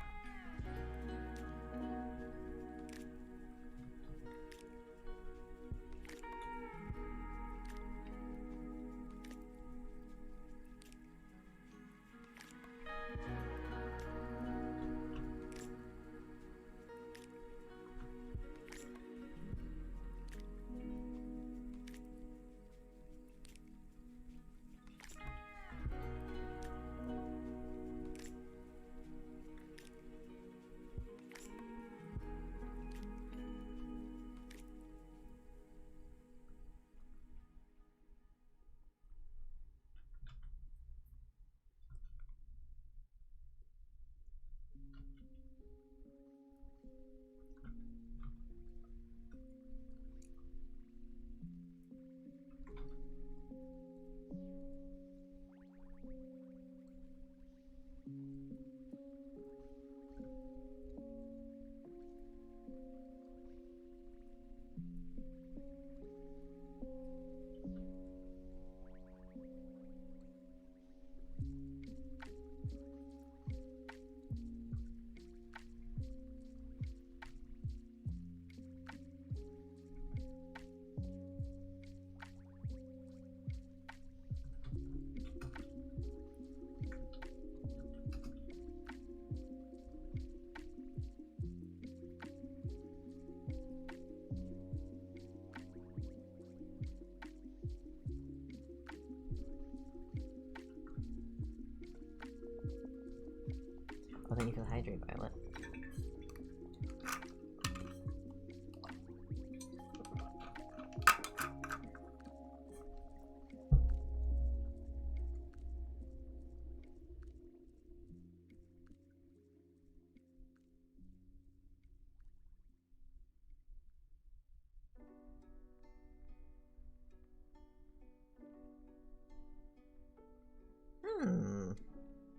Oh, then you can hydrate Violet.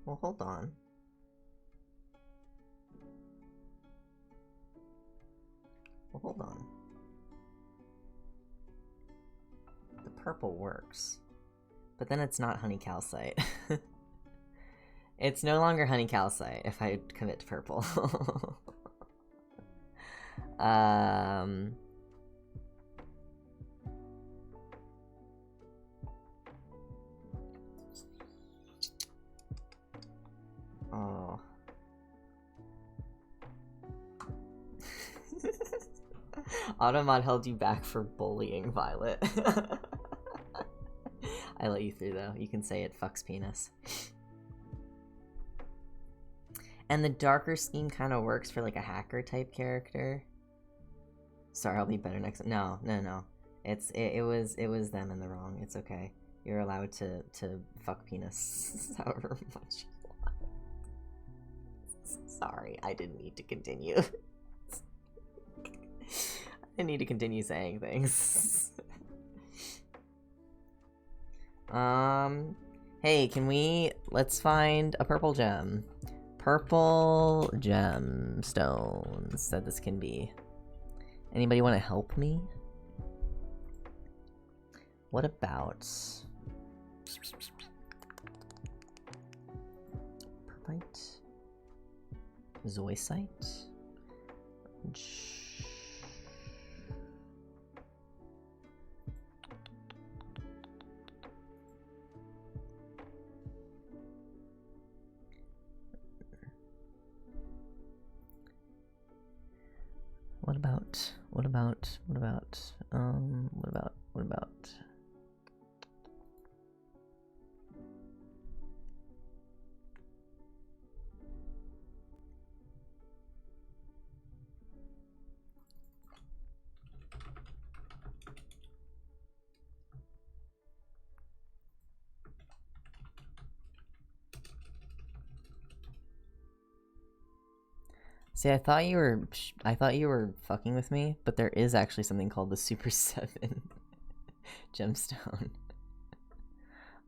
Well, hold on. Well, hold on. The purple works. But then it's not honey calcite. It's no longer honey calcite if I commit to purple. Oh. Automod held you back for bullying Violet. I let you through though. You can say it fucks penis. And the darker scheme kind of works for like a hacker type character. Sorry, I'll be better next. No. It was them in the wrong. It's okay. You're allowed to fuck penis however much you want. Sorry, I didn't need to continue. I need to continue saying things. Hey, let's find a purple gem. Purple gemstones that this can be. Anybody want to help me? What about Perpite? Zoisite? What about See, I thought you were fucking with me, but there is actually something called the Super 7 gemstone.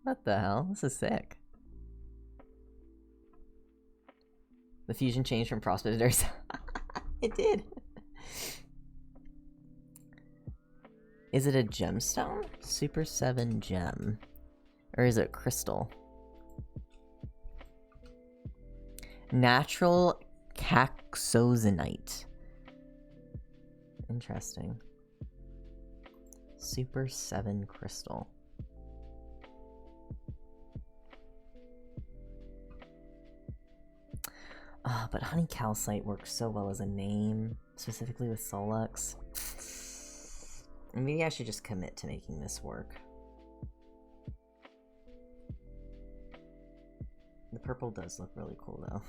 What the hell? This is sick. The fusion changed from Prospectors. It did. Is it a gemstone? Super 7 gem. Or is it crystal? Natural caxozenite. Interesting. Super 7 crystal. But honey calcite works so well as a name, specifically with Solux. Maybe I should just commit to making this work. The purple does look really cool, though.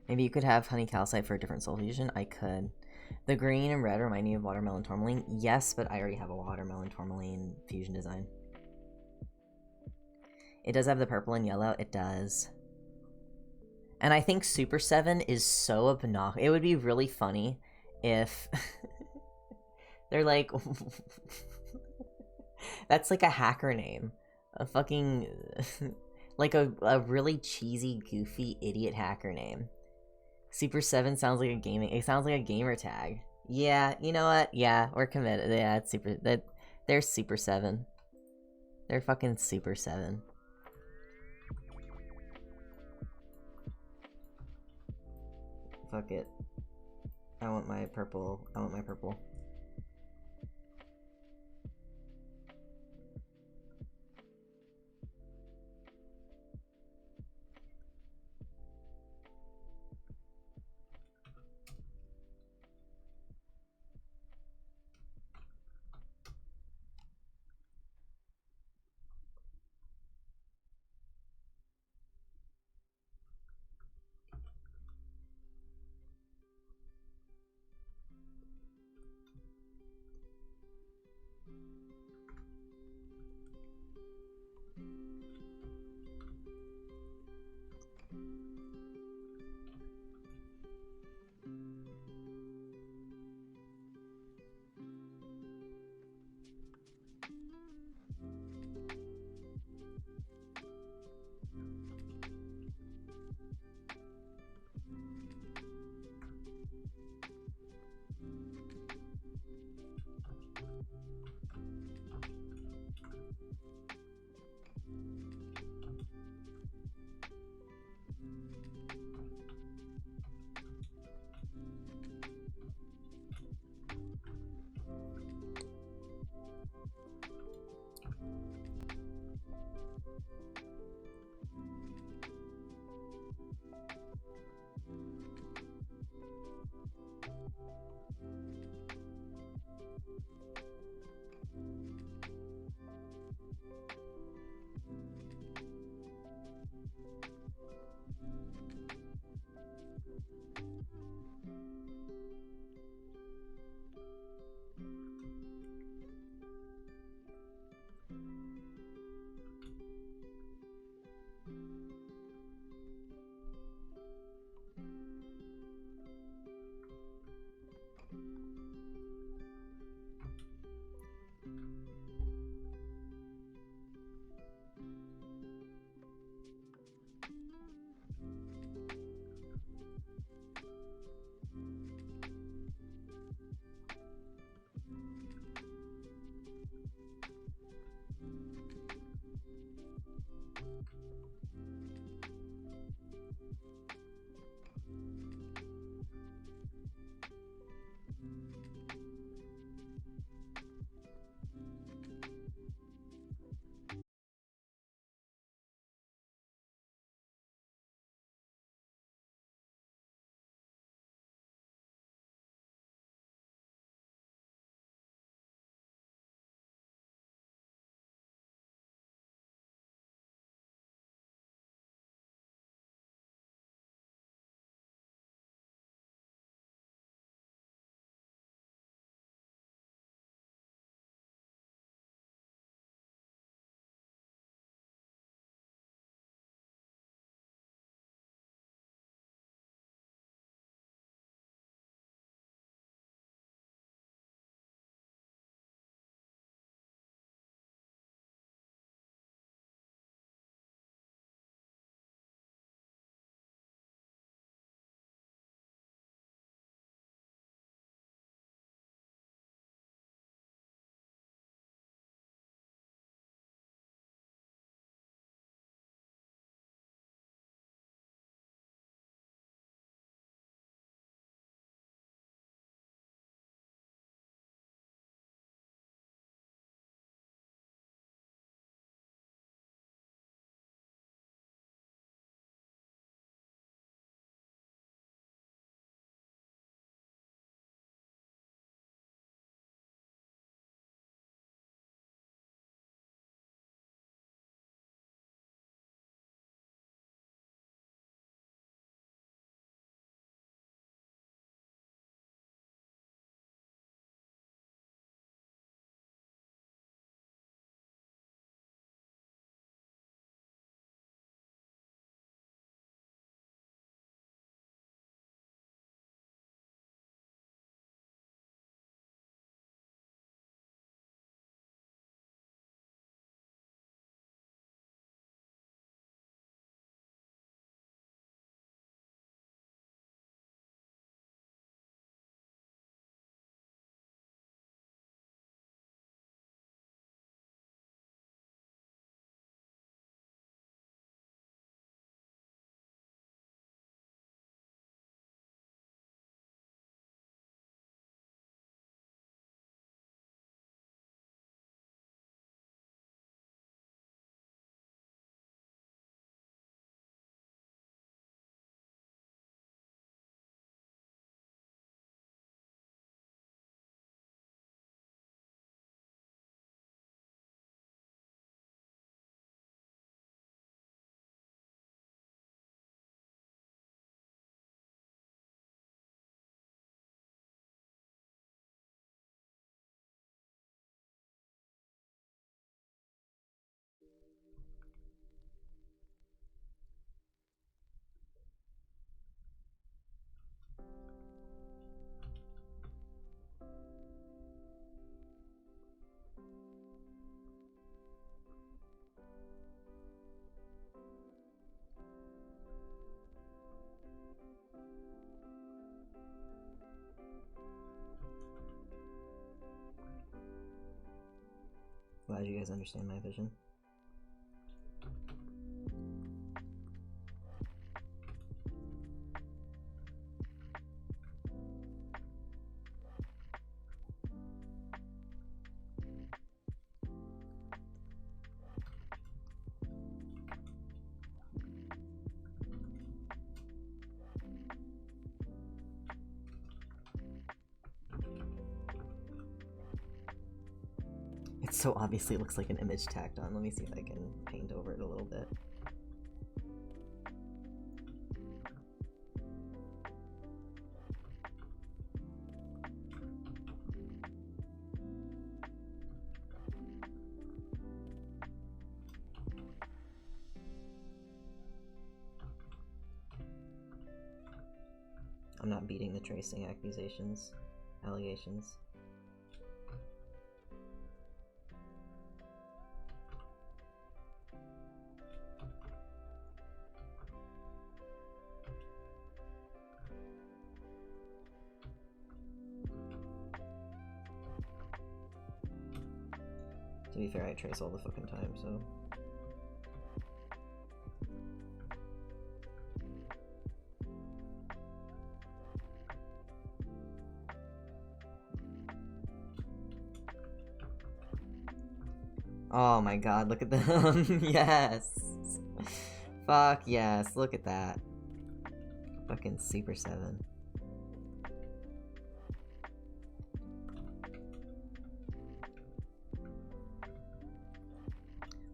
Maybe you could have honey calcite for a different soul fusion? I could. The green and red remind me of watermelon tourmaline? Yes, but I already have a watermelon tourmaline fusion design. It does have the purple and yellow? It does. And I think Super 7 is so obnoxious. It would be really funny if... they're like... That's like a hacker name. A fucking... like a really cheesy, goofy, idiot hacker name. Super 7 sounds like a gaming... It sounds like a gamer tag. Yeah, you know what? Yeah, we're committed. Yeah, it's super... They're Super 7. They're fucking Super 7. Fuck it. I want my purple. I want my purple. glad you guys understand my vision. It so obviously looks like an image tacked on. Let me see if I can paint over it a little bit. I'm not beating the tracing allegations. To be fair, I trace all the fucking time, so... Oh my god, look at them! Yes! Fuck yes, look at that. Fucking Super 7.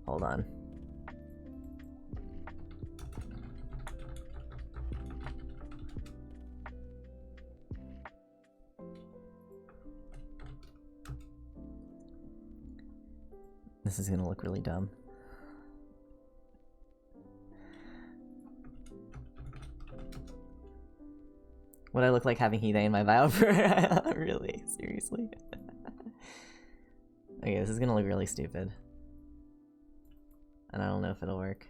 Hold on. This is gonna look really dumb. Would I look like having Hide in my bio for really? Seriously? Okay, this is gonna look really stupid. And I don't know if it'll work.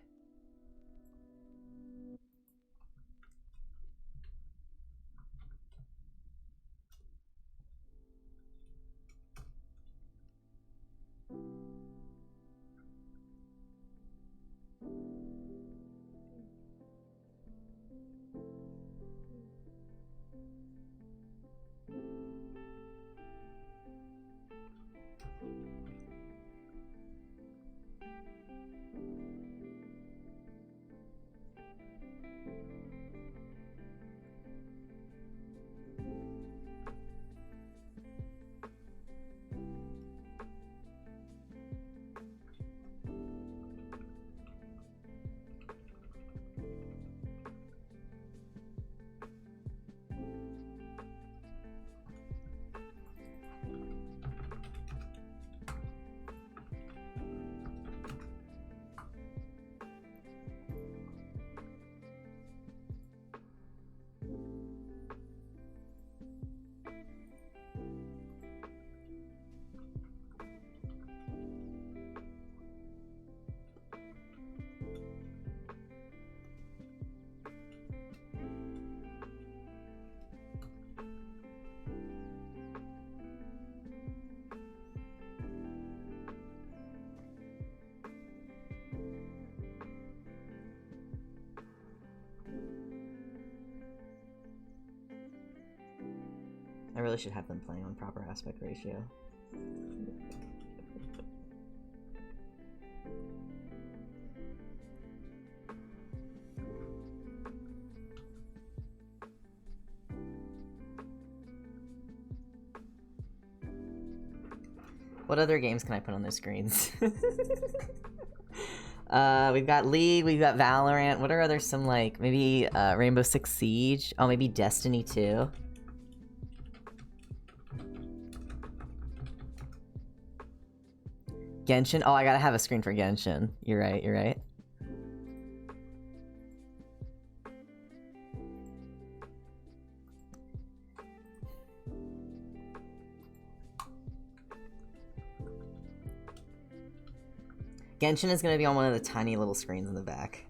I really should have them playing on proper aspect ratio. What other games can I put on those screens? We've got League, we've got Valorant. What are other some, like, maybe Rainbow Six Siege? Oh, maybe Destiny 2. Genshin? Oh, I gotta have a screen for Genshin. You're right, you're right. Genshin is gonna be on one of the tiny little screens in the back.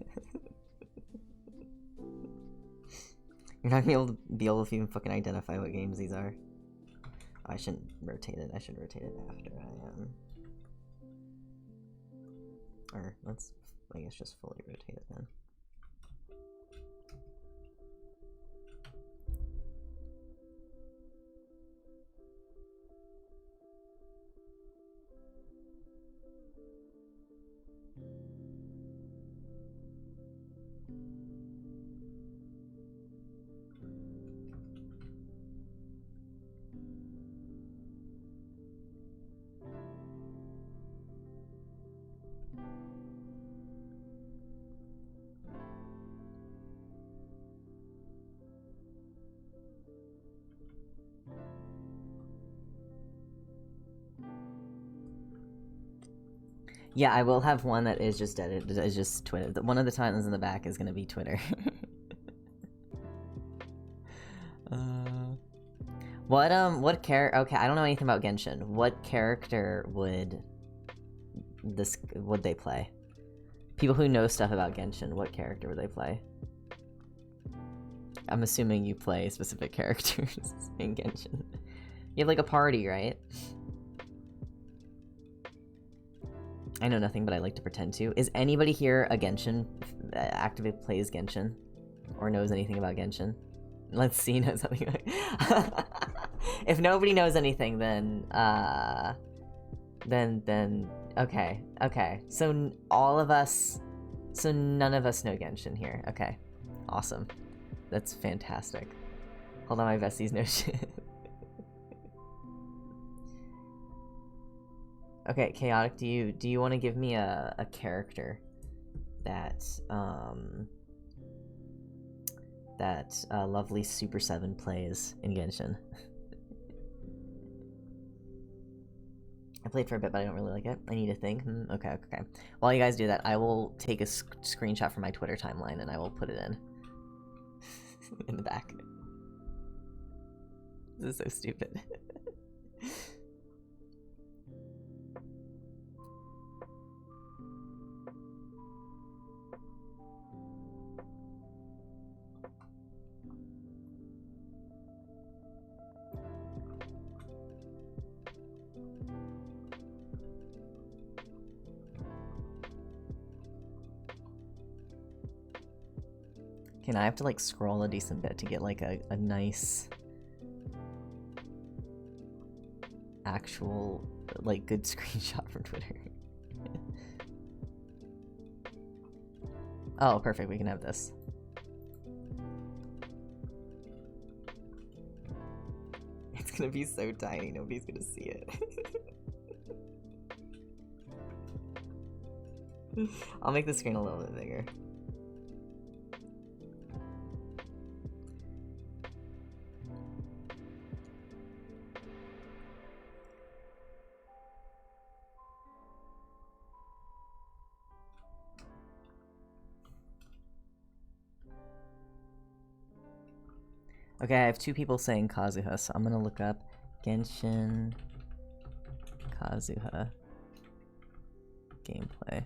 You're not gonna be able to even fucking identify what games these are. Oh, I shouldn't rotate it. I should rotate it after I am. Or let's, I guess, just fully rotate it then. Yeah, I will have one that is just edited, is just Twitter. One of the titles in the back is gonna be Twitter. What character? Okay, I don't know anything about Genshin. What character would they play? People who know stuff about Genshin, what character would they play? I'm assuming you play specific characters in Genshin. You have like a party, right? I know nothing, but I like to pretend to. Is anybody here a Genshin actively plays Genshin? Or knows anything about Genshin? Let's see, knows something. If nobody knows anything, then okay. So all of us, so none of us know Genshin here. Okay, awesome. That's fantastic. Hold on, my besties know shit. Okay, Chaotic, do you want to give me a character that lovely Super 7 plays in Genshin? I played for a bit, but I don't really like it. I need to think. Okay. While you guys do that, I will take a screenshot from my Twitter timeline and I will put it in. In the back. This is so stupid. Okay, now I have to like scroll a decent bit to get like a nice actual like good screenshot from Twitter. Oh, perfect, we can have this. It's gonna be so tiny, nobody's gonna see it. I'll make the screen a little bit bigger. Okay, I have two people saying Kazuha, so I'm gonna look up Genshin Kazuha gameplay.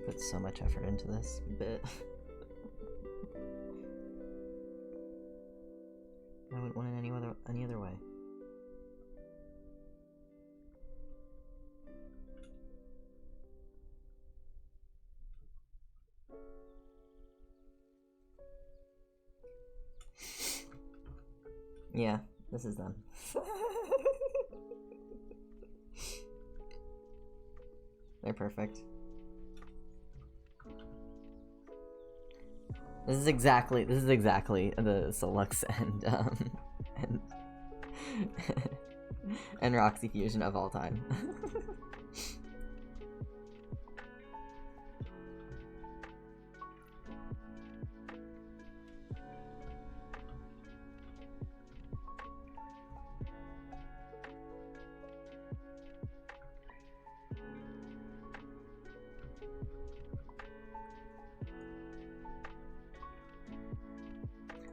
put so much effort into this bit. I wouldn't want it any other way. Yeah, this is them. They're perfect. This is exactly the Solux and and Roxy fusion of all time.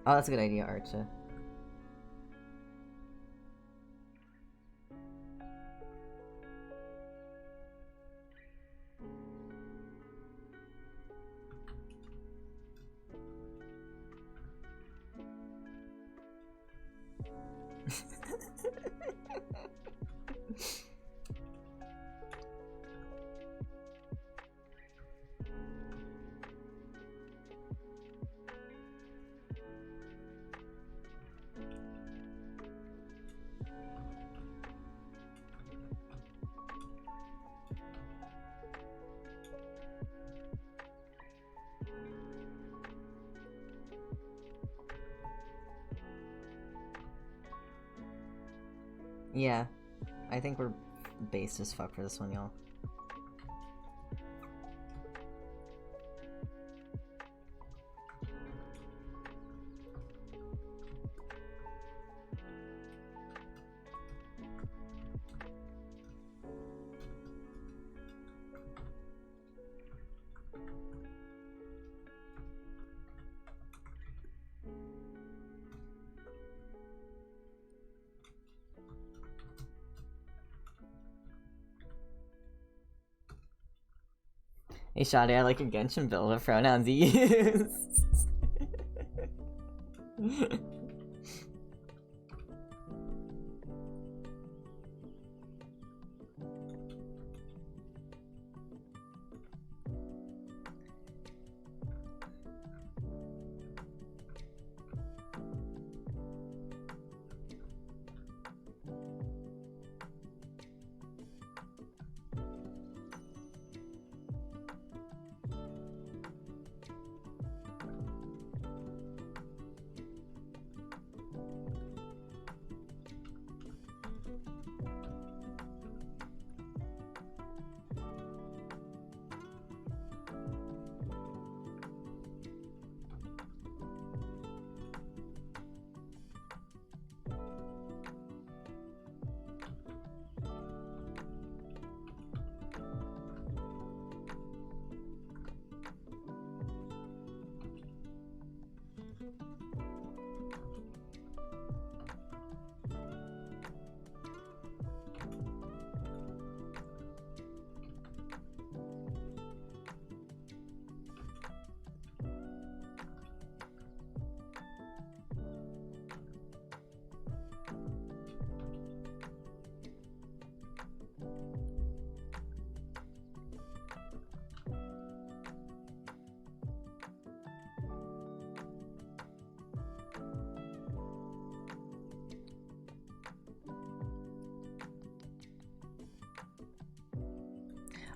Oh, that's a good idea, Archa. Yeah, I think we're based as fuck for this one, y'all. Hey Shadi, I like a Genshin build. What pronouns you use?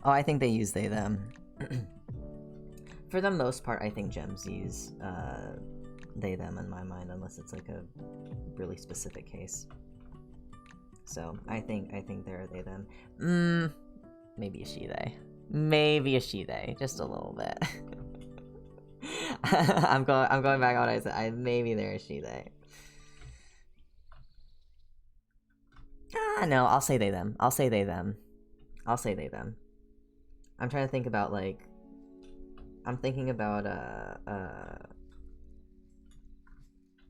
Oh, I think they use they them. For the most part, I think gems use they them in my mind, unless it's like a really specific case. So I think they're they them. Maybe a she they. Maybe a she they, just a little bit. I'm going back on what I said. Maybe they're a she they. No, I'll say they them. I'll say they them. I'll say they them. I'm trying to think about, like, I'm thinking about,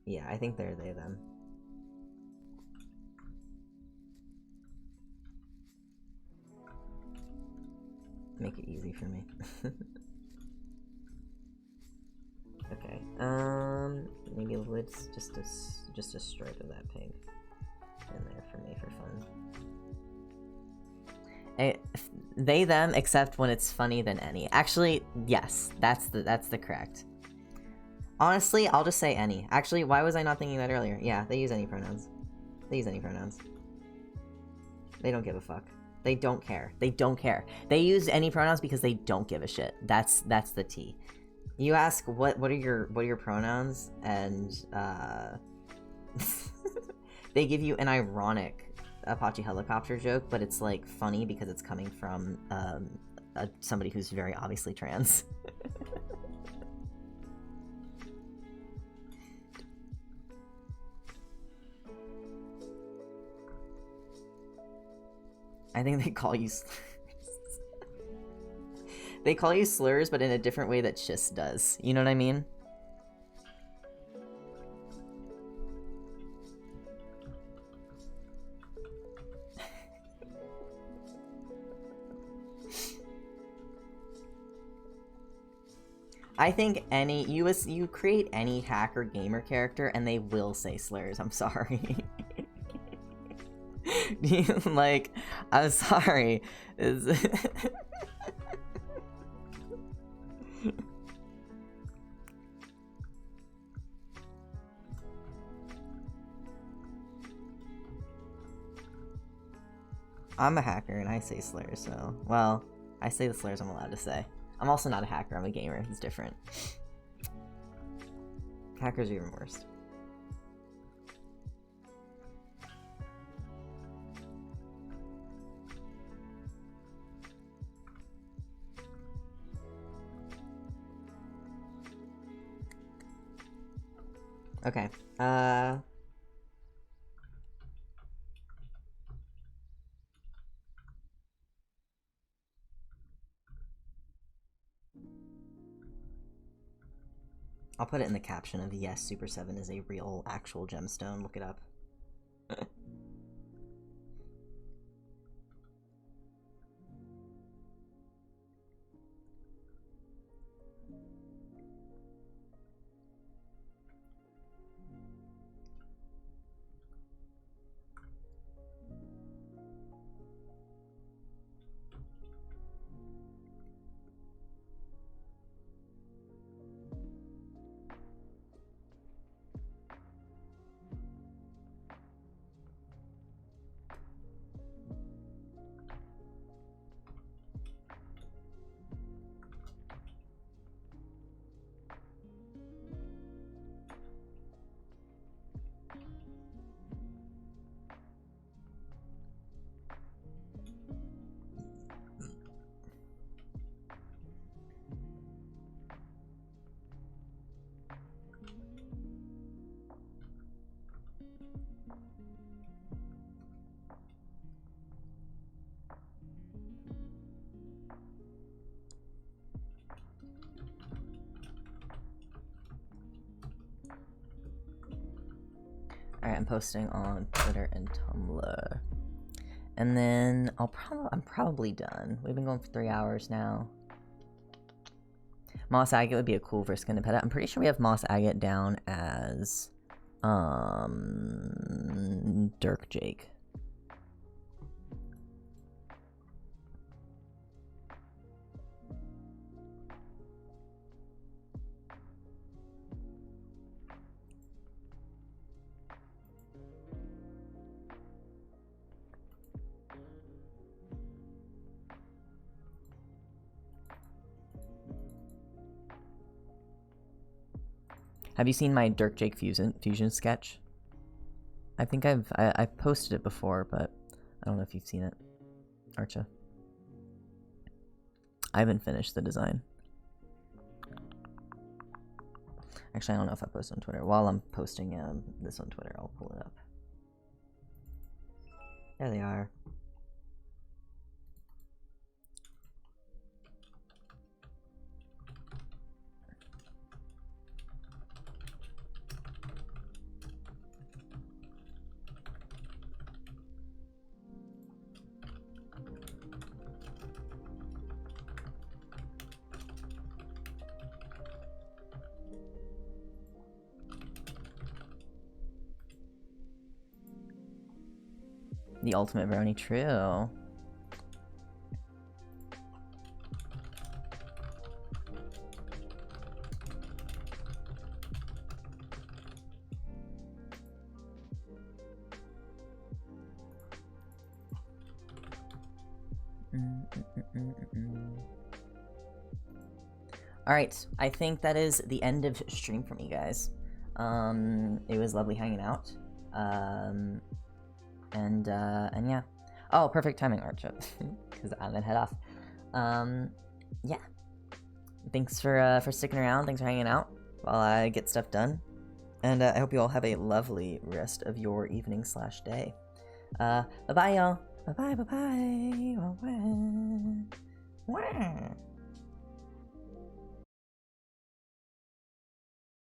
yeah, I think they're they, them. Make it easy for me. Okay. Maybe let's just a stripe of that pig in there for me for fun. They them except when it's funny than any. Actually, yes, that's the correct. Honestly, I'll just say any. Actually, why was I not thinking that earlier? Yeah, they use any pronouns. They use any pronouns. They don't give a fuck. They don't care. They don't care. They use any pronouns because they don't give a shit. That's the T. You ask what are your pronouns, and they give you an ironic Apache helicopter joke, but it's like funny because it's coming from somebody who's very obviously trans. I think they call you slurs. They call you slurs, but in a different way that Chiss does. You know what I mean? I think you create any hacker gamer character and they will say slurs. I'm sorry. Like, I'm sorry. I'm a hacker and I say slurs, so... Well, I say the slurs I'm allowed to say. I'm also not a hacker, I'm a gamer. It's different. Hackers are even worse. Okay, I'll put it in the caption of yes, Super 7 is a real, actual gemstone. Look it up. Alright, I'm posting on Twitter and Tumblr. And then I'm probably done. We've been going for 3 hours now. Moss Agate would be a cool Vriska to pet out. I'm pretty sure we have Moss Agate down as Dirk Jake. Have you seen my Dirk Jake fusion sketch? I think I've posted it before, but I don't know if you've seen it, Archa. I haven't finished the design. Actually, I don't know if I post on Twitter. While I'm posting this on Twitter, I'll pull it up. There they are. The ultimate brony, true. Alright, I think that is the end of stream for me, guys. It was lovely hanging out. And yeah. Oh, perfect timing, Archer, because I'm gonna head off. Yeah. Thanks for sticking around. Thanks for hanging out while I get stuff done. And I hope you all have a lovely rest of your evening / day. Bye-bye, y'all. Bye-bye, bye-bye. Bye-bye.